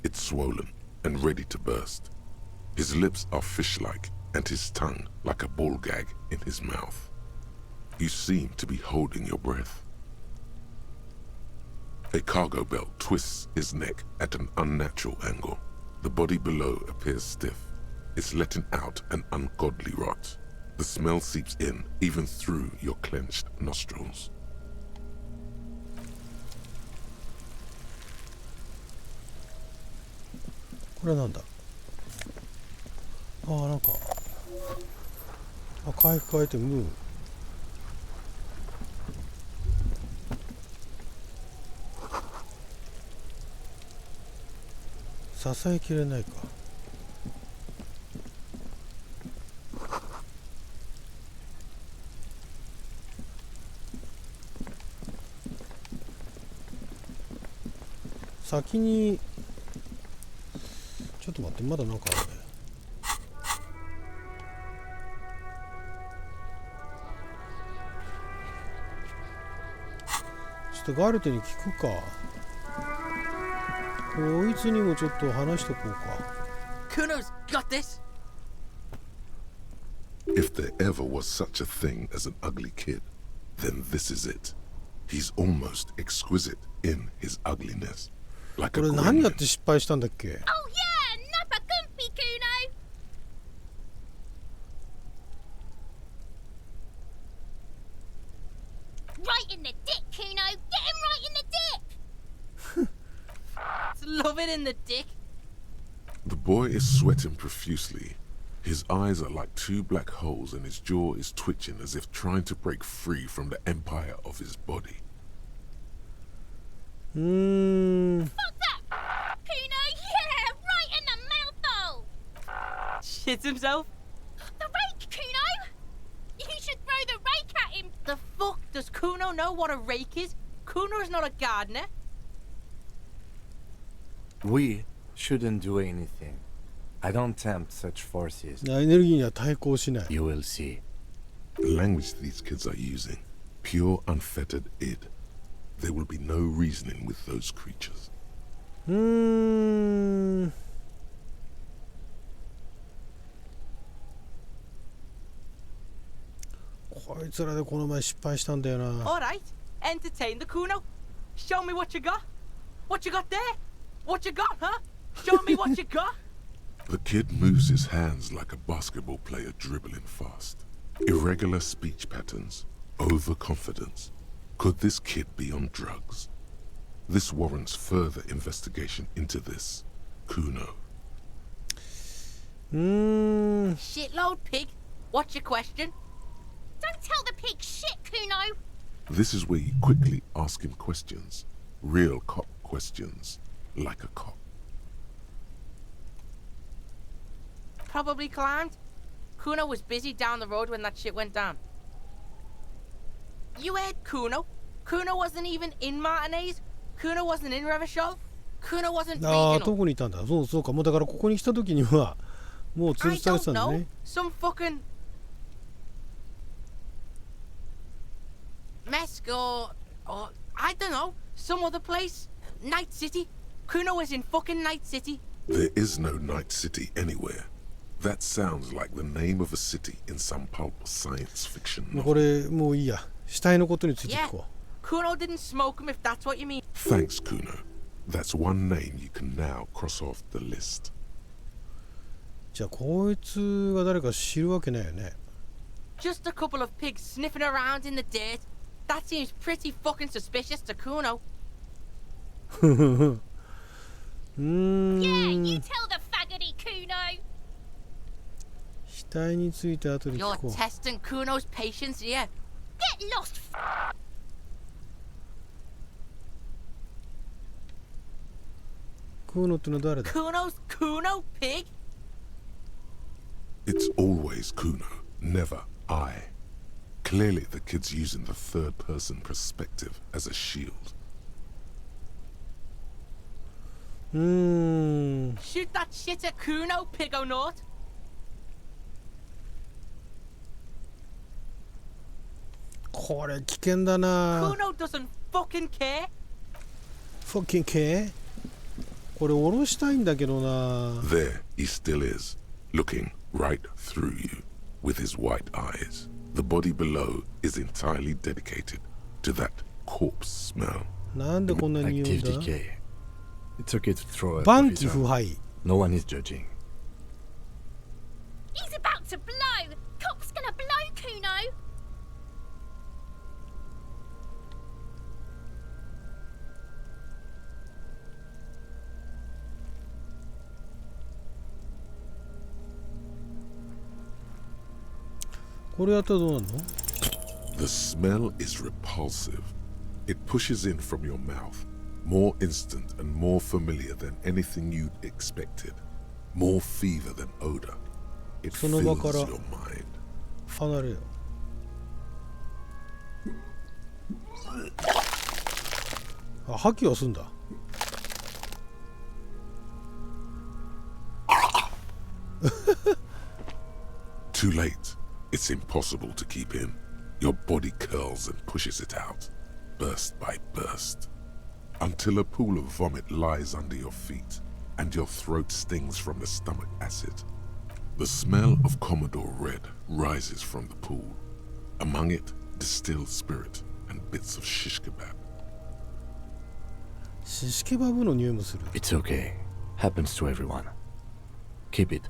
It's swollen and ready to burst. His lips are fish-like and his tongue like a ball gag in his mouth. You seem to be holding your breath. A cargo belt twists his neck at an unnatural angle. The body below appears stiff. It's letting out an ungodly rot. The smell seeps in even through your clenched nostrils. これはなんだ？ああ、なんか回復アイテム。支えきれないか。先にちょっと待って、まだなんかあるね。ちょっとガルテに聞くか。こいつにもちょっと話しとこうか。 Kuno's got this. If there ever was such a thing as an ugly kid, then this is it. He's almost exquisite in his ugliness. Like こ a れ何やっ gremlin. て失敗したんだっけ？ Oh yeah, Nappa Gumpy, Kuno! Right in the dick, Kuno! Get him right in the dick! Love it in the dick. The boy is sweating profusely. His eyes are like two black holes and his jaw is twitching as if trying to break free from the empire of his body. Fuck that! Kuno, yeah! Right in the mouthhole! Shits himself. The rake, Kuno! You should throw the rake at him! The fuck does Kuno know what a rake is? Kuno's not a gardener. We shouldn't do anything. I don't tempt such forces. エネルギーには対抗しない。 You will see. The language these kids are using, pure unfettered id. There will be no reasoning with those creatures. こいつらでこの前失敗したんだよな。 Alright, entertain the Kuno. Show me what you got. What you got there? What you got, huh? Show me what you got. The kid moves his hands like a basketball player dribbling fast. Irregular speech patterns, overconfidence. Could this kid be on drugs? This warrants further investigation into this Kuno. Shitload pig. What's your question? Don't tell the pig shit, Kuno! This is where you quickly ask him questions. Real cop questions. Like a cop. Probably climbed. Kuno was busy down the road when that shit went down. You heard Kuno? Kuno wasn't even in Martinez. Kuno wasn't in Revachol. Kuno wasn't ああ、 regional. どこにいたんだ。そうか。もうだからここに来た時にはもう吊 I るされてた don't んだ know. ね。 Some fucking Mesco or I don't know. Some other place. Night City. Kuno was in fucking Night City. There is no Night City anywhere. That sounds like the name of a city in some pulp science fiction もうこ novel. れもういいや。死体のことについて聞 Yeah. こ Kuno didn't smoke him if that's what you mean. Thanks, Kuno. That's one name you can now cross off the list. じゃあこいつが誰か知るわけないよね。 Just a couple of pigs sniffing around in the dirt. That seems pretty fucking suspicious to Kuno. Yeah, you tell the faggoty Kuno. 額について後で聞 You're こう。 testing Kuno's patience here. Get lost. クーノってのは誰だ？ Kuno's Kuno pig? It's always Kuno, never I. Clearly the kid's using the third-person perspective as a shield. Shoot that shit at Kuno, Pigonaut. これ危険だな。 Kuno doesn't fucking care. Fucking care? これ下ろしたいんだけどな。 There he still is, looking right through you with his white eyes. The body below is entirely dedicated to that corpse smell. なんでこんなに言うんだ？ Active decay. It's okay to throw up. 晩期腐敗。 No one is judging. He's about to blow. Cop's gonna blow Kuno. The smell is repulsive. It pushes in from your mouth, more instant and more familiar than anything you'd expected, more fever than odor. It fills your mind. 離れよ。あ、吐きはすんだ。Too late. It's impossible to keep in. Your body curls and pushes it out, burst by burst, until a pool of vomit lies under your feet and your throat stings from the stomach acid. The smell of Commodore Red rises from the pool. Among it, distilled spirit and bits of shish kebab. シシケバブの匂いもする。 It's okay. Happens to everyone. Keep it.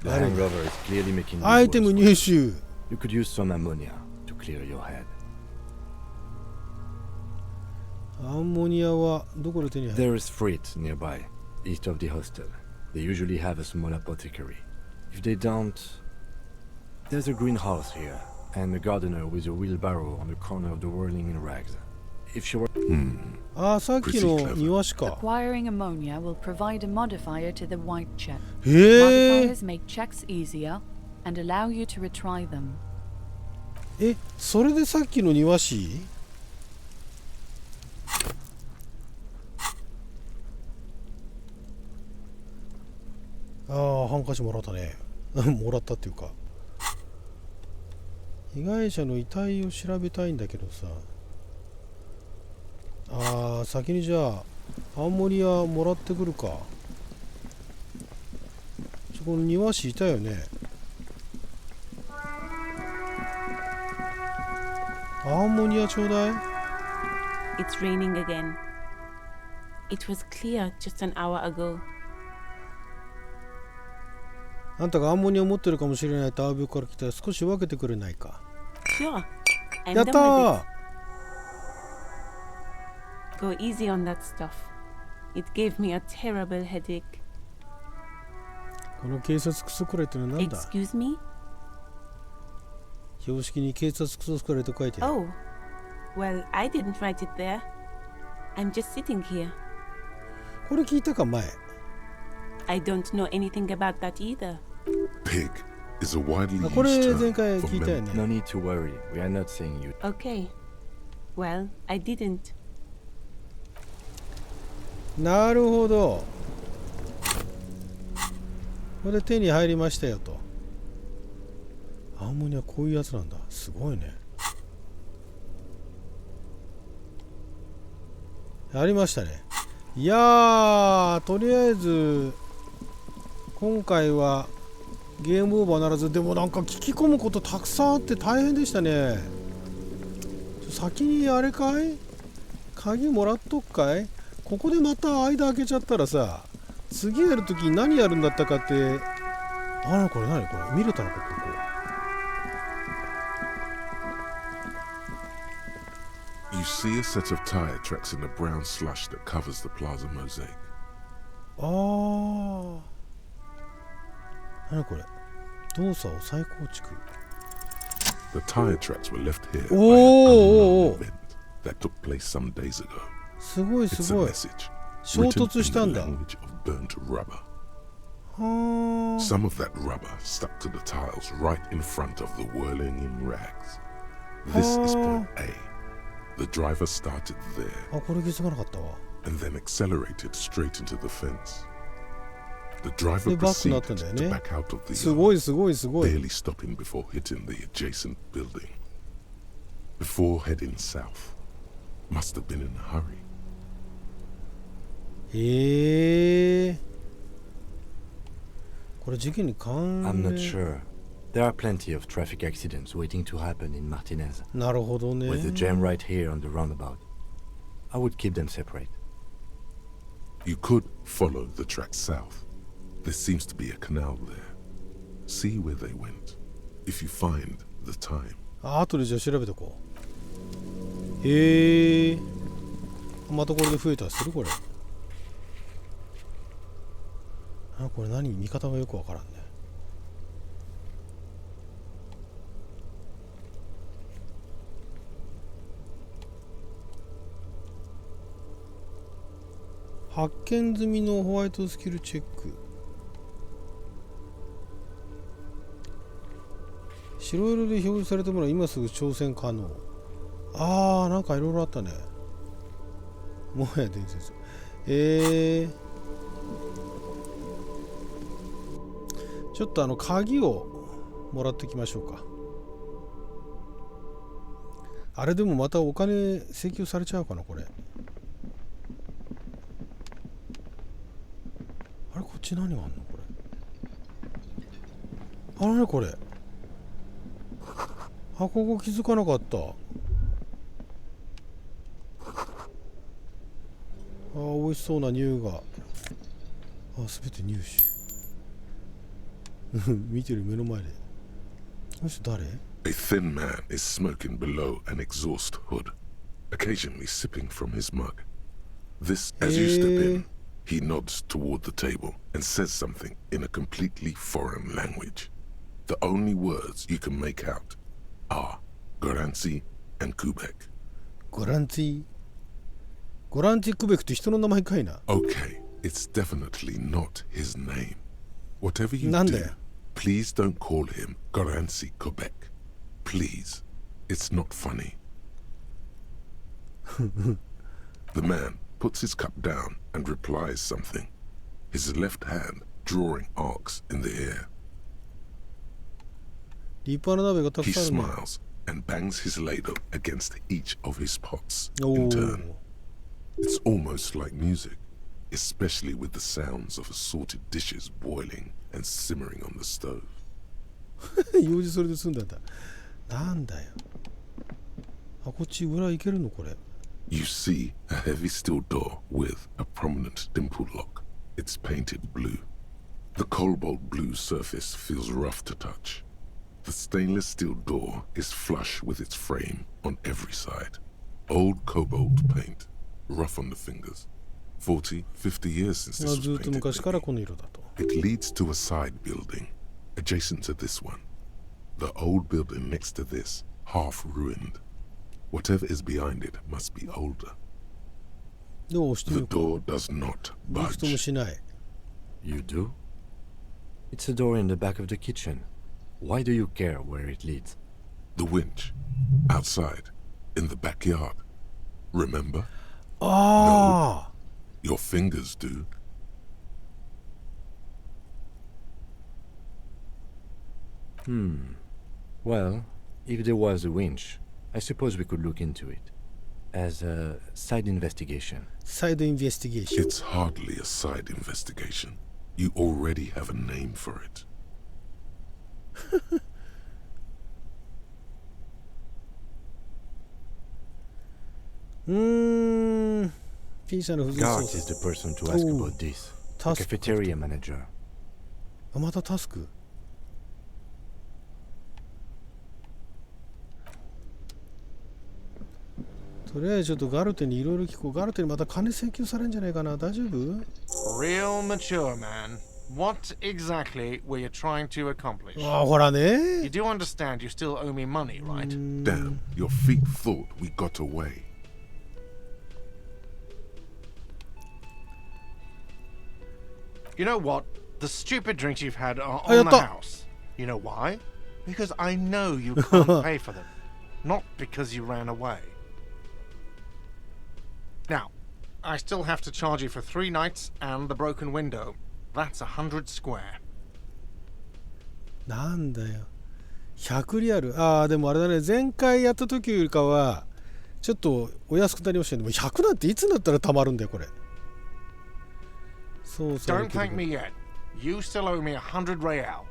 The hangover is clearly making you アイテム入手。 You could use some ammonia to clear your head. アンモニアはどこで手に入る？ There is freight nearby, east of the hostel. They usually have a small apothecary. If they don't, there's a greenhouse here, and a gardener with a wheelbarrow on the corner of the whirling in rags. If she were... あ、さっきの庭師か。 Acquiring ammonia will provide a modifier to the white check. へえ。 Modifiers make checks easier and allow you to retry them. え、それでさっきの庭師？ああ、ハンカチもらったね。もらったっていうか。被害者の遺体を調べたいんだけどさ。ああ、先にじゃあアンモニアもらってくるか。そこの庭師いたよね。アンモニアちょうだい。 It's raining again. It was clear just an hour ago. あんたがアンモニア持ってるかもしれないとアービオから来たら少し分けてくれないか。 Sure. やったー。 Go easy on that stuff. It gave me a terrible headache. この警察クソくらいってのは何だ？ Excuse me? 標識に警察クソくらいと書いてある。 Oh. Well, I didn't write it there. I'm just sitting here. これ聞いたか前。 I don't know anything about that either. Pig is a widely これ used 前 term 回 for 聞いたよ men. ね。 No need to worry. We are not saying you... Okay. Well, I didn't. なるほど。これで手に入りましたよと。アンモニアこういうやつなんだ。すごいね。ありましたね。いやー、とりあえず今回はゲームオーバーならず。でもなんか聞き込むことたくさんあって大変でしたね。先にあれかい？鍵もらっとくかい？ここでまた間開けちゃったらさ、次やるときに何やるんだったかって、これ何これ見れたのか、ここ。You see a set of tire tracks in the brown slush that covers the plaza mosaic. 何これ、動作を再構築。 The tire tracks were left here by an unknown event that took place some days ago. すごいすごい。 It's a message 衝突したんだ。 written in the language of burnt rubber. Some of that rubber stuck to the tiles right in front of the whirling in rags. This is point A. The driver started there これ気づかなかったわ。 and then accelerated straight into the fence. The driver でバックにな proceeded ったんだよ to ね。 back out of the すご yard, いすごいすごい。 barely stopping before hitting the adjacent building. Before heading south, must have been in a hurry. これ事件に関連。 I'm not sure. There are plenty of traffic accidents waiting to happen in Martinez. なるほどね。 With the jam right here on the roundabout. I would keep them separate. You could follow the track south. There seems to be a canal there. See where they went. If you find the time. 後でじゃあ調べておこう。またこれで増えたりするこれ。これ何見方がよくわからんね。発見済みのホワイトスキルチェック。白色で表示されたものは今すぐ挑戦可能。なんかいろいろあったね。もはや伝説。ちょっと鍵をもらってきましょうか。あれでもまたお金請求されちゃうかなこれ。あれこっち何があんのこれ。何これ。ここ気づかなかった。美味しそうな乳が。すべて乳酒。見てる目の前で。この人誰？ A thin man is smoking below an exhaust hood, occasionally sipping from his mug. This, as you step in, he nods toward the table and says something in a completely foreign language. The only words you can make out are Goranci and Kubek. ゴランティクベクって人の名前かいな。 Okay, it's definitely not his name. Whatever you なん do, だよ。 please don't call him Goranci Kubek. Please. It's not funny. The man puts his cup down and replies something, his left hand drawing arcs in the air. 立派な鍋がたく He さんあるね。 smiles and bangs his ladle against each of his pots in turn. It's almost like music, especially with the sounds of assorted dishes boiling and simmering on the stove. 用事それで済んだんだ。なんだよ。こっち裏行けるのこれ。 You see a heavy steel door with a prominent dimple lock. It's painted blue. The cobalt blue surface feels rough to touch. The stainless steel door is flush with its frame on every side. Old cobalt paint, rough on the fingers. 40, 50 years since this was ずっと painted. 昔からこの色だと。 It leads to a side building, adjacent to this one. The old building next to this, half ruined. Whatever is behind it must be older. でも押してみ The ようか。 door does not びくとも budge. しない。 You do? It's a door in the back of the kitchen. Why do you care where it leads? The winch, outside, in the backyard. Remember? ああ。 Your fingers do. Well, if there was a winch, I suppose we could look into it. As a side investigation. サイドインベスティゲーション。 It's hardly a side investigation. You already have a name for it. 小さな不純 Garth そう is the person to ask about this. The cafeteria manager. あ、またタスク。とりあえずちょっとガルテにいろいろ聞こう。ガルテにまた金請求されるんじゃないかな。大丈夫？ Real mature, man. What exactly were you trying to accomplish? あ、ほらね。You do understand you still owe me money, right? Damn, your feet thought we got away. You know what? The stupid drinks you've had are on the house. You know why? Because I know you can't pay for them. Not because you ran away. Now, I still have to charge you for 3 nights and the broken window. That's 100 square. なんだよ。100リアル。ああ、でもあれだね。前回やった時よりかは、ちょっとお安くなりましたね。でも100なんていつになったら貯まるんだよ、これ。そうそう。Don't thank me yet. You still owe me 100 real.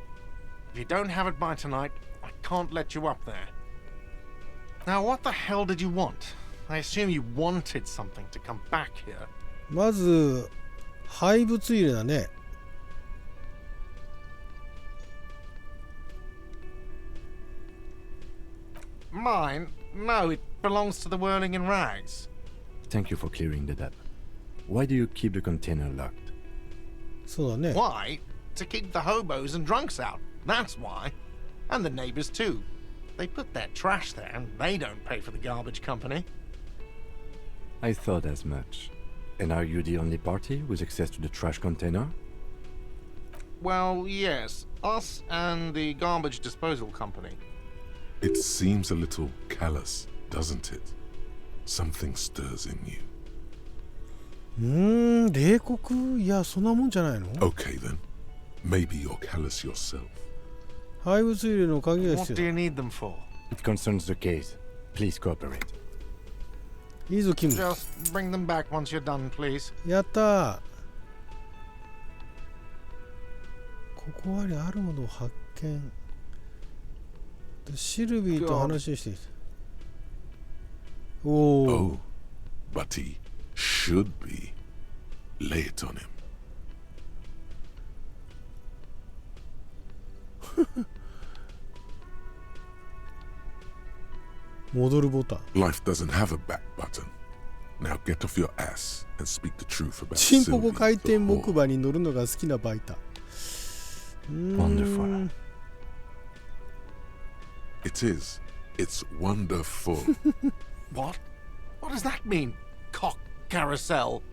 If you don't have it by tonight, I can't let you up there. Now, what the hell did you want? I assume you wanted something to come back here. まず、廃物入れだね。Mine? No, it belongs to the whirling in rags. Thank you for clearing that up. Why do you keep the container locked? そうだね。 Why? To keep the hobos and drunks out. That's why. And the neighbors too. They put their trash there and they don't pay for the garbage company. I thought as much. And are you the only party with access to the trash container? Well, yes. Us and the garbage disposal company. It seems a little callous, doesn't it? Something stirs in you. 冷酷？いや、そんなもんじゃないの？ Okay then. Maybe you're callous yourself. 廃物入れの鍵が必 What 要 do you need them for? It concerns the case. Please cooperate. いいぞ、キム。 Just bring them back once you're done, please. やったー。ここありあるものを発見。シルビーと話してきた。おお。Oh, but he should be. Lay it on him. 戻るボタン。 Life doesn't have a back button. Now get off your ass and speak the truth about チンポコ Sylvie 回転 the 木 whore. 馬に乗るのが好きなバイタ。Wonderful. It is. It's wonderful. What? What does that mean? Cock carousel.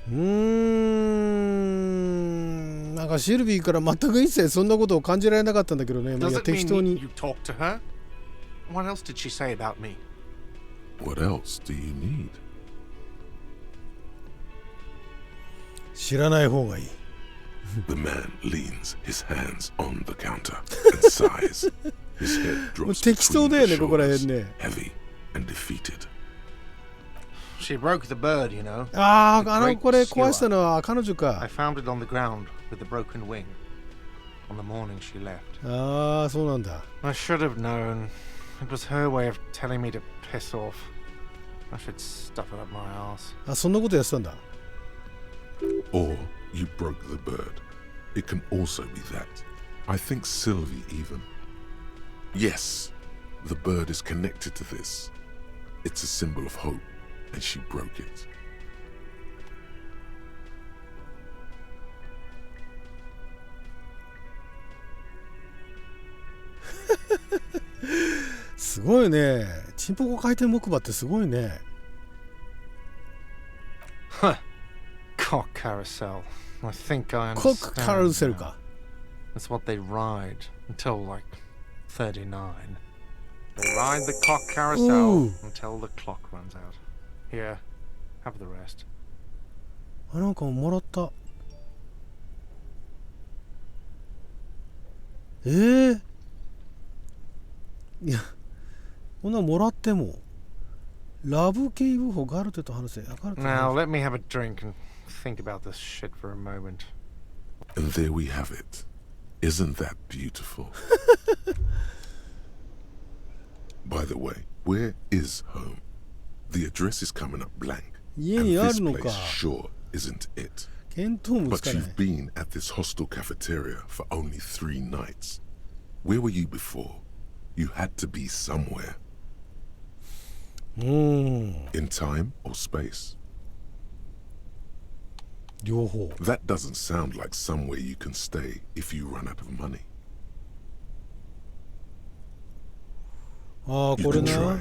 – なんかシルビーから全く一切そんなことを感じられなかったんだけどね。まあ、いや Does it 適当 mean に you talked to her? What else did she say about me? What else do you need? 知らない方がいい。 The man leans his hands on the counter and sighs. His head drops 適当 between だよ his ね、ここら shoulders, 辺ね。 heavy and defeated. She broke the bird, you know. あ The あ、great これ skewer. 壊したのは彼女 I か。 found it on the ground with the broken wing on the morning she left. ああ、そうなんだ。 I should have known. It was her way of telling me to piss off. I should stuff it up my ass. あ、そんなことやってたんだ。 Or you broke the bird. It can also be that. I think Sylvie even. Yes, the bird is connected to this. It's a symbol of hope, and she broke it. すごいね。チンポコ回転木馬ってすごいね。 Huh. Cock carousel. I think I コ understand. ックカルセルか。 That's what they ride until like 39. They ride the cock carousel Ooh. until the clock runs out. Here, have the rest. あ、なんかもらった。いや、こんなもらっても。ラブ警部補ガルテと話せ。ガルテ Now let me have a drink and think about this shit for a moment. And there we have it. Isn't that beautiful? By the way, where is home? The address is coming up blank. And this place sure isn't it. But you've been at this hostel cafeteria for only 3 nights. Where were you before? You had to be somewhere. In time or space? That doesn't sound like somewhere you can stay if you run out of money. You can try.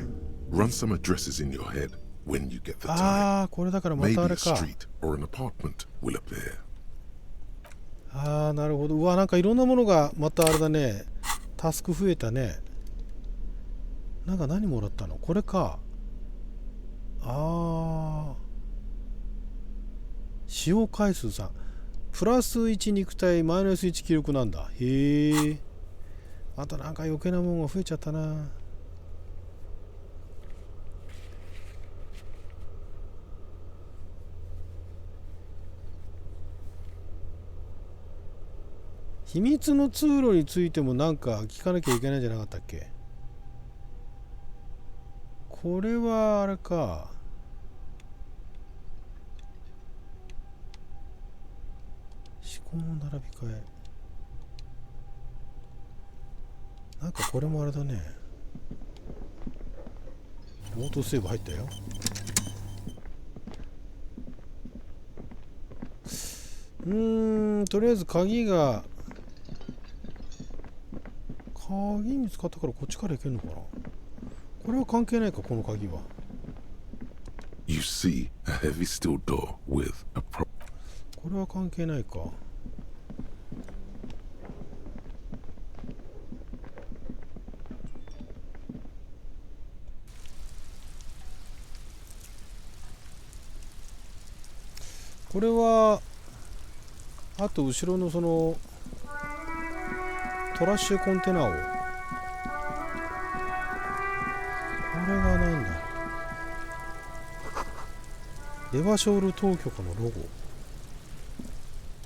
Run some addresses in your head when you get the time. Maybe a street or an apartment will appear. なるほど。うわ、なんかいろんなものがまたあれだね。タスク増えたね。なんか何もらったの？これか。使用回数3。プラス1肉体、マイナス1記録なんだ。へえ。あとなんか余計なものが増えちゃったな。秘密の通路についてもなんか聞かなきゃいけないんじゃなかったっけ？これはあれか。思考の並び替え。なんかこれもあれだね。オートセーブ入ったよ。とりあえず鍵見つかったからこっちから行けるのかな。これは関係ないか、この鍵は。You see a heavy steel door with a pro. これは関係ないか。これはあと後ろのそのトラッシュコンテナを、これがなんだ、レバショール当局のロゴ。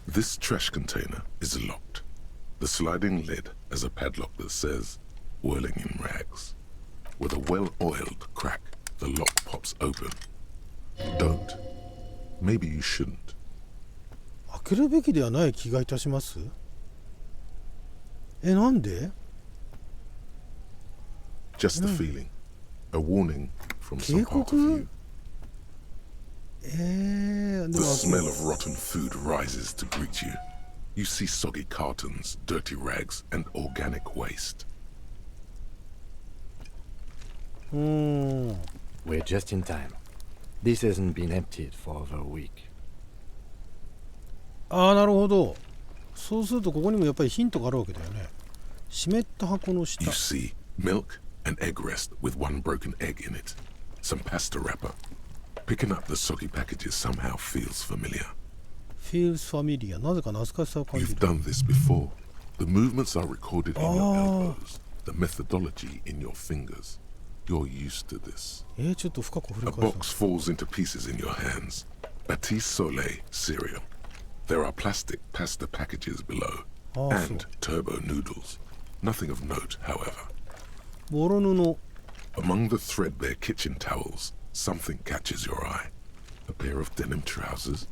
This trash container is locked. The sliding lid has a padlock that says whirling in rags. With a well-oiled crack, the lock pops open. Don't. Maybe you shouldn't. 開けるべきではない気がいたします。なんで？ Just a feeling. A warning from some part of you. The smell of rotten food rises to greet you. You see soggy cartons, dirty rags, and organic waste. We're just in time. This hasn't been emptied for over a week. なるほど。そうするとここにもやっぱりヒントがあるわけだよね。湿った箱の下。 You see milk and egg rest with one broken egg in it. Some pasta wrapper. Picking up the soggy packages somehow feels familiar. Feels familiar. なぜか懐かしさを感じる。 You've done this before. The movements are recorded in your elbows. The methodology in your fingers. You're used to this. ちょっと深く振り A 返す。 box falls into pieces in your hands. Batiste Soleil cereal. There are plastic pasta packages below. And turbo noodles. Nothing of note, however. ボロ布。 Among the threadbare kitchen towels, something catches your eye. A pair of denim trousers.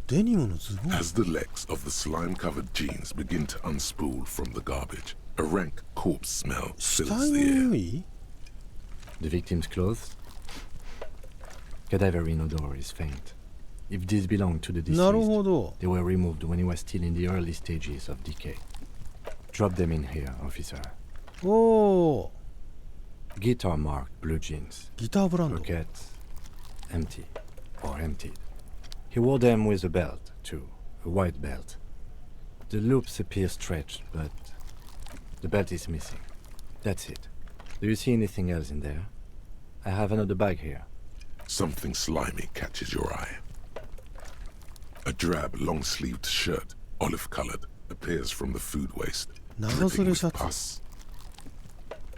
デニムのズボン。 As the legs of the slime-covered jeans begin to unspool from the garbage, a rank corpse smell fills the air. The victim's clothes? Cadaverine odor is faint. If these belong to the deceased, they were removed when he was still in the early stages of decay. Drop them in here, officer. Oh. Guitar marked blue jeans. Guitar brand. Pockets empty or emptied. He wore them with a belt, too. A white belt. The loops appear stretched, but the belt is missing. That's it. Do you see anything else in there? I have another bag here. Something slimy catches your eye. A drab, long-sleeved shirt, olive-colored, appears from the food waste, dripping with pus.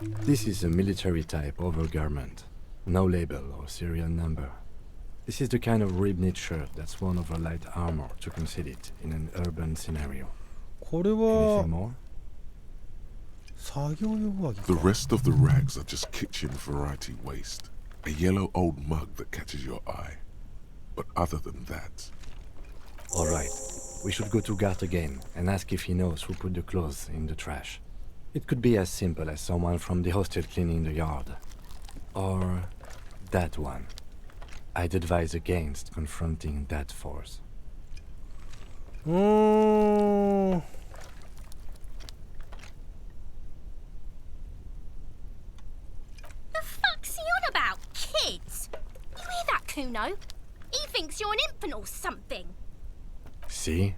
This is a military-type overgarment. No label or serial number. This is the kind of ribbed shirt that's worn over light armor to conceal it in an urban scenario. これは Anything more? 作業用上着 The か。 rest of the rags are just kitchen variety waste. A yellow old mug that catches your eye. But other than that... Alright, we should go to Gart again and ask if he knows who put the clothes in the trash. It could be as simple as someone from the hostel cleaning the yard. Or that one. I'd advise against confronting that force. うーん。 The fuck's he on about? Kids? You hear that, Kuno? He thinks you're an infant or something. See?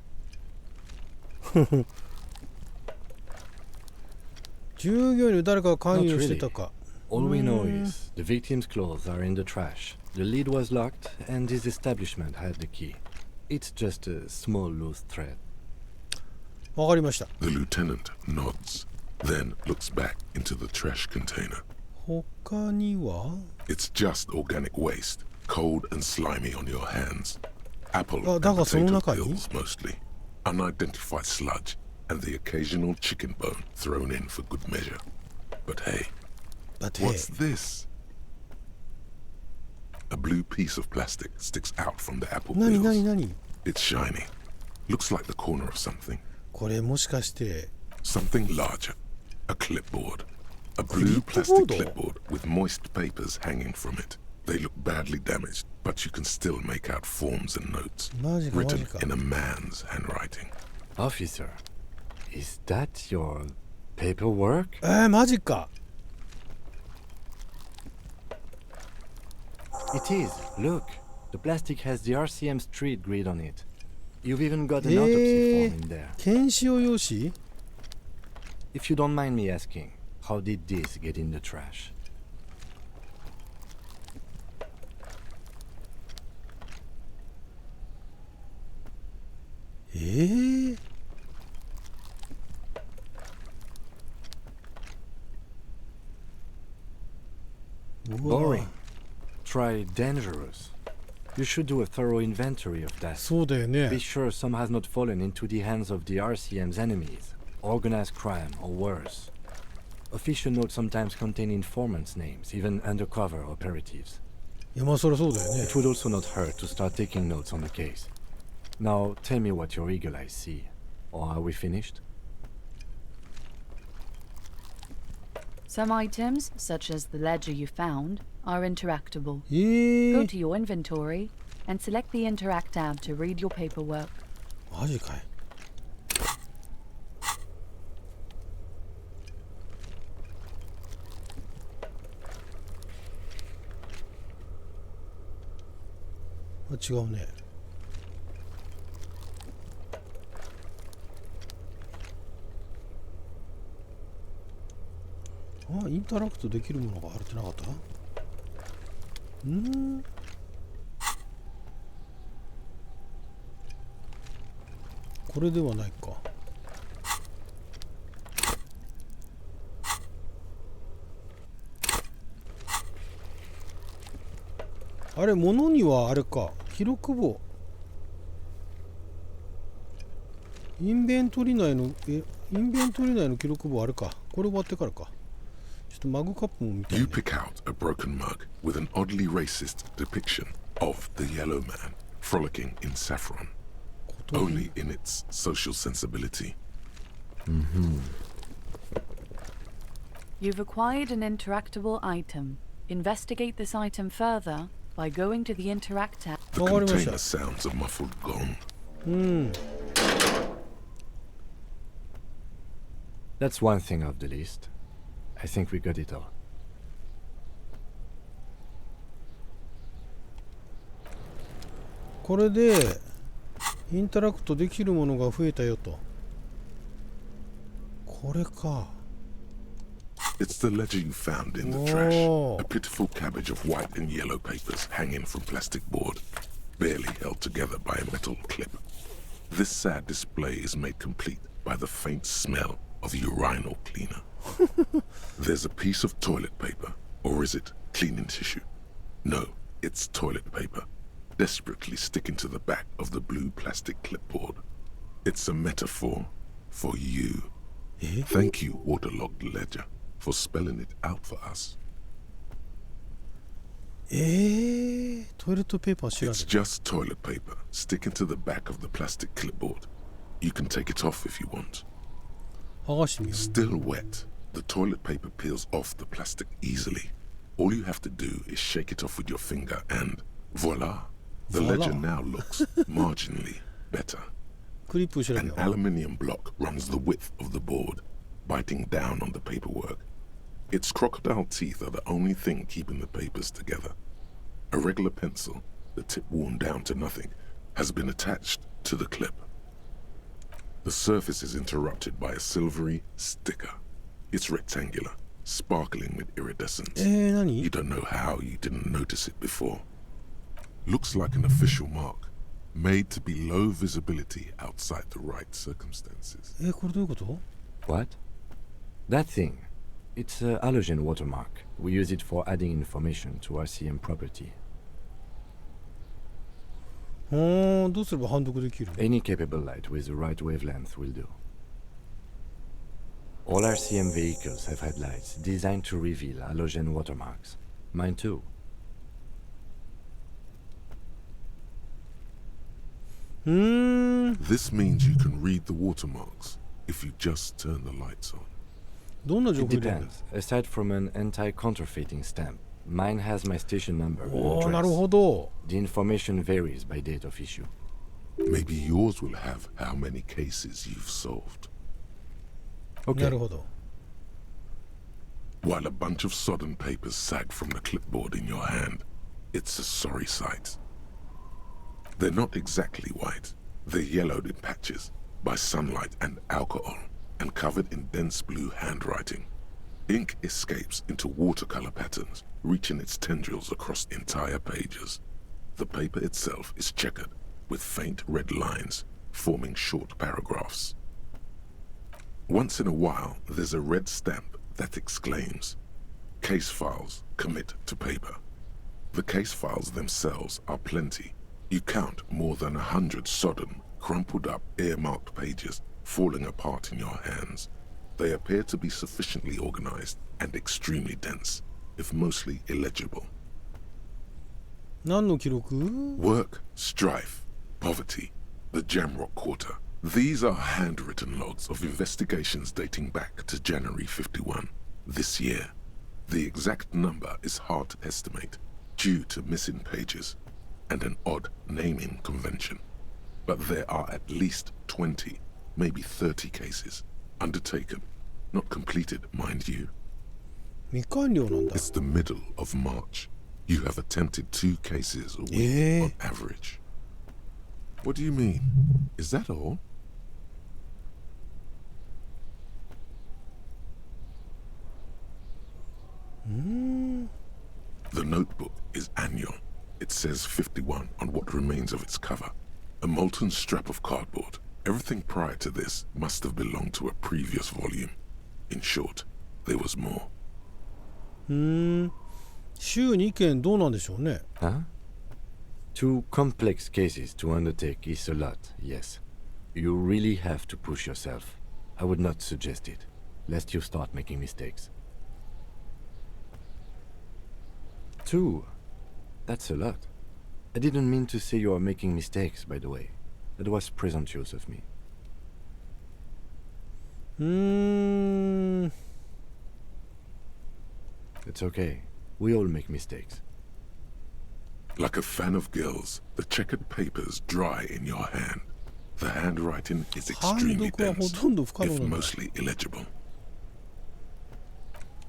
従業員に誰かが関 Not 与して really. たか。 All we know is the victim's clothes are in the trash, the lid was locked, and his establishment had the key. It's just a small loose thread. わかりました。 The lieutenant nods, then looks back into the trash container. 他には It's just organic waste, cold and slimy on your hands. Apple and だがその potato 中に peels mostly. Unidentified sludge, and the occasional chicken bone thrown in for good measure. But hey, what's this? A blue piece of plastic sticks out from the apple 何 peels. 何何 It's shiny. Looks like the corner of something. これもしかして Something larger. A clipboard. A blue plastic clipboard with moist papers hanging from it. They look badly damaged, but you can still make out forms and notes. マジかマ Written ジか。 in a man's handwriting. Officer, is that your paperwork? マジか。 It is. Look, the plastic has the RCM street grid on it. You've even got an autopsy form in there. 検視用用紙 If you don't mind me asking, how did this get in the trash? Boring. Try dangerous. You should do a thorough inventory of that. そうだよね。 Be sure some has not fallen into the hands of the RCM's enemies, organized crime or worse. Official notes sometimes contain informants' names, even undercover operatives. いやまあそりゃそうだよね。 It would also not hurt to start taking notes on the case. Now tell me what your eagle eyes see. Or are we finished? Some items, such as the ledger you found, are interactable. Yeah. Go to your inventory and select the Interact tab to read your paperwork. マジかい。あ、違うね。あ、インタラクトできるものがあるってなかった？これではないか。あれ、物にはあれか、記録簿。インベントリ内の記録簿あれか。これ終わってからか。ちょっとマグカップも見たい、ね。 You pick out a broken mug with an oddly racist depiction of the yellow man frolicking in saffron, only in its social sensibility. You've acquired an interactable item. Investigate this item further by going to the Interact tab. The container sounds a muffled gong. That's one thing off the list. I think we got it all. これでインタラクトできるものが増えたよと。これか。It's the ledger you found in the trash. A pitiful cabbage of white and yellow papers hanging from plastic board, barely held together by a metal clip. This sad display is made complete by the faint smell of urinal cleaner. There's a piece of toilet paper, or is it cleaning tissue? No, it's toilet paper. desperately sticking to the back of the blue plastic clipboard. It's a metaphor for you. Thank you, Waterlogged Ledger, for spelling it out for us. トイレットペーパー知らない。 It's just toilet paper sticking to the back of the plastic clipboard. You can take it off if you want. 剥がしてみよう。 Still wet, the toilet paper peels off the plastic easily. All you have to do is shake it off with your finger and voila, the ledger now looks marginally better. クリップ後ろに An aluminium block runs the width of the board, biting down on the paperwork. Its crocodile teeth are the only thing keeping the papers together. A regular pencil, the tip worn down to nothing, has been attached to the clip. The surface is interrupted by a silvery sticker. It's rectangular, sparkling with iridescence. You don't know how you didn't notice it before. Looks like an official mark, made to be low visibility outside the right circumstances. これどういうこと？ What? That thing. It's a halogen watermark. We use it for adding information to RCM property. どうすれば判読できる？ Any capable light with the right wavelength will do. All RCM vehicles have had lights designed to reveal halogen watermarks. Mine too. This means you can read the watermarks if you just turn the lights on. It depends. Aside from an anti-counterfeiting stamp, mine has my station number and address. The information varies by date of issue. Maybe yours will have how many cases you've solved. Okay. While a bunch of sodden papers sag from the clipboard in your hand, it's a sorry sight. They're not exactly white. They're yellowed in patches by sunlight and alcohol, and covered in dense blue handwriting. Ink escapes into watercolor patterns, reaching its tendrils across entire pages. The paper itself is checkered, with faint red lines, forming short paragraphs. Once in a while, there's a red stamp that exclaims, "Case files commit to paper." The case files themselves are plenty. You count more than 100 sodden, crumpled up, earmarked pages falling apart in your hands. They appear to be sufficiently organized and extremely dense, if mostly illegible. 何の記録？ Work, strife, poverty, the Jamrock Quarter. These are handwritten logs of investigations dating back to January 51, this year. The exact number is hard to estimate, due to missing pages and an odd naming convention. But there are at least 20, maybe 30 cases, undertaken, not completed, mind you. 未完了なんだ。 It's the middle of March. You have attempted 2 cases a week on average. What do you mean? Is that all? The notebook is annual. It says 51 on what remains of its cover. A molten strap of cardboard. Everything prior to this must have belonged to a previous volume. In short, there was more. 週2件どうなんでしょうね。 Huh? 2 complex cases to undertake is a lot, yes. You really have to push yourself. I would not suggest it, lest you start making mistakes. 2? That's a lot. I didn't mean to say you are making mistakes, by the way. That was presumptuous of me. It's okay. We all make mistakes. Like a fan of gills, the checkered papers dry in your hand. The handwriting is extremely dense, if mostly illegible.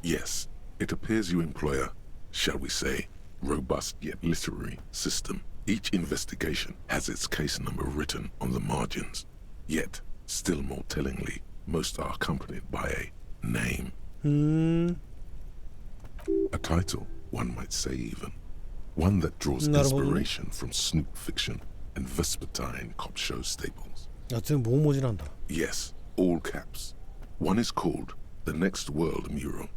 Yes, it appears you employ a, shall we say, robust yet literary system. Each investigation has its case number written on the margins. Yet, still more tellingly, most are accompanied by a name. A title, one might say even. One that draws inspiration from snoop fiction and vespertine cop show staples. Yes, all caps. One is called The Next World Mural.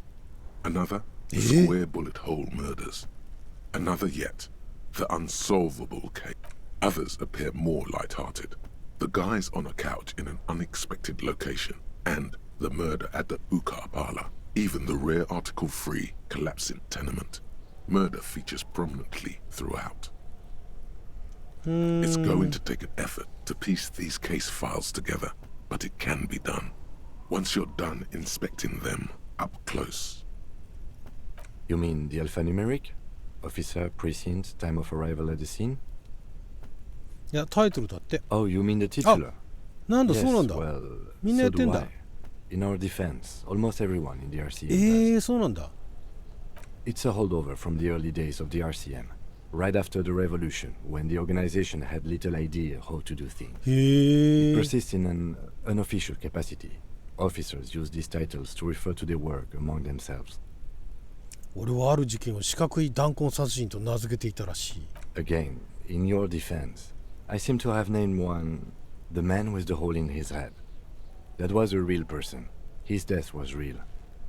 Another, The Square Bullet Hole Murders. Another yet, the unsolvable case. Others appear more light-hearted. The guys on a couch in an unexpected location, and the murder at the Ukar parlor. Even the rare article-free collapsing tenement. Murder features prominently throughout. It's going to take an effort to piece these case files together, but it can be done. Once you're done inspecting them up close. You mean the alphanumeric? Officer, precinct, time of arrival at the scene? いや、タイトルだって。Oh, you mean the titular? なんだ、そうなんだ。Well, みんなやってんだ。In our defense, almost everyone in the RCM そうなんだ。It's a holdover from the early days of the RCM, right after the revolution, when the organization had little idea how to do things. It persists in an unofficial capacity. Officers use these titles to refer to their work among themselves. 俺はある事件を四角い弾痕殺人と名付けていたらしい。Again, in your defense, I seem to have named one the man with the hole in his head. That was a real person. His death was real.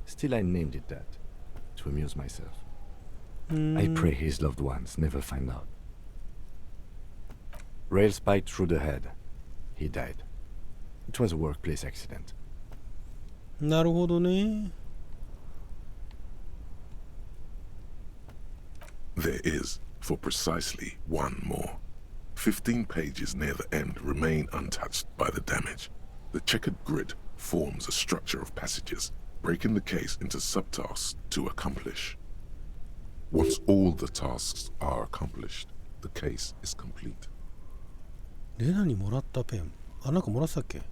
Still, I named it that, to amuse myself. I pray his loved ones never find out. Rail spiked through the head. He died. It was a workplace accident. なるほどね。There is, for precisely one more. 15 pages near the end remain untouched by the damage. The checkered grid forms a structure of passages, breaking the case into subtasks to accomplish. Once all the tasks are accomplished, the case is complete. レナにもらったペン。あ、なんかもらったっけ?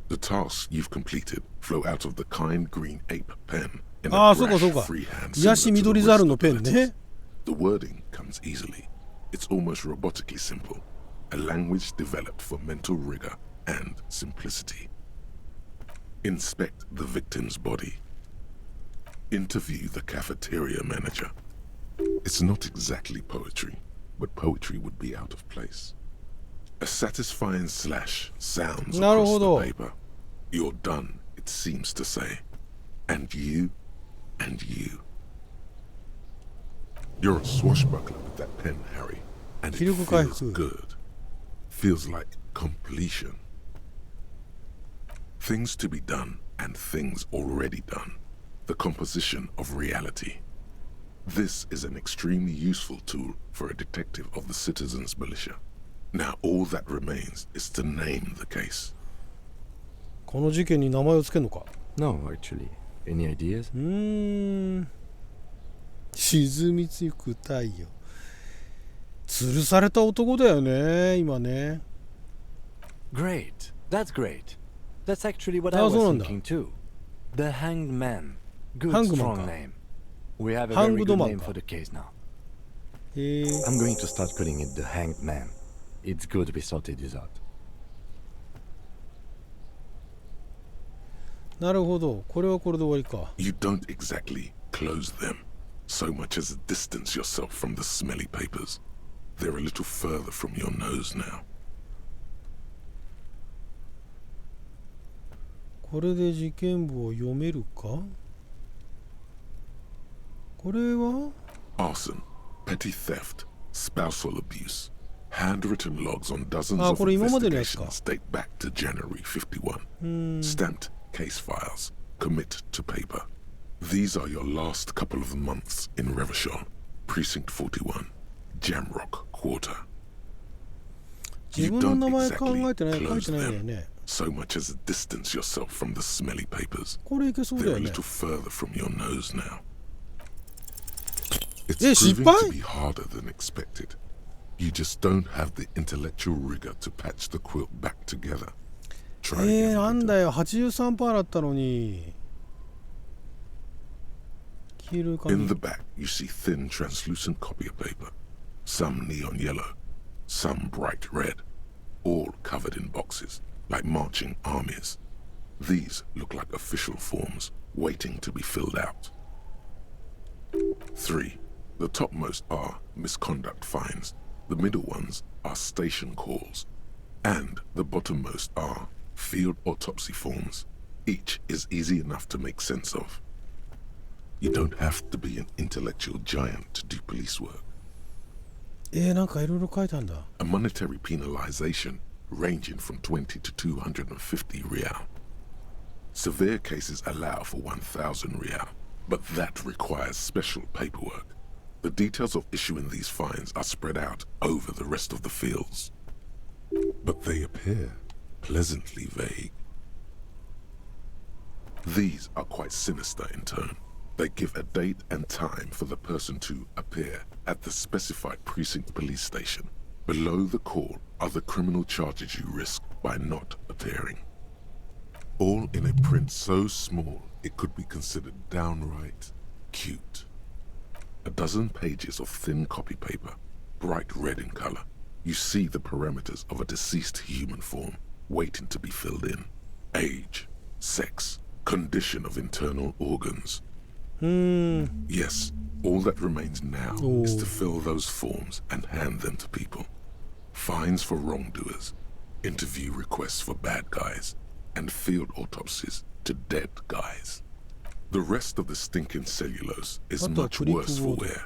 The tasks you've completed flow out of the kind green ape pen in a brash freehand similar to the rest of the letters. The wording comes easily. It's almost robotically simple, a language developed for mental rigor and simplicity. Inspect the victim's body. Interview the cafeteria manager. It's not exactly poetry, but poetry would be out of place. A satisfying slash sounds across the paper. You're done, it seems to say. And you, and you. You're a swashbuckler with that pen, Harry, and it feels good. Feels like completion. Things to be done and things already done. The composition of reality. This is an extremely useful tool for a detective of the citizens' militia. Now all that remains is to name the case. この事件に名前をつけるのか? No, actually. Any ideas? 沈みつく太陽。吊るされた男だよね、今ね。Great. That's great. That's actually what I was thinking too. The Hanged Man. Good strong name. We have a very good name for the case now. I'm going to start calling it the Hanged Man. It's good we sorted this out. なるほど。これはこれで終わりか。You don't exactly close them, so much as distance yourself from the smelly papers. They're a little further from your nose now. これで事件簿を読めるか? これは? Arson, petty theft, spousal abuse. Handwritten logs on dozens of investigations date back to January 51. Stamped case files. Commit to paper. These are your last couple of months in Revachol, Precinct 41, Jamrock Quarter. You don't exactly close them, so much as distance yourself from the smelly papers. They're a little further from your nose now. It's proving to be harder than expected. You just don't have the intellectual rigor to patch the quilt back together. Try again. なんだよ、83% だったのに。In the back, you see thin, translucent copier paper. Some neon yellow, some bright red, all covered in boxes, like marching armies. These look like official forms, waiting to be filled out. 3. The topmost are misconduct fines. The middle ones are station calls. And the bottommost are field autopsy forms. Each is easy enough to make sense of. You don't have to be an intellectual giant to do police work. なんかいろいろ書いたんだ。 A monetary penalization ranging from 20 to 250 real. Severe cases allow for 1,000 real, but that requires special paperwork. The details of issuing these fines are spread out over the rest of the fields, but they appear pleasantly vague. These are quite sinister in tone. They give a date and time for the person to appear at the specified precinct police station. Below the call are the criminal charges you risk by not appearing. All in a print so small it could be considered downright cute. A dozen pages of thin copy paper, bright red in color. You see the parameters of a deceased human form waiting to be filled in. Age, sex, condition of internal organs. Yes, all that remains now is to fill those forms and hand them to people. Fines for wrongdoers, interview requests for bad guys, and field autopsies to dead guys. The rest of the stinking cellulose is much worse for wear.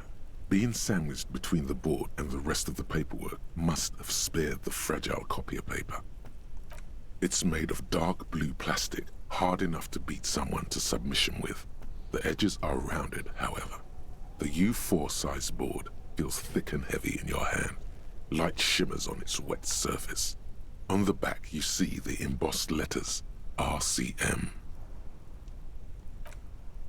Being sandwiched between the board and the rest of the paperwork must have spared the fragile copier paper. It's made of dark blue plastic, hard enough to beat someone to submission with. The edges are rounded, however. The U4 size board feels thick and heavy in your hand. Light shimmers on its wet surface. On the back you see the embossed letters, RCM.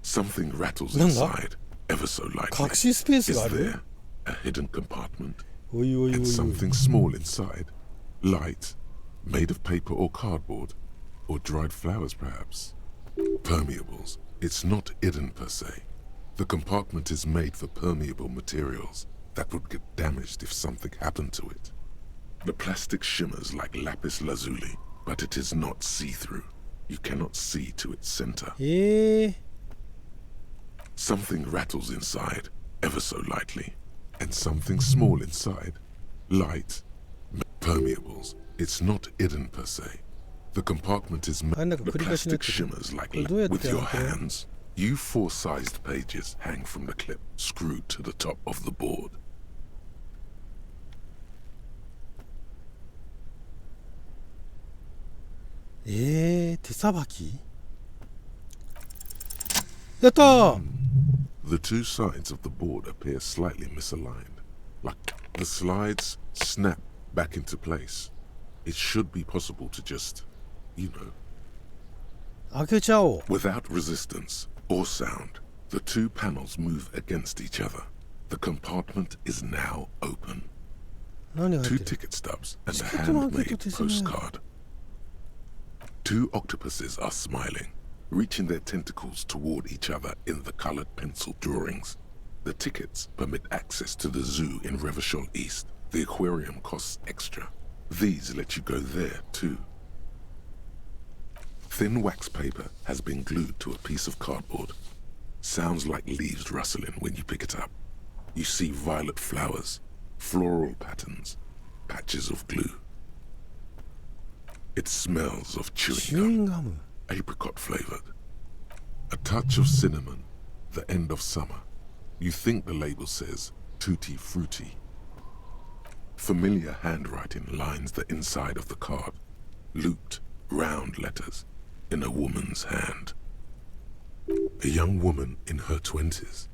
Something rattles inside, ever so lightly. Is there a hidden compartment? And something small inside, light, made of paper or cardboard, or dried flowers perhaps. Permeables. It's not hidden per se. The compartment is made for permeable materials that would get damaged if something happened to it. The plastic shimmers like lapis lazuli, but it is not see-through. You cannot see to its center. Something rattles inside, ever so lightly, and something small inside, light, permeables. It's not hidden per se. The compartment is made. The plastic shimmers like with your hands. U4 sized pages hang from the clip screwed to the top of the board. The two sides of the board appear slightly misaligned, like the slides snap back into place. It should be possible to just, without resistance or sound, the two panels move against each other. The compartment is now open. 2 ticket stubs and a handmade postcard. 2 octopuses are smiling, reaching their tentacles toward each other in the colored pencil drawings. The tickets permit access to the zoo in Revachol East. The aquarium costs extra. These let you go there too. Thin wax paper has been glued to a piece of cardboard. Sounds like leaves rustling when you pick it up. You see violet flowers, floral patterns, patches of glue. It smells of chewing gum, apricot flavored. A touch of cinnamon, the end of summer. You think the label says tutti frutti. Familiar handwriting lines the inside of the card. Looped, round letters in a woman's hand. A young woman in her 20s.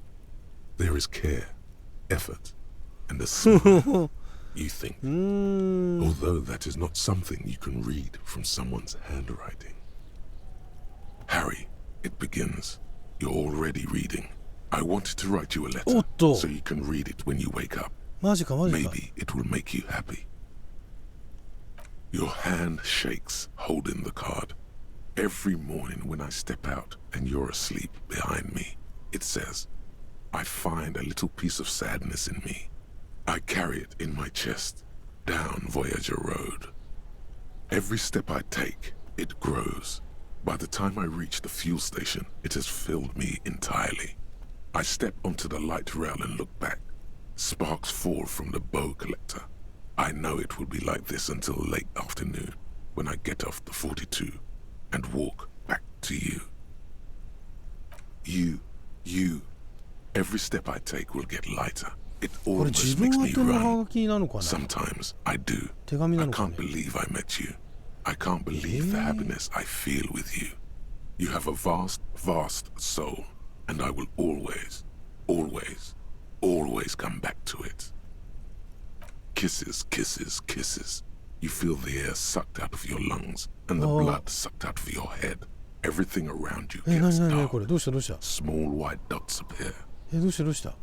There is care, effort, and a smile, you think. Although that is not something you can read from someone's handwriting. Harry, it begins. You're already reading. I wanted to write you a letter so you can read it when you wake up. Maybe it will make you happy. Your hand shakes holding the card. Every morning when I step out and you're asleep behind me, it says, I find a little piece of sadness in me. I carry it in my chest, down Voyager Road. Every step I take, it grows. By the time I reach the fuel station, it has filled me entirely. I step onto the light rail and look back. Sparks fall from the bow collector. I know it will be like this until late afternoon, when I get off the 42 and walk back to you. You. Every step I take will get lighter. It これ自 almost 分 makes 宛 me てのハ run. ガキなのかな。 Sometimes I do. 手紙な I のか can't ね。 believe I met you. I can't believe the happiness I feel with you. You have a vast, vast soul, and I will always, always, always come back to it. Kisses, kisses, kisses. You feel the air sucked out of your lungs and the blood sucked out of your head. Everything around you え、な gets になになに dark. これどうしたどうした。 Small white dots appear. え、どうしたどうした。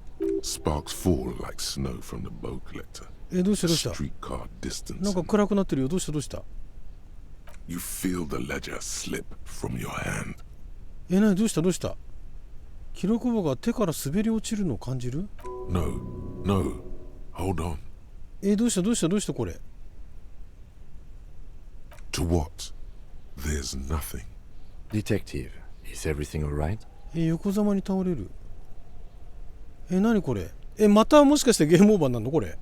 Sparks fall like snow from the bow collector. え、どうした A どうした。 streetcar なん distance. か暗くなってるよ。どうしたどうした。 You feel the ledger slip from your hand. え、なにどうしたどうした。記録簿が手から滑り落ちるのを感じる。 No, no. Hold on. え、どうしたどうしたどうしたこれ。 To what? There's nothing. Detective, is everything alright? え、横ざまに倒れる。え、なにこれ。え、またもしかしてゲームオーバーなんのこれ。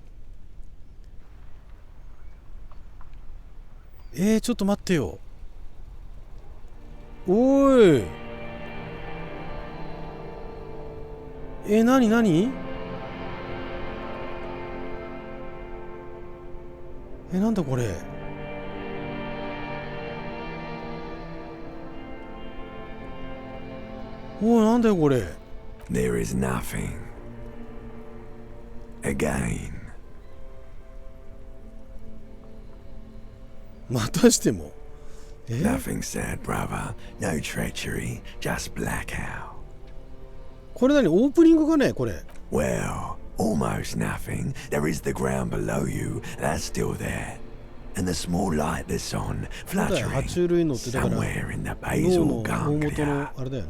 ちょっと待ってよ。おーい。なになに。なんだこれ。おい、なんだよこれ。 There is nothing. Again. またしても。Nothing sad, brother. No treachery. Just blackout. これ何オープニングかねこれ。 Well, almost nothing. There is the ground below you. That's still there. And the small light that's on, 爬 fluttering 虫類脳ってだから somewhere in the 脳 basal の大元 ganglia. のあれだよね。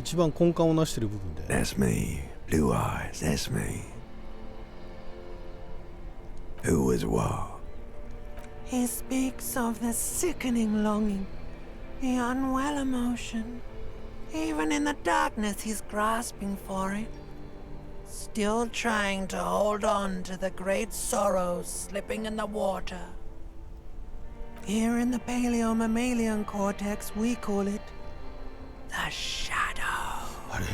一番根幹を成してる部分で。 That's me. Blue eyes. That's me. Who was what? He speaks of the sickening longing, the unwell emotion. Even in the darkness, he's grasping for it. Still trying to hold on to the great sorrows slipping in the water. Here in the paleo-mammalian cortex, we call it the shadow. あれ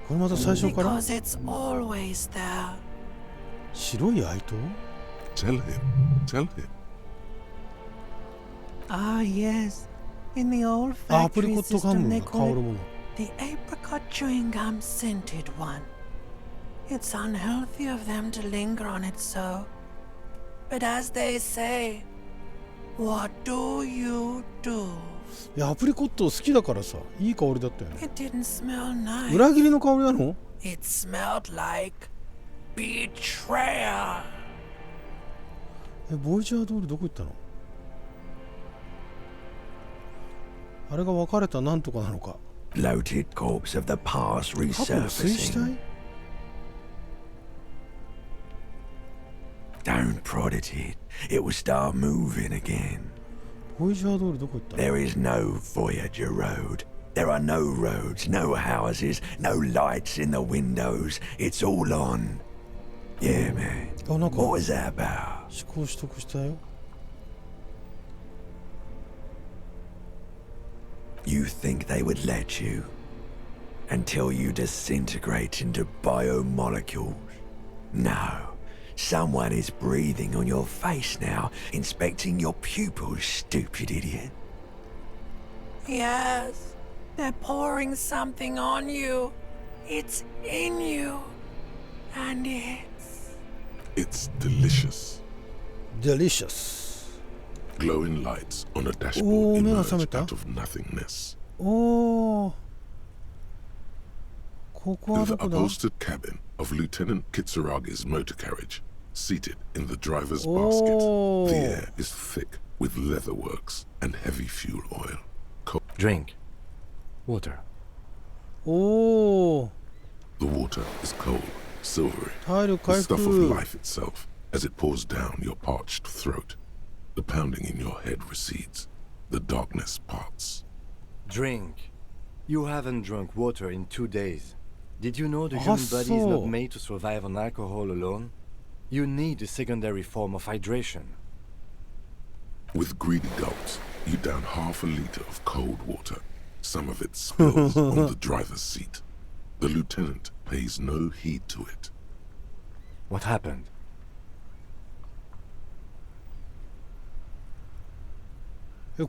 これまた最初から Because it's always there. 白い愛と Tell him. Tell him. Ah, yes. In the old あ、アプリ factory コットガ system, ム they が香 call る it もの。 the apricot chewing gum scented one. It's unhealthy of them to linger on it so. But as they say, what do you do? いや、アプリコット好きだからさ、いい香りだったよね。 It didn't smell nice. 裏切りの香りなの？ It smelled like betrayal. ボイジャー通りどこ行ったの？あれが別れたなんとかなのか。 Bloated corpse of the past 過去の水死 resurfacing. 体？ Don't prod at it. It will start moving again. ボイジャー通りどこ行ったの？ There is no Voyager Road. There are no roads, no houses, no lights in the windows. It's all on. Yeah, man. あ、なんか What was that about? 思考取得したよ。 You think they would let you until you disintegrate into biomolecules? No. Someone is breathing on your face now, inspecting your pupils, stupid idiot. Yes, they're pouring something on you. It's in you. And It's delicious. Delicious. Glowing lights on a お dashboard ー、目が emerge 覚めた。 out of nothingness. おー。ここは The どこだ？ upholstered cabin of Lieutenant Kitsuragi's motor carriage, seated in the driver's Oh. basket. The air is thick with leatherworks and heavy fuel oil. Drink. Water. おー。 The water is cold, silvery, 体力 the 回 stuff of 復。 life itself as it pours down your parched throat. The pounding in your head recedes. The darkness parts. Drink. You haven't drunk water in 2 days. Did you know the human body is not made to survive on alcohol alone? You need a secondary form of hydration. With greedy gulps, you down half a liter of cold water. Some of it spills on the driver's seat. The lieutenant pays no heed to it. What happened? You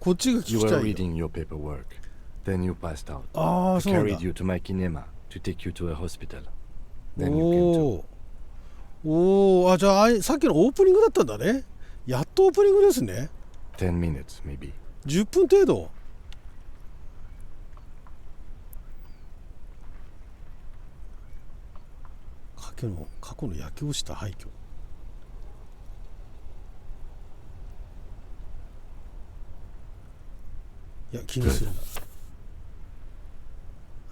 were reading your paperwork. Then you passed out. I carried you to my kinema to take you to a hospital. Then you came to. おお、じゃあさっきのオープニングだったんだね。やっとオープニングですね。10 minutes, maybe. 10分程度。過去の焼け落ちた廃墟。いや、気にするな。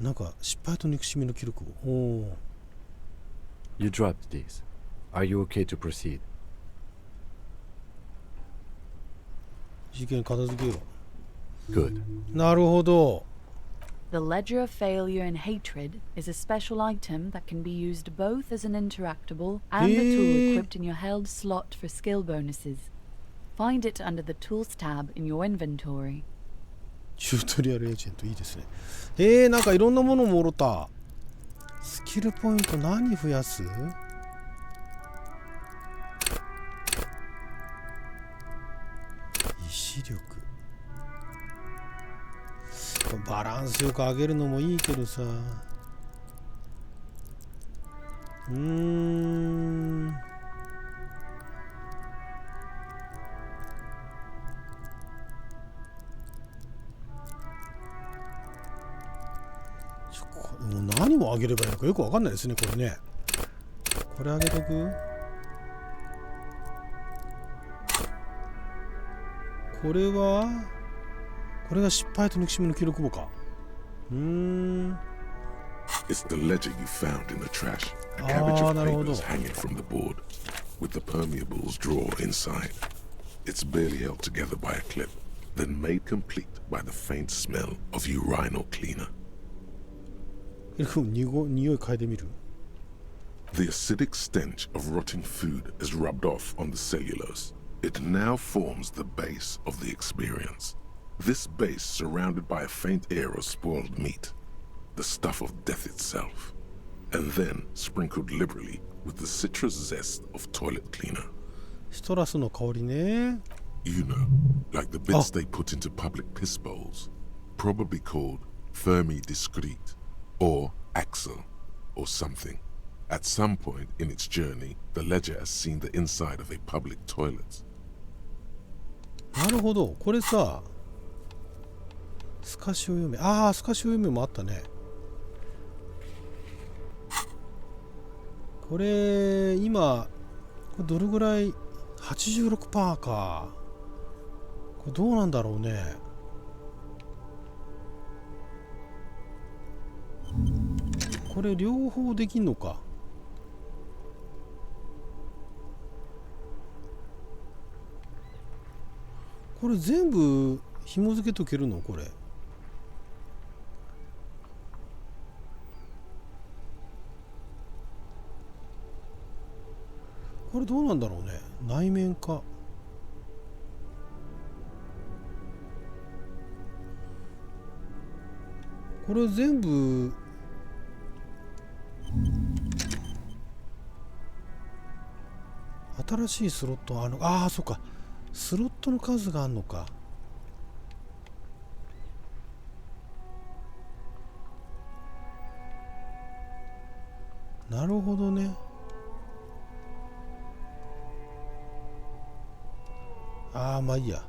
なんか失敗と憎しみの記録を。おお。You dropped these. Are you okay to proceed? 事件片付けよう。Good. なるほど。The Ledger of Failure and Hatred is a special item that can be used both as an interactable and a tool equipped in your held slot for skill bonuses. Find it under the Tools tab in your inventory. チュートリアルエージェントいいですね。なんかいろんなものもろた。スキルポイント何増やす？意志力。バランスよく上げるのもいいけどさ。もう何も上げればいいのかよくわかんないですね、これね。これ上げとく？これが失敗と憎しみの記録簿か。It's the ledger you found in the trash. A cabbage of papers hanging from the board, with the permeables drawer inside. It's barely held together by a clip, then made complete by the faint smell of urinal cleaner. 匂い嗅いでみる？ The acidic stench of rotting food is rubbed off on the cellulose. It now forms the base of the experience. This base surrounded by a faint air of spoiled meat, the stuff of death itself, and then sprinkled liberally with the citrus zest of toilet cleaner. シトラスの香りね。 You know, like the bits they put into public piss bowls, probably called Fermi Discrete, or Axel, or something. At some point in its journey, the ledger has seen the inside of a public toilet. なるほど、これさ、スカシオ読め、スカシオ読めもあったね。これ今これどれぐらい？ 86% か。これどうなんだろうね。これ両方できんのか。これ全部紐付けとけるのこれ。これどうなんだろうね。内面か。これ全部新しいスロットある。そっか。スロットの数があるのか。なるほどね。まあいいや。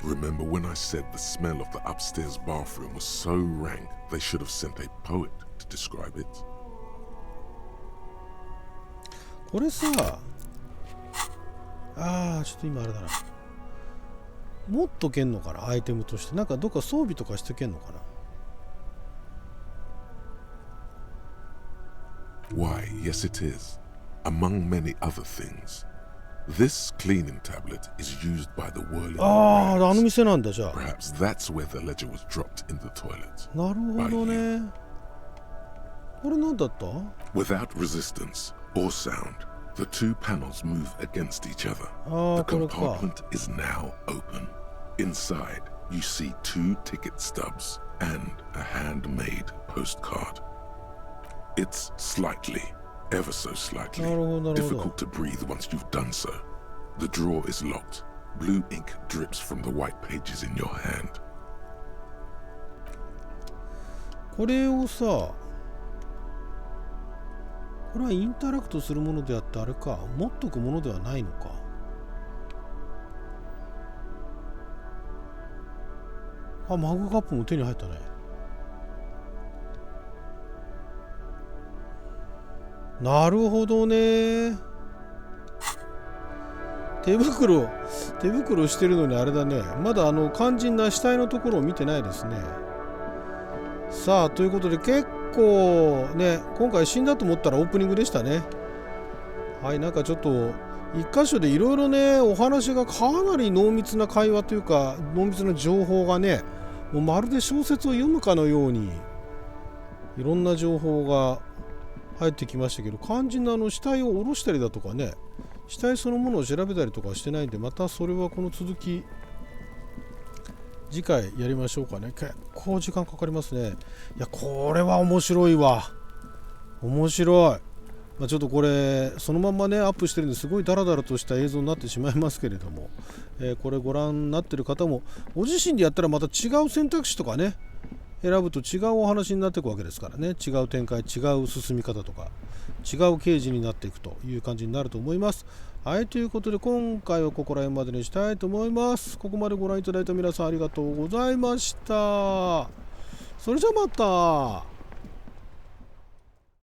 Remember when I said the smell of the upstairs bathroom was so rank they should have sent a poet to describe it? これさ、ちょっと今あれだな。持っとけんのかな、アイテムとして。なんかどっか装備とかしてけんのかな。Why, yes it is. Among many other things. This cleaning tablet is used by the whirling rags. あの店なんだじゃあ。 Perhaps that's where the ledger was dropped in the toilet. なるほどね。これ何だった？ Without resistance or sound, the two panels move against each other. The これか。 compartment is now open. Inside, you see 2 ticket stubs and a handmade postcard. It's slightly, ever so slightly, difficult to breathe once you've done so. The drawer is locked. Blue ink drips from the white pages in your hand. これをさ、これはインタラクトするものであってあれか、持っとくものではないのか。あ、マグカップも手に入ったね。なるほどね。手袋してるのにあれだね。まだ肝心な死体のところを見てないですね。さあ、ということで結構ね、今回死んだと思ったらオープニングでしたね。はい、なんかちょっと一箇所でいろいろね、お話がかなり濃密な会話というか、濃密な情報がね、もうまるで小説を読むかのようにいろんな情報が入ってきましたけど、肝心な死体を下ろしたりだとかね、死体そのものを調べたりとかしてないんで、またそれはこの続き次回やりましょうかね。結構時間かかりますね。いや、これは面白いわ。面白い。ちょっとこれそのまんまねアップしてるんですごいダラダラとした映像になってしまいますけれども、これご覧になってる方もご自身でやったらまた違う選択肢とかね選ぶと違うお話になっていくわけですからね。違う展開、違う進み方とか違う刑事になっていくという感じになると思います。はい、ということで今回はここら辺までにしたいと思います。ここまでご覧いただいた皆さんありがとうございました。それじゃまた。